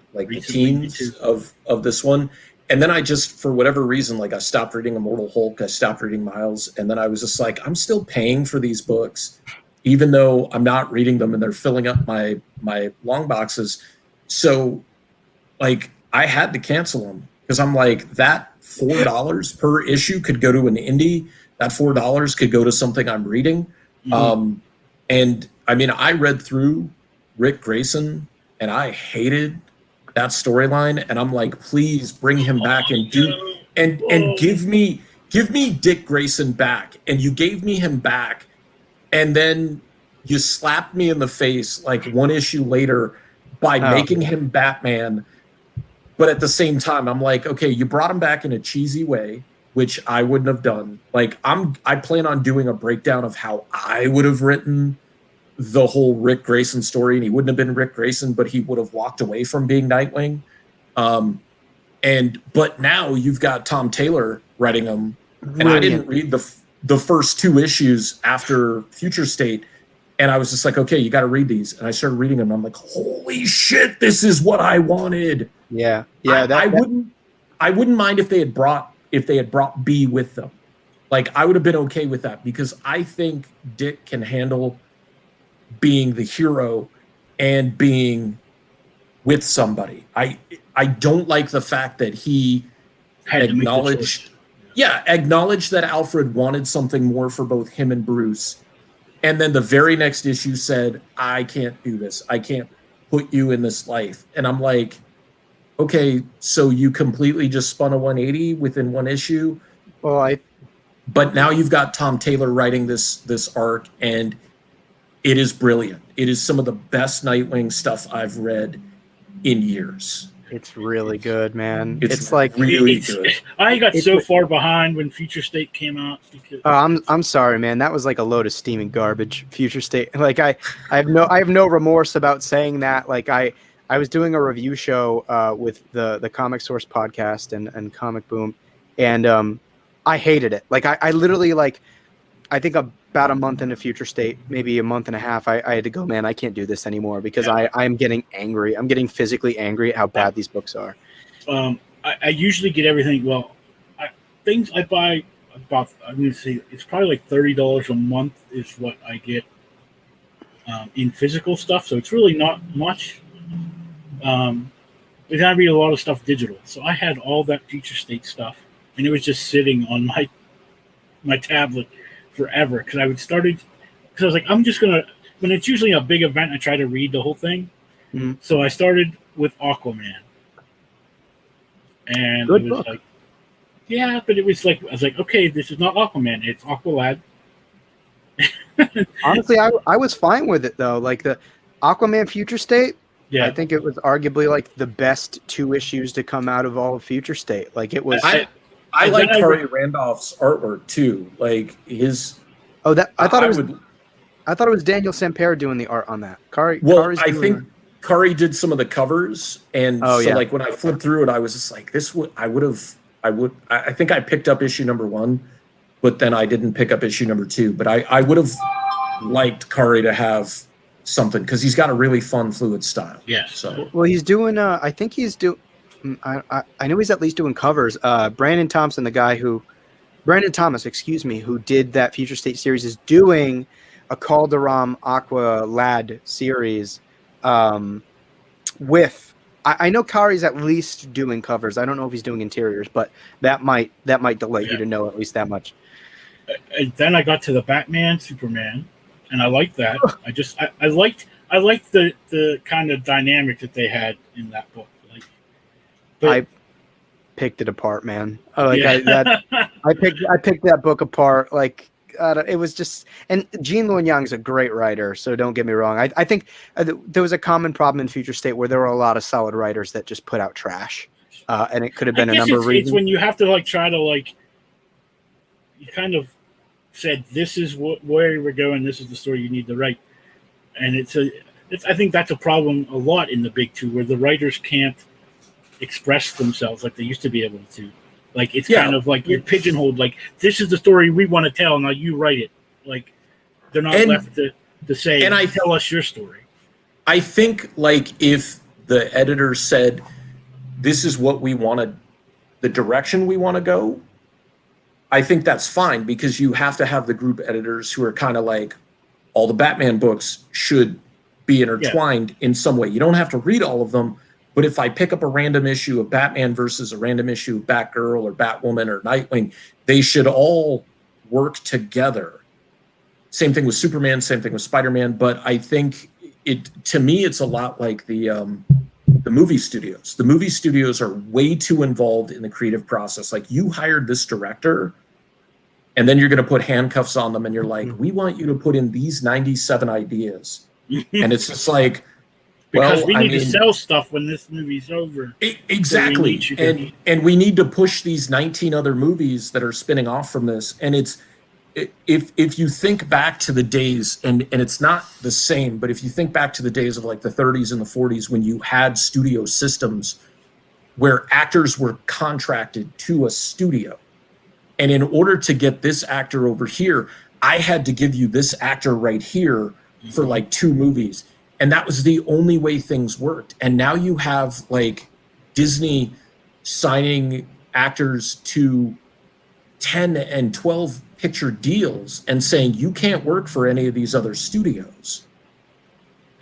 teens of this one. And then I just, for whatever reason, like I stopped reading Immortal Hulk, I stopped reading Miles, and then I was just like, I'm still paying for these books, even though I'm not reading them and they're filling up my long boxes. So like I had to cancel them because I'm like, that $4 per issue could go to an indie. That $4 could go to something I'm reading. Mm-hmm. And I mean, I read through Rick Grayson and I hated that storyline, and I'm like, please bring him back and give me Dick Grayson back. And you gave me him back, and then you slapped me in the face like one issue later by making him Batman. But at the same time, I'm like, okay, you brought him back in a cheesy way, which I wouldn't have done. Like I plan on doing a breakdown of how I would have written the whole Rick Grayson story, and he wouldn't have been Rick Grayson, but he would have walked away from being Nightwing. But now you've got Tom Taylor writing them, and I didn't read the first two issues after Future State, and I was just like, okay, you got to read these, and I started reading them. And I'm like, holy shit, this is what I wanted. Yeah. I wouldn't mind if they had brought B with them. Like I would have been okay with that because I think Dick can handle being the hero and being with somebody. I don't like the fact that he acknowledged that Alfred wanted something more for both him and Bruce. And then the very next issue said, I can't do this. I can't put you in this life. And I'm like, okay, so you completely just spun a 180 within one issue. But now you've got Tom Taylor writing this arc, and it is brilliant. It is some of the best Nightwing stuff I've read in years. It's really good, man. It's like really good. I got so far behind when Future State came out. Because I'm sorry, man. That was like a load of steaming garbage. Future State. Like I have no remorse about saying that. Like I was doing a review show with the Comic Source podcast and Comic Boom, and I hated it. Like I literally like I think about a month into Future State, maybe a month and a half, I had to go, man, I can't do this anymore because I'm getting angry. I'm getting physically angry at how bad these books are. I usually get everything. Well, things I buy about, I'm going to say it's probably like $30 a month is what I get in physical stuff. So it's really not much. But I read a lot of stuff digital. So I had all that Future State stuff, and it was just sitting on my tablet forever because I was like, I'm just gonna, when it's usually a big event, I try to read the whole thing. Mm-hmm. So I started with Aquaman, and Good it was book. like, yeah, but it was like, I was like, okay, this is not Aquaman, it's Aqualad. Honestly, I was fine with it though. Like the Aquaman Future State, yeah, I think it was arguably like the best 2 issues to come out of all of Future State. Like it was. I like Kari Randolph's artwork too. Like his. Oh, that I thought it was. I thought it was Daniel Samper doing the art on that. Well, I think Kari did some of the covers, and like when I flipped through it, I was just like, I think I picked up issue number 1, but then I didn't pick up issue number 2. But I would have liked Kari to have something because he's got a really fun, fluid style. Yes. So he's doing. I think he's doing. I know he's at least doing covers. Brandon Thomas, who did that Future State series, is doing a Calderon Aqua Lad series with. I know Kari's at least doing covers. I don't know if he's doing interiors, but that might delight you to know at least that much. And then I got to the Batman, Superman, and I liked that. I liked the kind of dynamic that they had in that book. I picked it apart, man. I picked that book apart. Like it was just, and Gene Luen Yang is a great writer, so don't get me wrong. I think there was a common problem in Future State where there were a lot of solid writers that just put out trash, and it could have been a number of reasons. It's when you have to try to you kind of said this is where we're going. This is the story you need to write, and I think that's a problem a lot in the big two where the writers can't express themselves like they used to be able to. It's kind of like you're pigeonholed. This is the story we want to tell. Now you write it. They're not left to say, and tell us your story. I think if the editor said, this is what we wanted, the direction we want to go, I think that's fine because you have to have the group editors who are kind of all the Batman books should be intertwined in some way. You don't have to read all of them. But if I pick up a random issue of Batman versus a random issue of Batgirl or Batwoman or Nightwing, they should all work together. Same thing with Superman, same thing with Spider-Man. But I think to me, it's a lot like the movie studios. The movie studios are way too involved in the creative process. You hired this director, and then you're going to put handcuffs on them, and you're like, we want you to put in these 97 ideas. And it's just because we need to sell stuff when this movie's over. Exactly. So and we need to push these 19 other movies that are spinning off from this. And if you think back to the days, and it's not the same, but if you think back to the days of the 30s and the 40s when you had studio systems where actors were contracted to a studio. And in order to get this actor over here, I had to give you this actor right here for 2 movies. And that was the only way things worked. And now you have Disney signing actors to 10 and 12 picture deals and saying, you can't work for any of these other studios.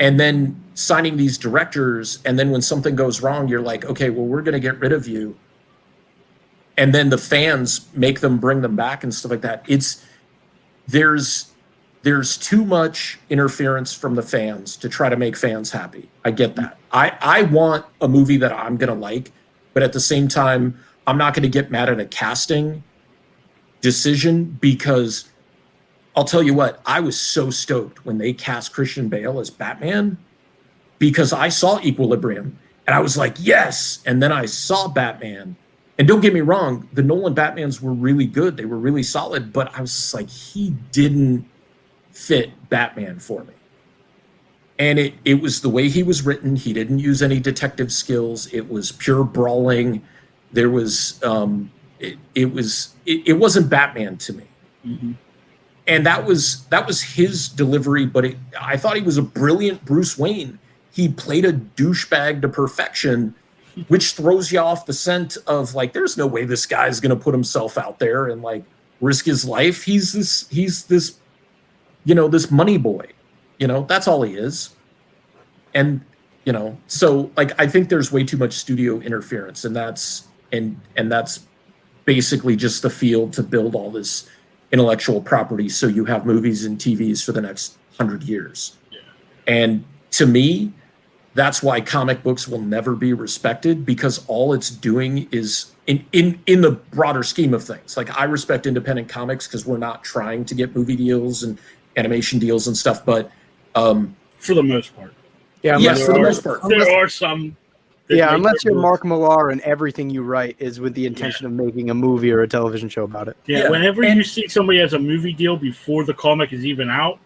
And then signing these directors. And then when something goes wrong, you're like, okay, well, we're going to get rid of you. And then the fans make them bring them back and stuff like that. There's too much interference from the fans to try to make fans happy. I get that. I want a movie that I'm going to like, but at the same time, I'm not going to get mad at a casting decision because I'll tell you what, I was so stoked when they cast Christian Bale as Batman because I saw Equilibrium and I was like, yes. And then I saw Batman. And don't get me wrong, the Nolan Batmans were really good. They were really solid, but I was just like, he didn't fit Batman for me. And it was the way he was written. He didn't use any detective skills. It was pure brawling. There was it wasn't Batman to me. Mm-hmm. And that was his delivery, but I thought he was a brilliant Bruce Wayne. He played a douchebag to perfection, which throws you off the scent of there's no way this guy's going to put himself out there and risk his life. He's this this money boy, that's all he is. And, so I think there's way too much studio interference and that's basically just the field to build all this intellectual property. So you have movies and TVs for the next 100 years. Yeah. And to me, that's why comic books will never be respected because all it's doing is in the broader scheme of things. I respect independent comics because we're not trying to get movie deals and animation deals and stuff, but for the most part, for the most part, there are some. Unless you're Mark Millar and everything you write is with the intention of making a movie or a television show about it. Whenever you see somebody has a movie deal before the comic is even out,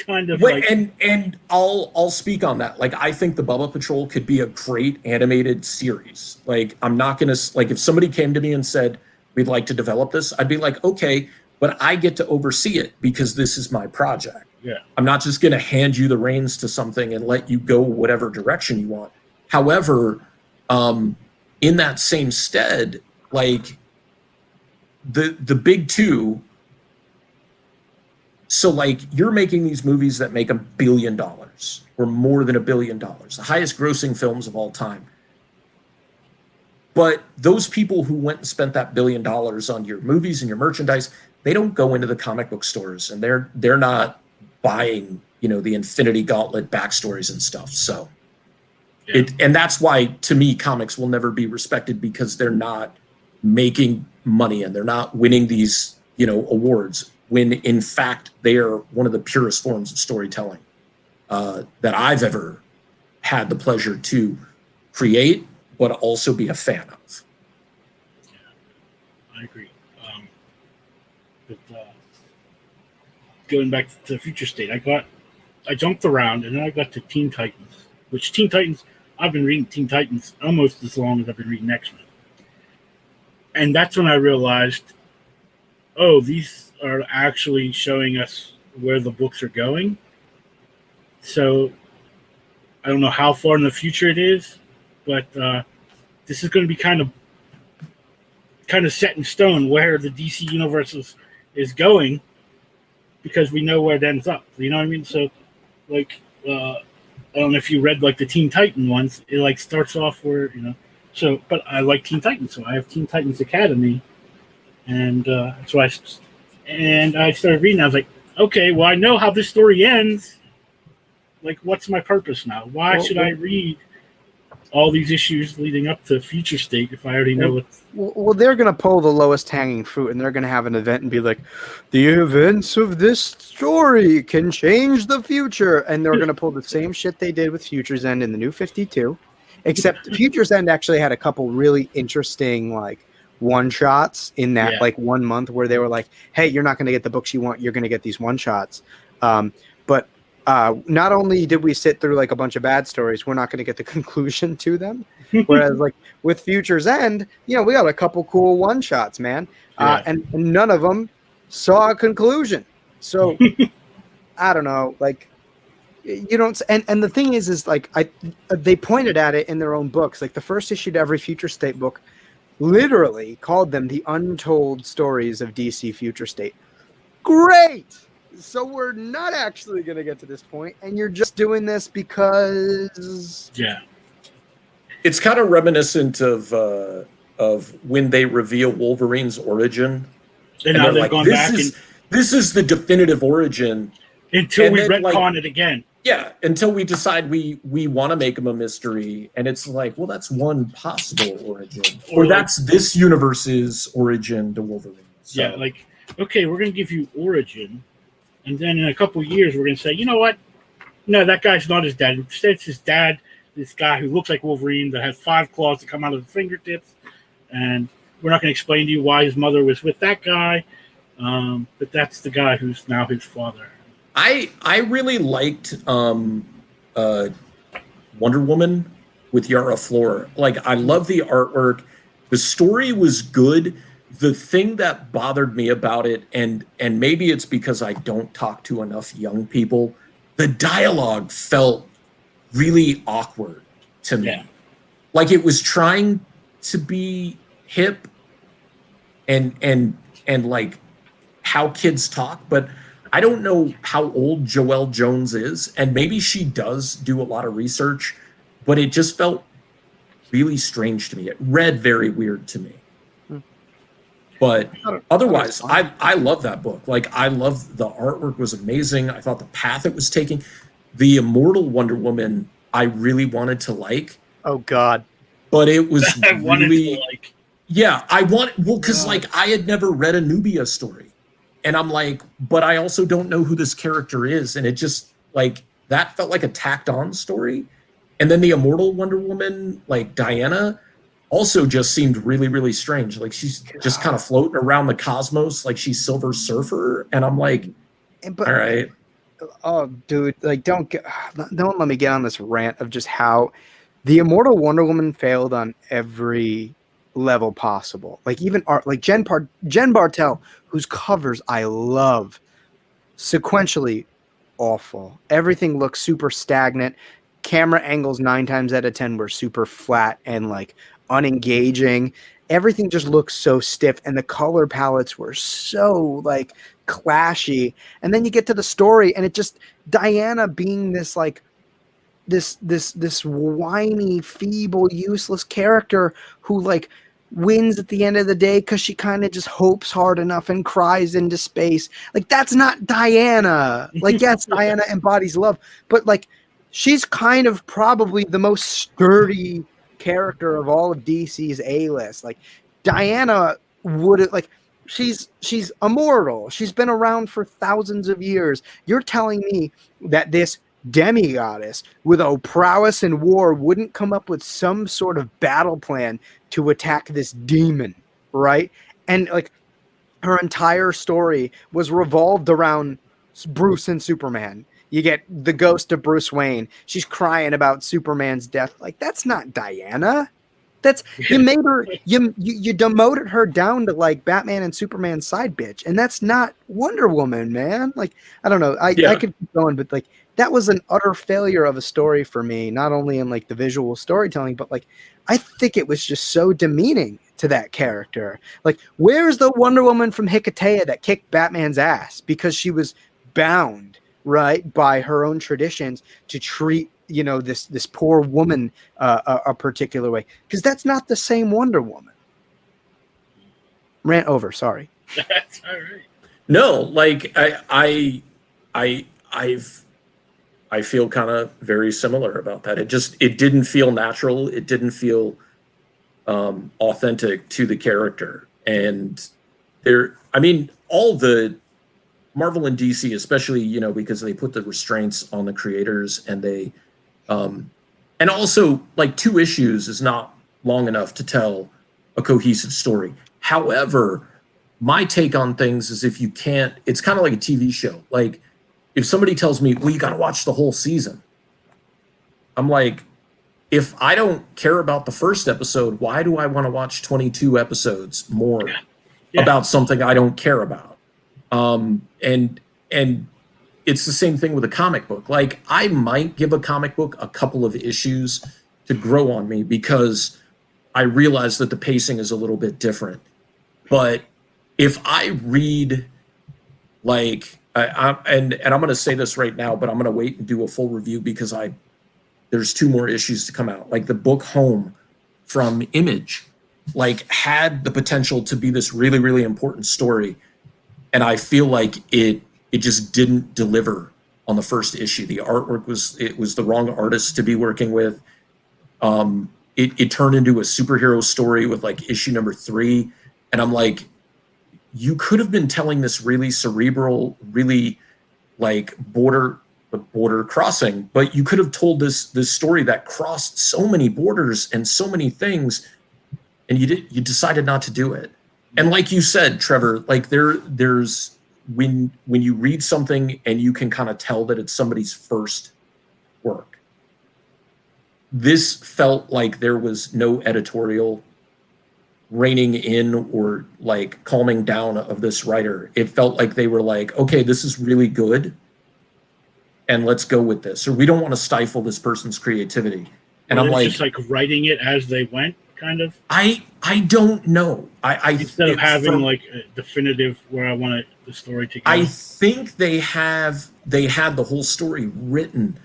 kind of Wait, like and I'll speak on that. Like, I think the Bubba Patrol could be a great animated series. Like, I'm not gonna like, if somebody came to me and said we'd like to develop this, I'd be like, okay, but I get to oversee it because this is my project. yeah. I'm not just gonna hand you the reins to something and let you go whatever direction you want. However, in that same stead, like the big two. So, like, you're making these movies that make $1 billion or more than $1 billion, the highest grossing films of all time. But those people who went and spent that $1 billion on your movies and your merchandise, they don't go into the comic book stores, and they're not buying, the Infinity Gauntlet backstories and stuff. So, and that's why, to me, comics will never be respected, because they're not making money and they're not winning these, awards, when in fact they are one of the purest forms of storytelling that I've ever had the pleasure to create, but also be a fan of. Yeah, I agree. But going back to the Future State, I jumped around, and then I got to Teen Titans, which I've been reading Teen Titans almost as long as I've been reading X-Men. And that's when I realized, oh, these are actually showing us where the books are going. So I don't know how far in the future it is, but this is going to be kind of set in stone where the DC universe is going, because we know where it ends up. You know what I mean? So, like, I don't know if you read like the Teen Titan ones. It like starts off where So, but I like Teen Titans, so I have Teen Titans Academy, and so I started reading. I was like, okay, well, I know how this story ends. Like, what's my purpose now? Why should I read all these issues leading up to Future State if I already know what's... Well, they're going to pull the lowest hanging fruit, and they're going to have an event and be like, the events of this story can change the future. And they're going to pull the same shit they did with Future's End in the New 52, except Future's End actually had a couple really interesting, like, one-shots in that, like, 1 month where they were like, hey, you're not going to get the books you want. You're going to get these one-shots. But not only did we sit through, like, a bunch of bad stories, we're not going to get the conclusion to them. Whereas, like, with Future's End, we got a couple cool one-shots, man. And none of them saw a conclusion. So, I don't know. Like, you don't... And the thing is like, they pointed at it in their own books. Like, the first issue to every Future State book literally called them the untold stories of DC Future State. Great! So we're not actually going to get to this point, and you're just doing this because... Yeah. It's kind of reminiscent of when they reveal Wolverine's origin. And now they've gone back this is the definitive origin. Until we retcon it again. Yeah, until we decide we want to make him a mystery, and it's like, well, that's one possible origin, or that's this universe's origin to Wolverine. So. Yeah, like, okay, we're going to give you origin, and then in a couple of years, we're going to say, you know what? No, that guy's not his dad. Instead, it's his dad, this guy who looks like Wolverine that has 5 claws that come out of the fingertips, and we're not going to explain to you why his mother was with that guy, but that's the guy who's now his father. I really liked Wonder Woman with Yara Flor. Like, I love the artwork. The story was good. The thing that bothered me about it, and maybe it's because I don't talk to enough young people, the dialogue felt really awkward to me. Yeah. Like, it was trying to be hip and like how kids talk, but I don't know how old Joelle Jones is, and maybe she does do a lot of research, but it just felt really strange to me. It read very weird to me. But otherwise, I love that book. Like, I love the artwork was amazing. I thought the path it was taking. The Immortal Wonder Woman, I really wanted to like. Oh, God. But it was I wanted to like. Yeah, because like I had never read a Nubia story. And I'm like, but I also don't know who this character is. And it just, like, that felt like a tacked on story. And then the Immortal Wonder Woman, like Diana, also just seemed really, really strange. Like, she's just kind of floating around the cosmos like she's Silver Surfer. And I'm like, but All right. oh, dude, like don't let me get on this rant of just how the Immortal Wonder Woman failed on every level possible. Like even art, like Jen Bartel, whose covers I love, sequentially awful. Everything looks super stagnant. Camera angles 9 times out of 10 were super flat and like unengaging. Everything just looks so stiff, and the color palettes were so like clashy. And then you get to the story, and it just Diana being this like this whiny, feeble, useless character who like wins at the end of the day because she kind of just hopes hard enough and cries into space. Like that's not Diana. Like yes, Diana embodies love, but like she's kind of probably the most sturdy character of all of DC's A-list. Like Diana would like she's immortal. She's been around for thousands of years. You're telling me that this demigoddess with a prowess in war wouldn't come up with some sort of battle plan to attack this demon, right? And like her entire story was revolved around Bruce and Superman. You get the ghost of Bruce Wayne. She's crying about Superman's death. Like that's not Diana. That's you made her you demoted her down to like Batman and Superman's side bitch, and that's not Wonder Woman, man. Like I don't know, I could keep going, but like that was an utter failure of a story for me. Not only in like the visual storytelling, but like I think it was just so demeaning to that character. Like where's the Wonder Woman from Hecate that kicked Batman's ass because she was bound right by her own traditions to treat this poor woman a particular way, because that's not the same Wonder Woman. Rant over. Sorry. That's all right. No, like I feel kind of very similar about that. It didn't feel natural. It didn't feel authentic to the character. And all the Marvel and DC, especially, because they put the restraints on the creators, and they and also like 2 issues is not long enough to tell a cohesive story. However, my take on things is if you can't, it's kind of like a TV show. Like if somebody tells me, well, you got to watch the whole season. I'm like, if I don't care about the first episode, why do I want to watch 22 episodes more about something I don't care about? And it's the same thing with a comic book. Like I might give a comic book a couple of issues to grow on me because I realize that the pacing is a little bit different. But if I read like, and I'm going to say this right now, but I'm going to wait and do a full review because there's 2 more issues to come out. Like the book Home from Image, like had the potential to be this really, really important story. And I feel like it just didn't deliver on the first issue. The artwork was the wrong artist to be working with. It turned into a superhero story with like issue number 3. And I'm like, you could have been telling this really cerebral, really like border crossing, but you could have told this story that crossed so many borders and so many things, and you decided not to do it. And like you said, Trevor, like there's when you read something and you can kind of tell that it's somebody's first work. This felt like there was no editorial reining in or like calming down of this writer. It felt like they were like, okay, this is really good, and let's go with this. Or we don't want to stifle this person's creativity. And I'm like, just like writing it as they went, kind of. I don't know. I instead of having like a definitive where I want the story to go. I think they had the whole story written,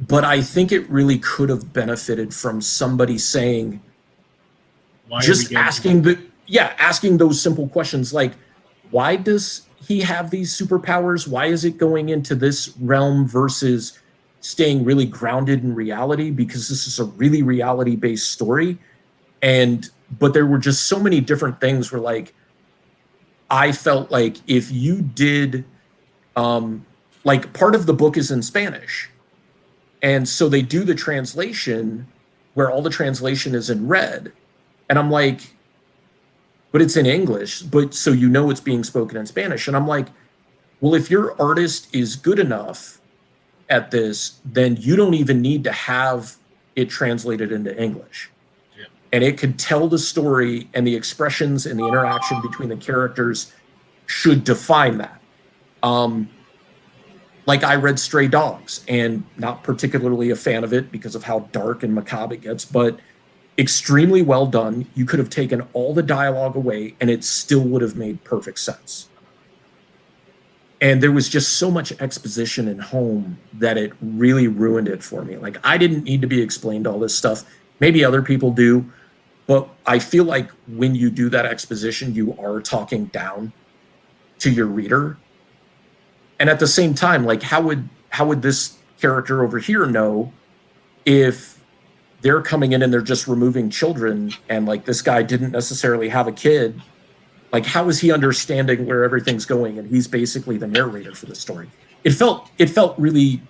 but I think it really could have benefited from somebody saying, just asking those simple questions like, why does he have these superpowers? Why is it going into this realm versus staying really grounded in reality? Because this is a really reality-based story. But there were just so many different things where like, I felt like if you did, like part of the book is in Spanish. And so they do the translation where all the translation is in red. And I'm like, but it's in English, but so it's being spoken in Spanish. And I'm like, well, if your artist is good enough at this, then you don't even need to have it translated into English. Yeah. And it could tell the story, and the expressions and the interaction between the characters should define that. Like I read Stray Dogs, and not particularly a fan of it because of how dark and macabre it gets, but extremely well done. You could have taken all the dialogue away and it still would have made perfect sense. And there was just so much exposition in Home that it really ruined it for me. Like, I didn't need to be explained all this stuff. Maybe other people do, but I feel like when you do that exposition, you are talking down to your reader. And at the same time, like, how would this character over here know if they're coming in and they're just removing children, and like this guy didn't necessarily have a kid? Like, how is he understanding where everything's going? And he's basically the narrator for the story. It felt really,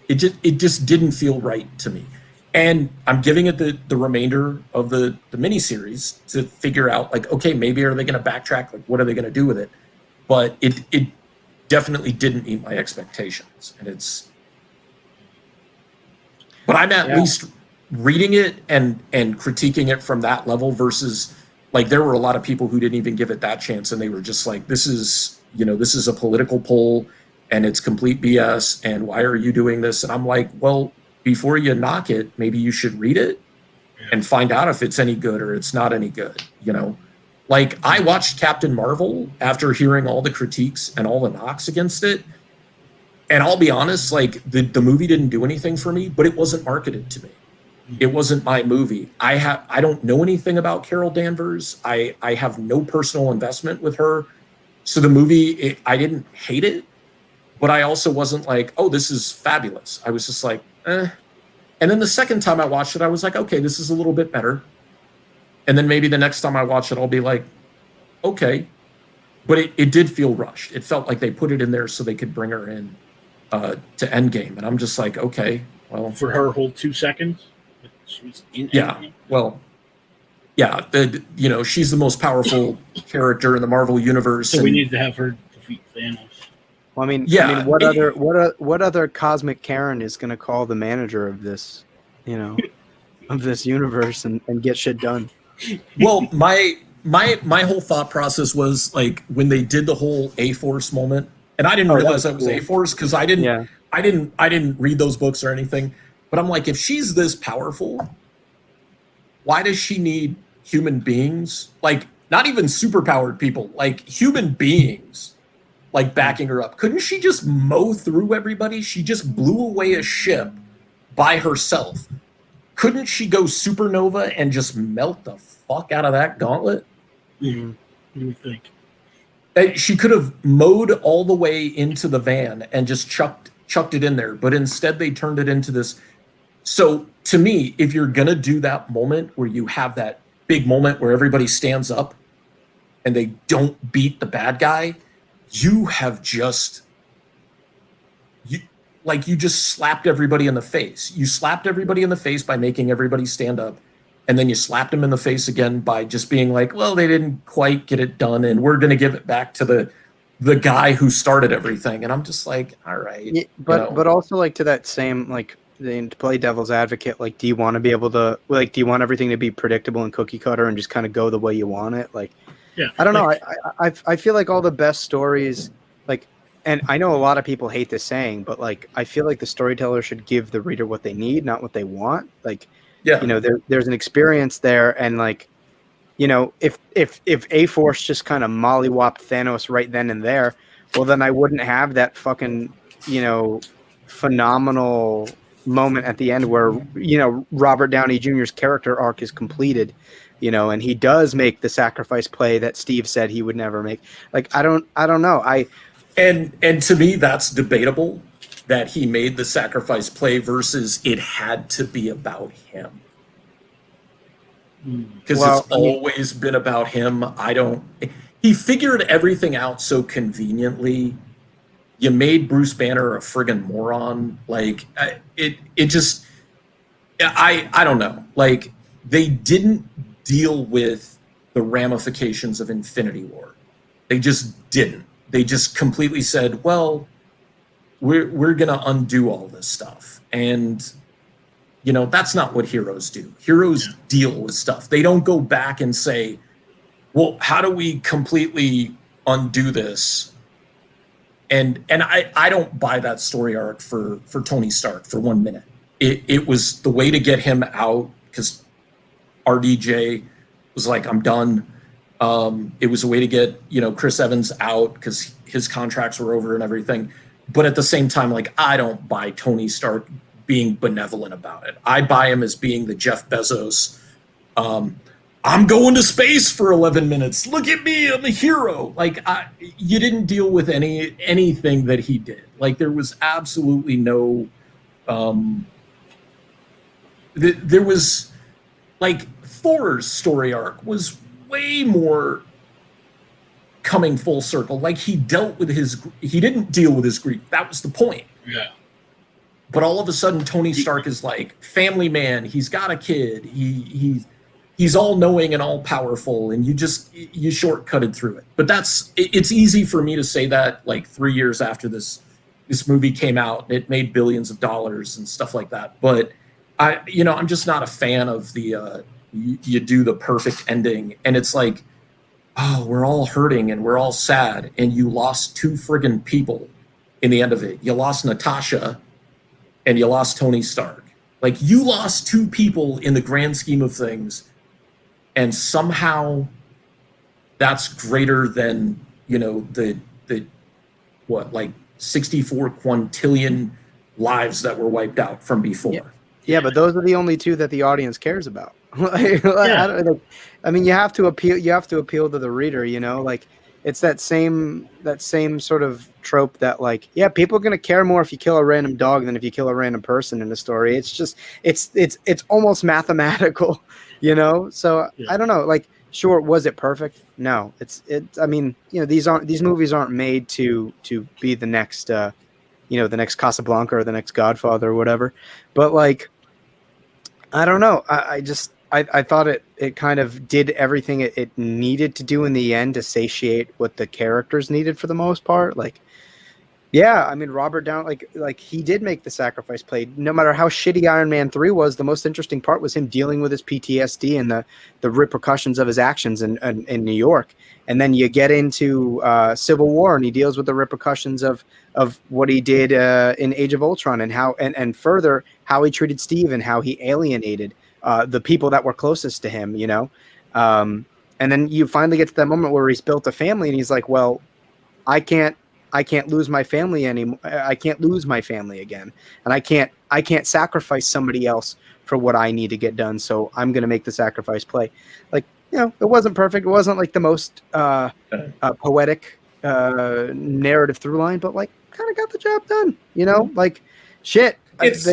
it just didn't feel right to me. And I'm giving it the remainder of the miniseries to figure out, like, okay, maybe are they going to backtrack? Like, what are they going to do with it? But it definitely didn't meet my expectations. And but I'm at least reading it and critiquing it from that level versus, like, there were a lot of people who didn't even give it that chance, and they were just like, this is a political poll and it's complete BS, and why are you doing this? And I'm like, well, before you knock it, maybe you should read it and find out if it's any good or it's not any good, Like, I watched Captain Marvel after hearing all the critiques and all the knocks against it, and I'll be honest, like, the movie didn't do anything for me, but it wasn't marketed to me. It wasn't my movie. I don't know anything about Carol Danvers. I have no personal investment with her. So the movie, I didn't hate it, but I also wasn't like, oh, this is fabulous. I was just like, eh. And then the second time I watched it, I was like, okay, this is a little bit better. And then maybe the next time I watch it, I'll be like, okay. But it did feel rushed. It felt like they put it in there so they could bring her in to Endgame. And I'm just like, okay, well. For her whole 2 seconds? She was in Yeah, well, yeah, she's the most powerful character in the Marvel universe. So we need to have her defeat Thanos. Well, I mean, yeah, what other cosmic Karen is going to call the manager of this, of this universe and get shit done? Well, my whole thought process was, like, when they did the whole A-Force moment, and I didn't realize that was cool. A-Force because I didn't read those books or anything. But I'm like, if she's this powerful, why does she need human beings? Like, not even superpowered people, like human beings, like, backing her up. Couldn't she just mow through everybody? She just blew away a ship by herself. Couldn't she go supernova and just melt the fuck out of that gauntlet? Mm-hmm. You would think. She could have mowed all the way into the van and just chucked it in there. But instead they turned it into this. So to me, if you're going to do that moment where you have that big moment where everybody stands up and they don't beat the bad guy, you have just slapped everybody in the face. You slapped everybody in the face by making everybody stand up. And then you slapped them in the face again by just being like, well, they didn't quite get it done, and we're going to give it back to the guy who started everything. And I'm just like, all right. Yeah, but also, like, to that same, like, to play devil's advocate, like, do you want to be able to, like, do you want everything to be predictable and cookie cutter and just kind of go the way you want it? Like, yeah, I don't know. I feel like all the best stories, like, and I know a lot of people hate this saying, but, like, I feel like the storyteller should give the reader what they need, not what they want. Like, yeah, there's an experience there, and, like, if A-Force just kind of mollywopped Thanos right then and there, well, then I wouldn't have that fucking, phenomenal moment at the end where, Robert Downey Jr.'s character arc is completed, and he does make the sacrifice play that Steve said he would never make. Like, I don't know. And to me, that's debatable, that he made the sacrifice play versus it had to be about him. Because it's always been about him. He figured everything out so conveniently. You made Bruce Banner a friggin' moron. Like, I don't know. Like, they didn't deal with the ramifications of Infinity War. They just didn't. they just completely said, well, we're gonna undo all this stuff. And that's not what heroes do. Heroes deal with stuff. They don't go back and say, well, how do we completely undo this? And I don't buy that story arc for Tony Stark for 1 minute. It was the way to get him out, because RDJ was like, I'm done. It was a way to get Chris Evans out because his contracts were over and everything. But at the same time, like, I don't buy Tony Stark being benevolent about it. I buy him as being the Jeff Bezos. I'm going to space for 11 minutes. Look at me, I'm a hero. Like, you didn't deal with anything that he did. Like, there was absolutely no. There was, like, Thor's story arc was way more coming full circle. Like, he didn't deal with his grief. That was the point. Yeah. But all of a sudden, Tony Stark is like family man. He's got a kid. He's all knowing and all powerful, and you shortcutted through it. But it's easy for me to say that like 3 years after this movie came out, it made billions of dollars and stuff like that. But I'm just not a fan of the you do the perfect ending, and it's like, oh, we're all hurting and we're all sad, and you lost 2 friggin' people in the end of it. You lost Natasha, and you lost Tony Stark. Like, you lost 2 people in the grand scheme of things, and somehow that's greater than the 64 quintillion lives that were wiped out from before. Yeah, but those are the only 2 that the audience cares about. I mean, you have to appeal to the reader, like, it's that same sort of trope that, like, yeah, people are going to care more if you kill a random dog than if you kill a random person in a story. It's just it's almost mathematical, so I don't know, like, sure, was it perfect? No, I mean, these movies aren't made to be the next the next Casablanca or the next Godfather or whatever, but, like, I don't know. I thought it kind of did everything it needed to do in the end to satiate what the characters needed for the most part. Like, yeah, I mean, Robert Downey, like he did make the sacrifice play. No matter how shitty Iron Man 3 was, the most interesting part was him dealing with his PTSD and the repercussions of his actions in New York. And then you get into Civil War, and he deals with the repercussions of what he did in Age of Ultron, and how and further how he treated Steve and how he alienated the people that were closest to him, and then you finally get to that moment where he's built a family, and he's like, well, I can't lose my family anymore. I can't lose my family again, and I can't sacrifice somebody else for what I need to get done. So I'm going to make the sacrifice play. Like, it wasn't perfect. It wasn't like the most poetic narrative through line, but, like, kind of got the job done. Like, shit. It's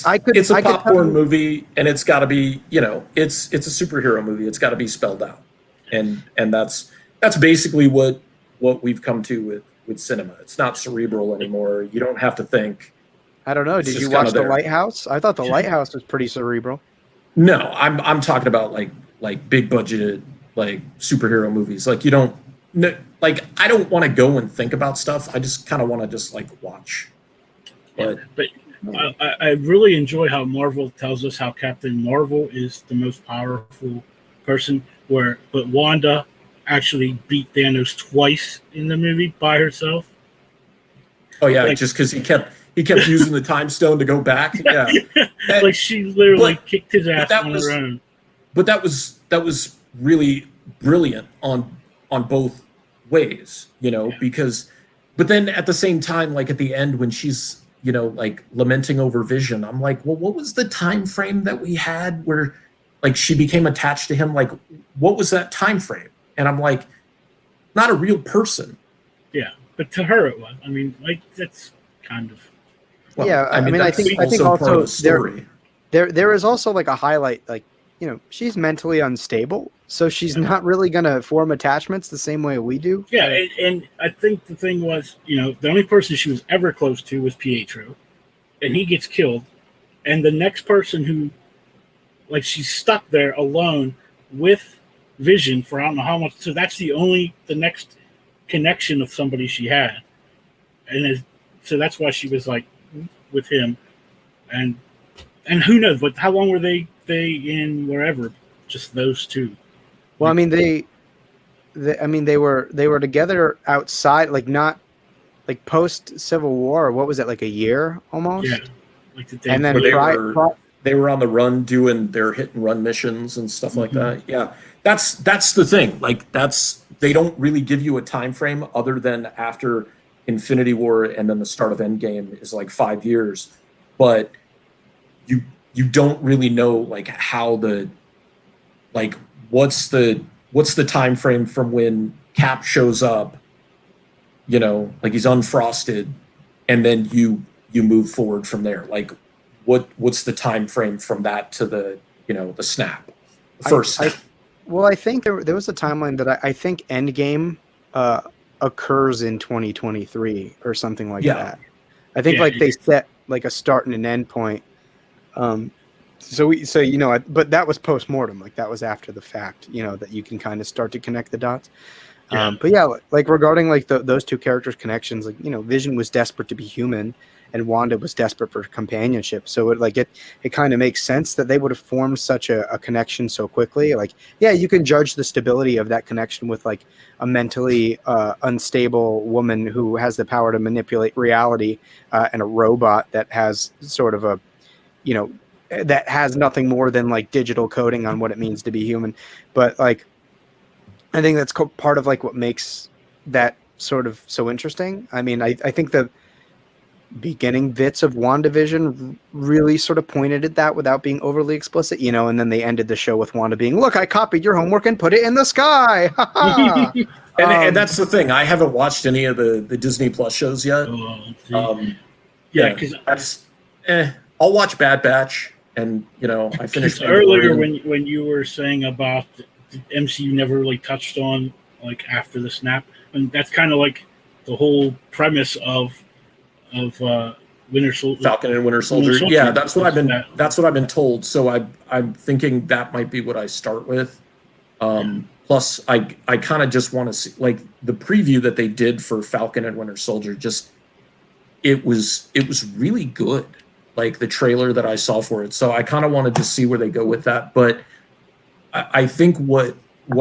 a popcorn movie, and it's got to be, it's a superhero movie. It's got to be spelled out, and that's basically what we've come to with cinema. It's not cerebral anymore. You don't have to think. I don't know. Did you watch The Lighthouse? I thought The Lighthouse was pretty cerebral. No, I'm talking about like big budgeted, like, superhero movies. Like, you don't, like, I don't want to go and think about stuff. I just kind of want to just, like, watch. But I really enjoy how Marvel tells us how Captain Marvel is the most powerful person, but Wanda actually beat Thanos twice in the movie by herself. Oh yeah, just because he kept using the time stone to go back. Yeah, like, she literally kicked his ass on her own. But that was really brilliant on both ways, because. But then at the same time, like, at the end when she's like, lamenting over Vision, I'm like, well, what was the time frame that we had where, like, she became attached to him? Like, what was that time frame? And I'm like, not a real person. Yeah, but to her it was. I mean, like, that's kind of. Well, yeah, I mean, I think also there is also, like, a highlight, like, she's mentally unstable, so she's not really going to form attachments the same way we do. Yeah, and I think the thing was, the only person she was ever close to was Pietro, and he gets killed, and the next person who, like, she's stuck there alone with Vision for I don't know how much. So that's the next connection of somebody she had, so that's why she was like with him, and who knows? But how long were they in wherever? Just those two. Well, I mean they were together outside, like not like post Civil War. What was it, like a year almost? Yeah, like and then they were on the run doing their hit and run missions and stuff like that. Yeah, that's the thing. Like they don't really give you a time frame other than after Infinity War and then the start of Endgame is like 5 years, but you don't really know like how what's the time frame from when Cap shows up, you know, like he's unfrosted, and then you move forward from there. Like what's the time frame from that to the, you know, the snap, the first snap. Well, I think there was a timeline that I think Endgame occurs in 2023 or something like that. I think they set like a start and an end point. So you know, but that was post-mortem, like that was after the fact, you know, that you can kind of start to connect the dots. But yeah, like regarding like those two characters' connections, like, you know, Vision was desperate to be human and Wanda was desperate for companionship. So it kind of makes sense that they would have formed such a connection so quickly. Like, yeah, you can judge the stability of that connection with like a mentally unstable woman who has the power to manipulate reality and a robot that has sort of a, you know, that has nothing more than like digital coding on what it means to be human. But like, I think that's part of like what makes that sort of so interesting. I mean, I think the beginning bits of WandaVision really sort of pointed at that without being overly explicit, you know, and then they ended the show with Wanda being, look, I copied your homework and put it in the sky. And that's the thing. I haven't watched any of the Disney Plus shows yet. Because I'll watch Bad Batch, and you know, I finished earlier when you were saying about the MCU never really touched on like after the snap, and that's kind of like the whole premise of Winter Soldier, Falcon and Winter Soldier. Yeah, that's what I've been told. So I'm thinking that might be what I start with. Plus, I kind of just want to see, like, the preview that they did for Falcon and Winter Soldier. Just it was really good. Like the trailer that I saw for it. So I kind of wanted to see where they go with that. But I think what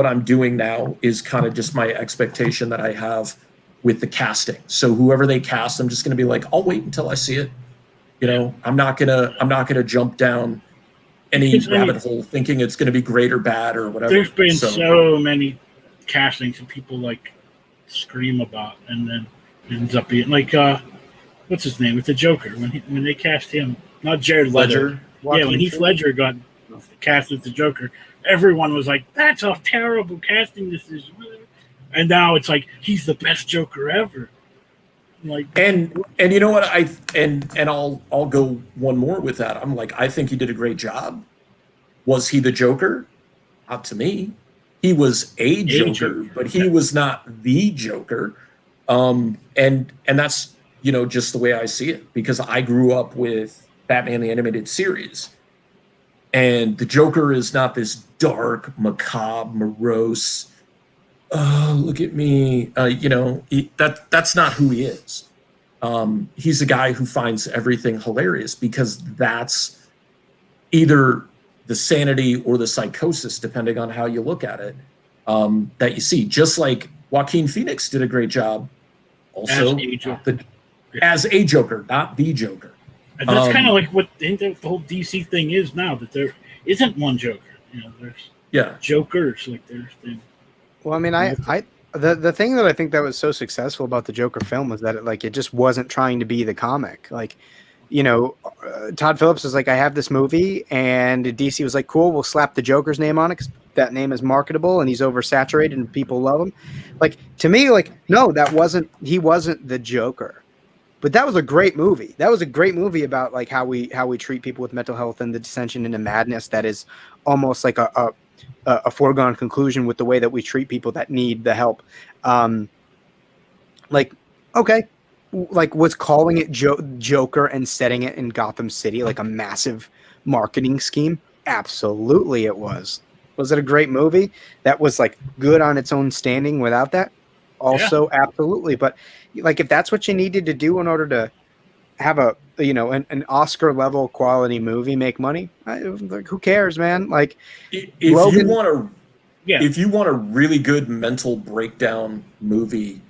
I'm doing now is kind of just my expectation that I have with the casting. So whoever they cast, I'm just going to be like, I'll wait until I see it. You know, I'm not gonna jump down any rabbit hole thinking it's going to be great or bad or whatever. There's been so many castings that people like scream about, and then it ends up being like what's his name with the Joker when they cast him, not Jared Leto. Yeah, when Heath Ledger got cast as the Joker, everyone was like, "That's a terrible casting decision," and now it's like he's the best Joker ever. Like, and you know what, I'll go one more with that. I'm like, I think he did a great job. Was he the Joker? Not to me. He was a Joker, but he was not the Joker. And that's, you know, just the way I see it, because I grew up with Batman the Animated Series, and the Joker is not this dark, macabre, morose, oh, look at me, you know, that's not who he is. He's a guy who finds everything hilarious, because that's either the sanity or the psychosis, depending on how you look at it, that you see. Just like Joaquin Phoenix did a great job also as a Joker, not the Joker. And that's kind of like what the whole DC thing is now, that there isn't one Joker. You know, there's Jokers. Like there's. Well, I mean, the thing that I think that was so successful about the Joker film was that it just wasn't trying to be the comic. Like, you know, Todd Phillips was like, I have this movie, and DC was like, cool, we'll slap the Joker's name on it because that name is marketable and he's oversaturated and people love him. Like, to me, like, no, he wasn't the Joker. But that was a great movie. That was a great movie about like how we treat people with mental health and the descension into madness that is almost like a foregone conclusion with the way that we treat people that need the help. Like, okay, like was calling it Joker and setting it in Gotham City like a massive marketing scheme? Absolutely it was. Was it a great movie that was like good on its own standing without that? also absolutely. But like, if that's what you needed to do in order to have a, an Oscar level quality movie make money, like, who cares, man? Like, If Logan- you want a Yeah. if you want a really good mental breakdown movie,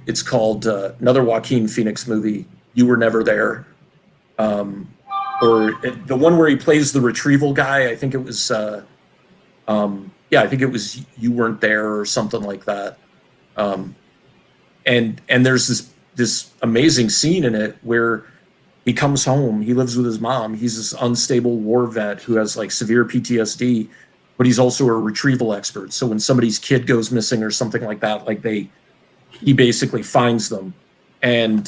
it's called another Joaquin Phoenix movie, You Were Never There, or the one where he plays the retrieval guy. I think it was I think it was You Weren't There or something like that. And there's this amazing scene in it where he comes home, he lives with his mom, he's this unstable war vet who has like severe PTSD, but he's also a retrieval expert. So when somebody's kid goes missing or something like that, like he basically finds them. And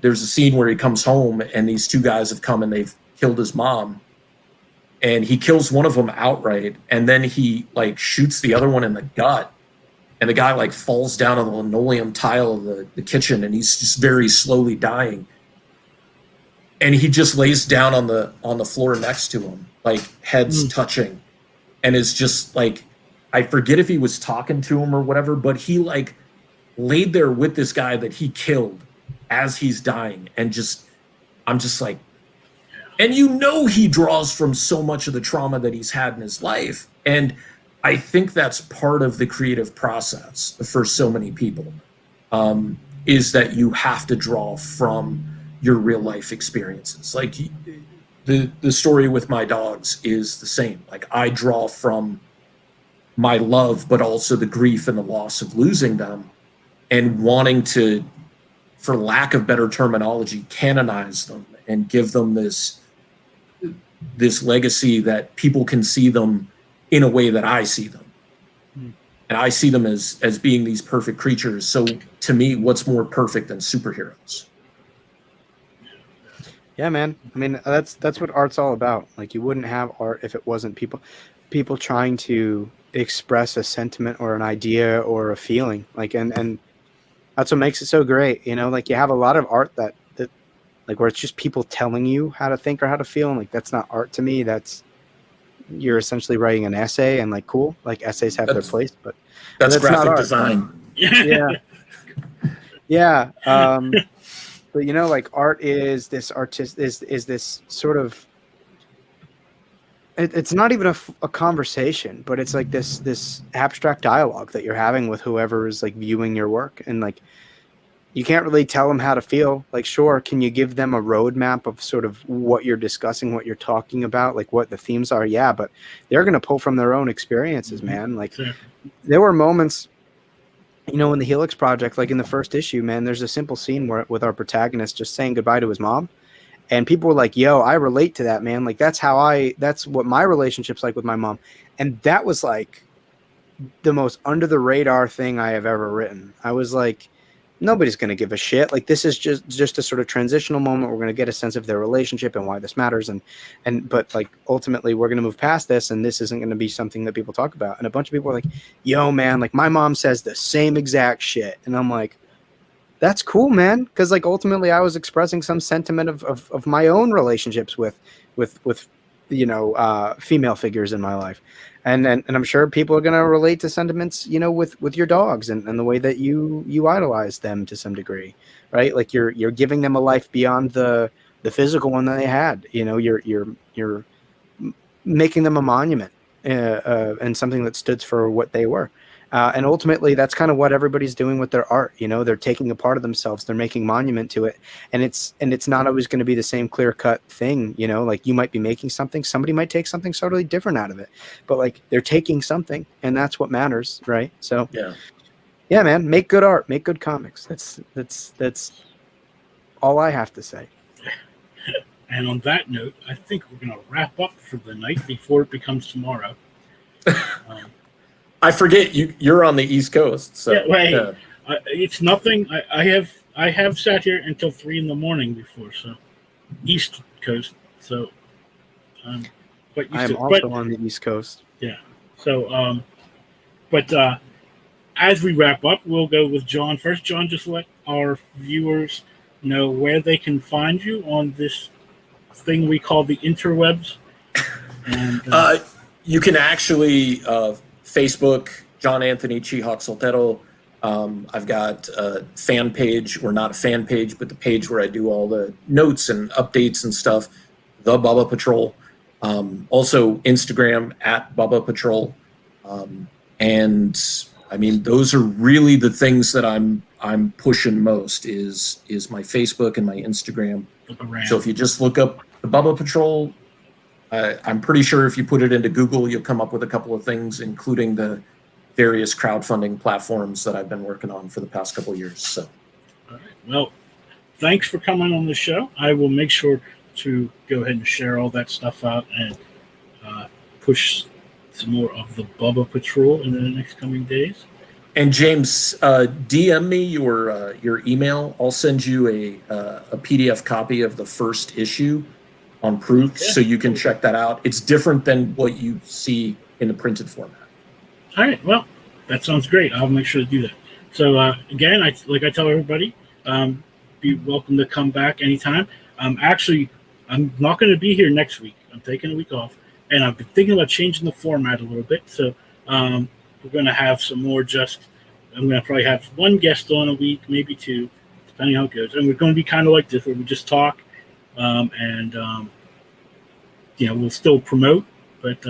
there's a scene where he comes home and these two guys have come and they've killed his mom, and he kills one of them outright, and then he like shoots the other one in the gut, and the guy like falls down on the linoleum tile of the kitchen, and he's just very slowly dying, and he just lays down on the floor next to him, like heads touching, and is just like, I forget if he was talking to him or whatever, but he like laid there with this guy that he killed as he's dying, and I'm just like, and he draws from so much of the trauma that he's had in his life. And I think that's part of the creative process for so many people, is that you have to draw from your real life experiences. Like the story with my dogs is the same. Like, I draw from my love, but also the grief and the loss of losing them, and wanting to, for lack of better terminology, canonize them and give them this legacy that people can see them in a way that I see them. And I see them as being these perfect creatures. So to me, what's more perfect than superheroes? Yeah, man. I mean, that's what art's all about. Like, you wouldn't have art if it wasn't people trying to express a sentiment or an idea or a feeling. Like, and that's what makes it so great. Like, you have a lot of art that like, where it's just people telling you how to think or how to feel, and like, that's not art to me. You're essentially writing an essay, and like, cool, like, essays have their place, but that's not graphic art. design. Yeah. But like, art is this is this sort of, it's not even a conversation, but it's like this abstract dialogue that you're having with whoever is like viewing your work. And like, you can't really tell them how to feel. Like, sure, can you give them a roadmap of sort of what you're discussing, what you're talking about, like what the themes are? Yeah, but they're going to pull from their own experiences, man. Like, there were moments, in the Helix Project, like in the first issue, man, there's a simple scene with our protagonist just saying goodbye to his mom. And people were like, yo, I relate to that, man. Like, that's what my relationship's like with my mom. And that was like the most under the radar thing I have ever written. I was like, nobody's going to give a shit. Like, this is just a sort of transitional moment. We're going to get a sense of their relationship and why this matters. But like, ultimately we're going to move past this, and this isn't going to be something that people talk about. And a bunch of people are like, yo, man, like, my mom says the same exact shit. And I'm like, that's cool, man. Cause like, ultimately I was expressing some sentiment of my own relationships with female figures in my life. And I'm sure people are going to relate to sentiments, with your dogs and the way that you idolize them to some degree, right? Like, you're giving them a life beyond the physical one that they had. You're making them a monument and something that stood for what they were. And ultimately, that's kind of what everybody's doing with their art. They're taking a part of themselves, they're making monument to it, and it's not always going to be the same clear-cut thing. Like, you might be making something, somebody might take something totally different out of it, but like, they're taking something, and that's what matters, right? So yeah, man, make good art, make good comics. That's all I have to say. And on that note, I think we're going to wrap up for the night before it becomes tomorrow. I forget you're on the East Coast, so it's nothing. I have sat here until 3 a.m. before, so East Coast. So I'm quite used I am to it. also on the East Coast. Yeah. So as we wrap up, we'll go with John first. John, just let our viewers know where they can find you on this thing we call the interwebs. And you can actually Facebook, John Anthony Chihak Soltero. I've got a fan page, or not a fan page, but the page where I do all the notes and updates and stuff, the BUBBA Patrol. Also Instagram at BUBBA Patrol. And I mean, those are really the things that I'm pushing most is my Facebook and my Instagram. So if you just look up the BUBBA Patrol, I'm pretty sure if you put it into Google, you'll come up with a couple of things, including the various crowdfunding platforms that I've been working on for the past couple of years. So, all right. Well, thanks for coming on the show. I will make sure to go ahead and share all that stuff out and push some more of the BUBBA Patrol in the next coming days. And James, DM me your email. I'll send you a PDF copy of the first issue on proof, so you can check that out. It's different than what you see in the printed format. All right. Well, that sounds great. I'll make sure to do that. So again, like I tell everybody, be welcome to come back anytime. Actually, I'm not going to be here next week. I'm taking a week off, and I've been thinking about changing the format a little bit. So we're going to have some more. I'm going to probably have one guest on a week, maybe two, depending how it goes. And we're going to be kind of like this, where we just talk, and we'll still promote, but.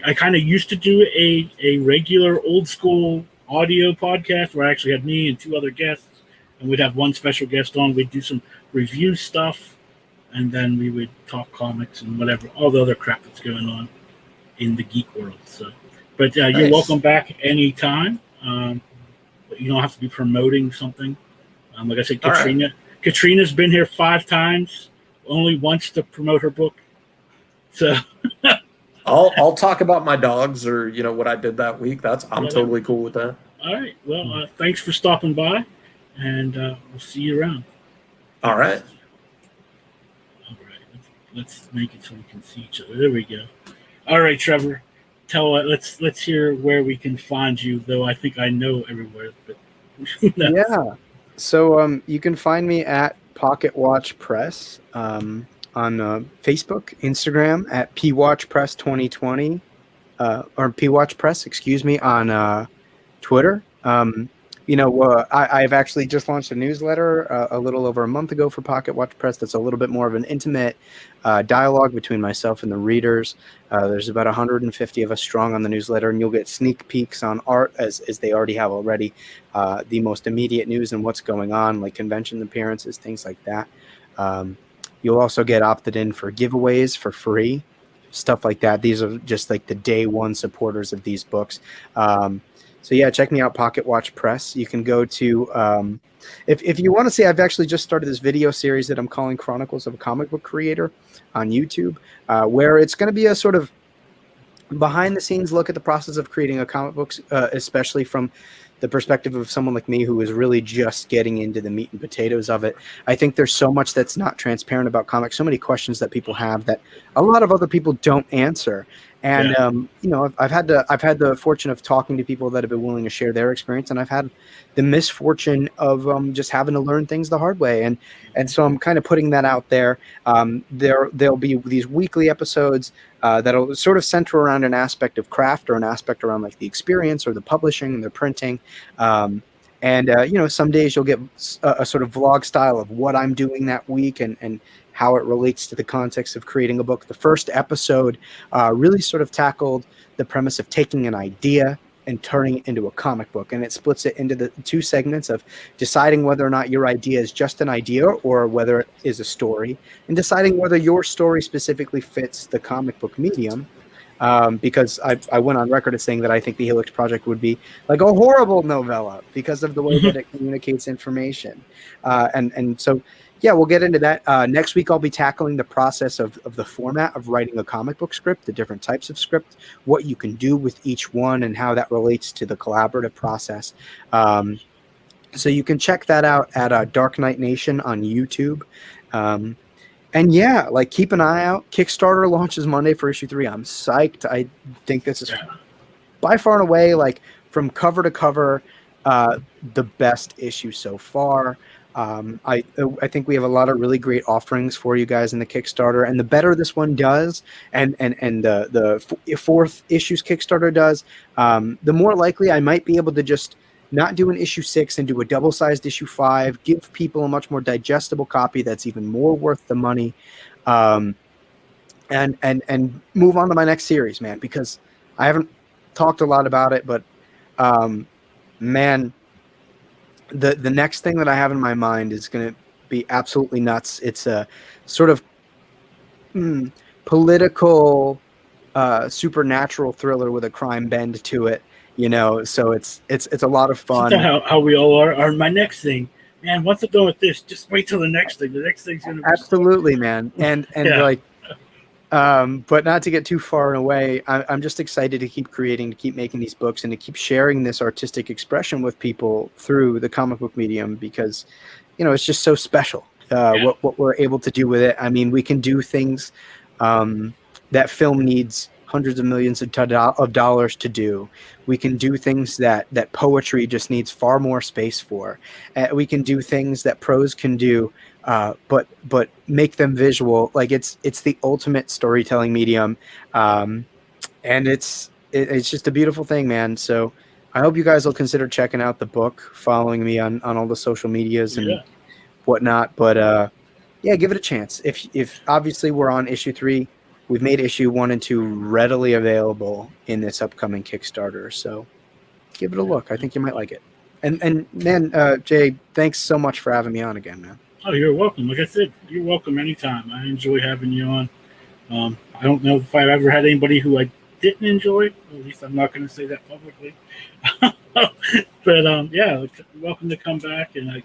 I kind of used to do a regular old school audio podcast where I actually had me and two other guests, and we'd have one special guest on. We'd do some review stuff, and then we would talk comics and whatever, all the other crap that's going on in the geek world. So, but Nice. You're welcome back anytime. But you don't have to be promoting something. Like I said, Katrina's been here 5 times, only once to promote her book. So. I'll talk about my dogs or what I did that week. I'm totally cool with that. All right. Well, thanks for stopping by, and we'll see you around. All right. All right. Let's make it so we can see each other. There we go. All right, Trevor. Let's hear where we can find you. Though I think I know everywhere. But yeah. So you can find me at Pocket Watch Press. On Facebook, Instagram at PWatchPress 2020, or PWatchPress, excuse me, on Twitter. I've actually just launched a newsletter a little over a month ago for Pocket Watch Press. That's a little bit more of an intimate dialogue between myself and the readers. There's about 150 of us strong on the newsletter, and you'll get sneak peeks on art as they already have already, the most immediate news and what's going on, like convention appearances, things like that. You'll also get opted in for giveaways for free, stuff like that. These are just like the day one supporters of these books. So yeah, check me out, Pocket Watch Press. You can go to, if you want to see, I've actually just started this video series that I'm calling Chronicles of a Comic Book Creator on YouTube, where it's going to be a sort of behind the scenes look at the process of creating a comic book, especially from the perspective of someone like me who is really just getting into the meat and potatoes of it. I think there's so much that's not transparent about comics, so many questions that people have that a lot of other people don't answer. And I've had the fortune of talking to people that have been willing to share their experience, and I've had the misfortune of just having to learn things the hard way. And so I'm kind of putting that out there. There'll be these weekly episodes that'll sort of center around an aspect of craft or an aspect around like the experience or the publishing and the printing. Some days you'll get a sort of vlog style of what I'm doing that week and how it relates to the context of creating a book. The first episode really sort of tackled the premise of taking an idea and turning it into a comic book. And it splits it into the 2 segments of deciding whether or not your idea is just an idea or whether it is a story, and deciding whether your story specifically fits the comic book medium. Because I went on record as saying that I think the Helix Project would be like a horrible novella because of the way that it communicates information. And so, yeah, we'll get into that. Next week, I'll be tackling the process of the format of writing a comic book script, the different types of script, what you can do with each one, and how that relates to the collaborative process. So you can check that out at Dark Knight Nation on YouTube. And yeah, like keep an eye out. Kickstarter launches Monday for issue 3. I'm psyched. I think this is by far and away, like from cover to cover, the best issue so far. I think we have a lot of really great offerings for you guys in the Kickstarter, and the better this one does, and the fourth issues Kickstarter does, the more likely I might be able to just not do an issue 6 and do a double-sized issue 5, give people a much more digestible copy that's even more worth the money, and move on to my next series, man, because I haven't talked a lot about it, but man, the next thing that I have in my mind is going to be absolutely nuts. It's a sort of political, supernatural thriller with a crime bend to it, you know. So it's a lot of fun. Isn't that how we all are? Or my next thing, man. Once I'm done with this, just wait till the next thing. The next thing's gonna be absolutely, man. And Yeah. like, but not to get too far away, I'm just excited to keep creating, to keep making these books, and to keep sharing this artistic expression with people through the comic book medium, because, you know, it's just so special. What we're able to do with it. I mean, we can do things that film needs hundreds of millions of dollars to do. We can do things that poetry just needs far more space for. We can do things that prose can do, but make them visual. Like it's the ultimate storytelling medium, and it's just a beautiful thing, man. So I hope you guys will consider checking out the book, following me on all the social medias and whatnot. But yeah, give it a chance. If obviously we're on issue 3. We've made issue 1 and 2 readily available in this upcoming Kickstarter, so give it a look. I think you might like it. And man, Jay, thanks so much for having me on again, man. Oh, you're welcome. Like I said, you're welcome anytime. I enjoy having you on. I don't know if I've ever had anybody who I didn't enjoy. At least I'm not going to say that publicly. But yeah, welcome to come back, and I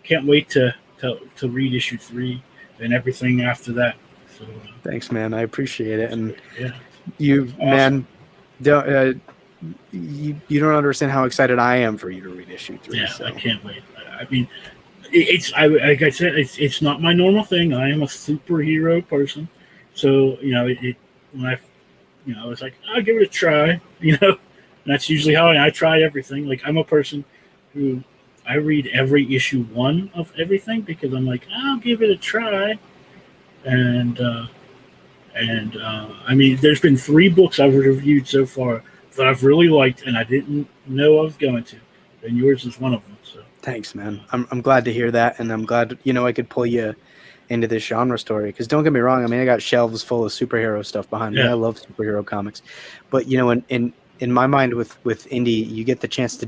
can't wait to read issue 3 and everything after that. So, thanks, man. I appreciate it. And yeah, you, awesome. Man, you don't understand how excited I am for you to read issue 3. Yeah, so. I can't wait. I mean, like I said, it's not my normal thing. I am a superhero person, so you know, when I was like, I'll give it a try. You know, and that's usually how I try everything. Like I'm a person who I read every issue 1 of everything because I'm like, I'll give it a try. And I mean, there's been 3 books I've reviewed so far that I've really liked, and I didn't know I was going to. And yours is one of them. So thanks, man. I'm glad to hear that, and I'm glad I could pull you into this genre story. Because don't get me wrong, I mean, I got shelves full of superhero stuff behind me. I love superhero comics, but you know, in my mind, with indie, you get the chance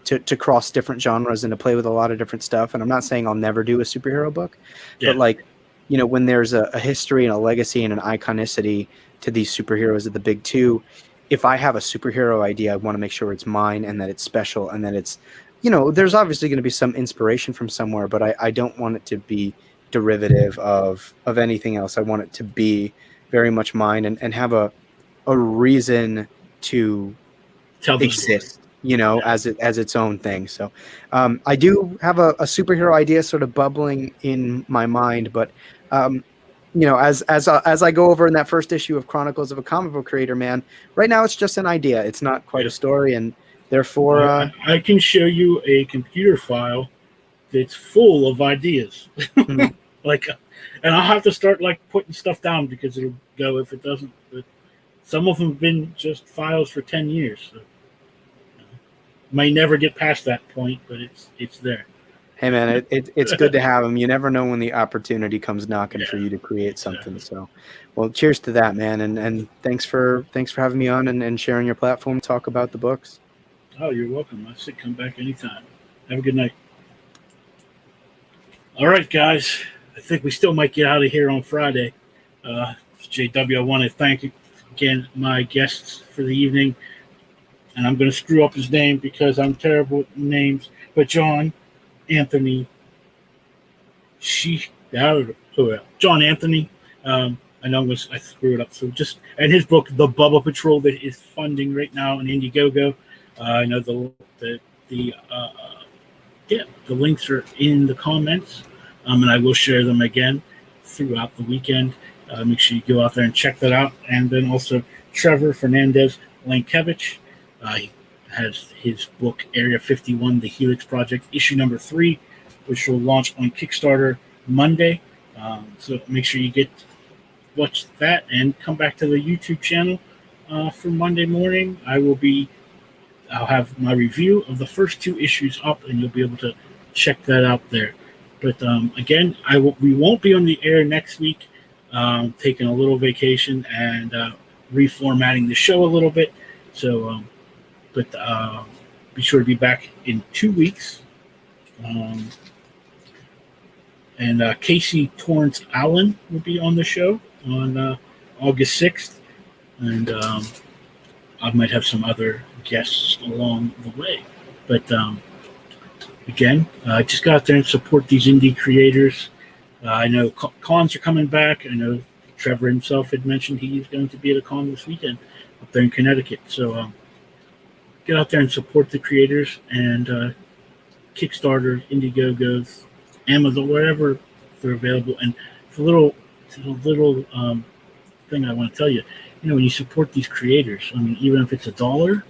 to cross different genres and to play with a lot of different stuff. And I'm not saying I'll never do a superhero book, but like, you know, when there's a history and a legacy and an iconicity to these superheroes of the big 2, if I have a superhero idea, I want to make sure it's mine and that it's special and that it's, you know, there's obviously going to be some inspiration from somewhere, but I don't want it to be derivative of anything else. I want it to be very much mine and have a reason to exist, you know, as its own thing. So I do have a superhero idea sort of bubbling in my mind, but you know, as I go over in that first issue of Chronicles of a Comic Book Creator, man, right now it's just an idea. It's not quite a story, and therefore I can show you a computer file that's full of ideas. Like, and I'll have to start like putting stuff down because it'll go if it doesn't. But some of them have been just files for 10 years. So, may never get past that point, but it's there. Hey man, it's good to have them. You never know when the opportunity comes knocking for you to create something. So, well, cheers to that, man, and thanks for having me on and sharing your platform to talk about the books. Oh, you're welcome. I said come back anytime. Have a good night. All right, guys. I think we still might get out of here on Friday. JW, I want to thank again my guests for the evening. And I'm going to screw up his name because I'm terrible with names. But John Anthony John Anthony. I know I screw it up. So and his book, The BUBBA Patrol, that is funding right now in Indegogo. I know the links are in the comments. And I will share them again throughout the weekend. Make sure you go out there and check that out. And then also Trevor Fernendes-Lenkiewicz. He has his book Area 51, The Helix Project, issue number 3, which will launch on Kickstarter Monday. So make sure you watch that and come back to the YouTube channel for Monday morning. I'll have my review of the first 2 issues up, and you'll be able to check that out there. But again, we won't be on the air next week. Taking a little vacation and reformatting the show a little bit. So, but be sure to be back in 2 weeks. And Casey Torrance Allen will be on the show on August 6th. And I might have some other guests along the way. But again, just go out there and support these indie creators. I know cons are coming back. I know Trevor himself had mentioned he's going to be at a con this weekend up there in Connecticut. So get out there and support the creators and Kickstarter, Indiegogo, Amazon, wherever they're available. And it's a little thing I want to tell you. You know, when you support these creators, I mean, even if it's $1,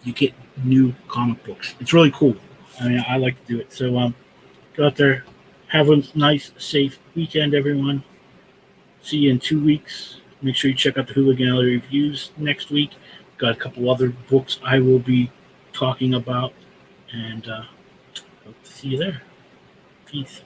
you get new comic books. It's really cool. I mean, I like to do it. So go out there. Have a nice, safe weekend, everyone. See you in 2 weeks. Make sure you check out the Hooligan Alley reviews next week. Got a couple other books I will be talking about. And hope to see you there. Peace.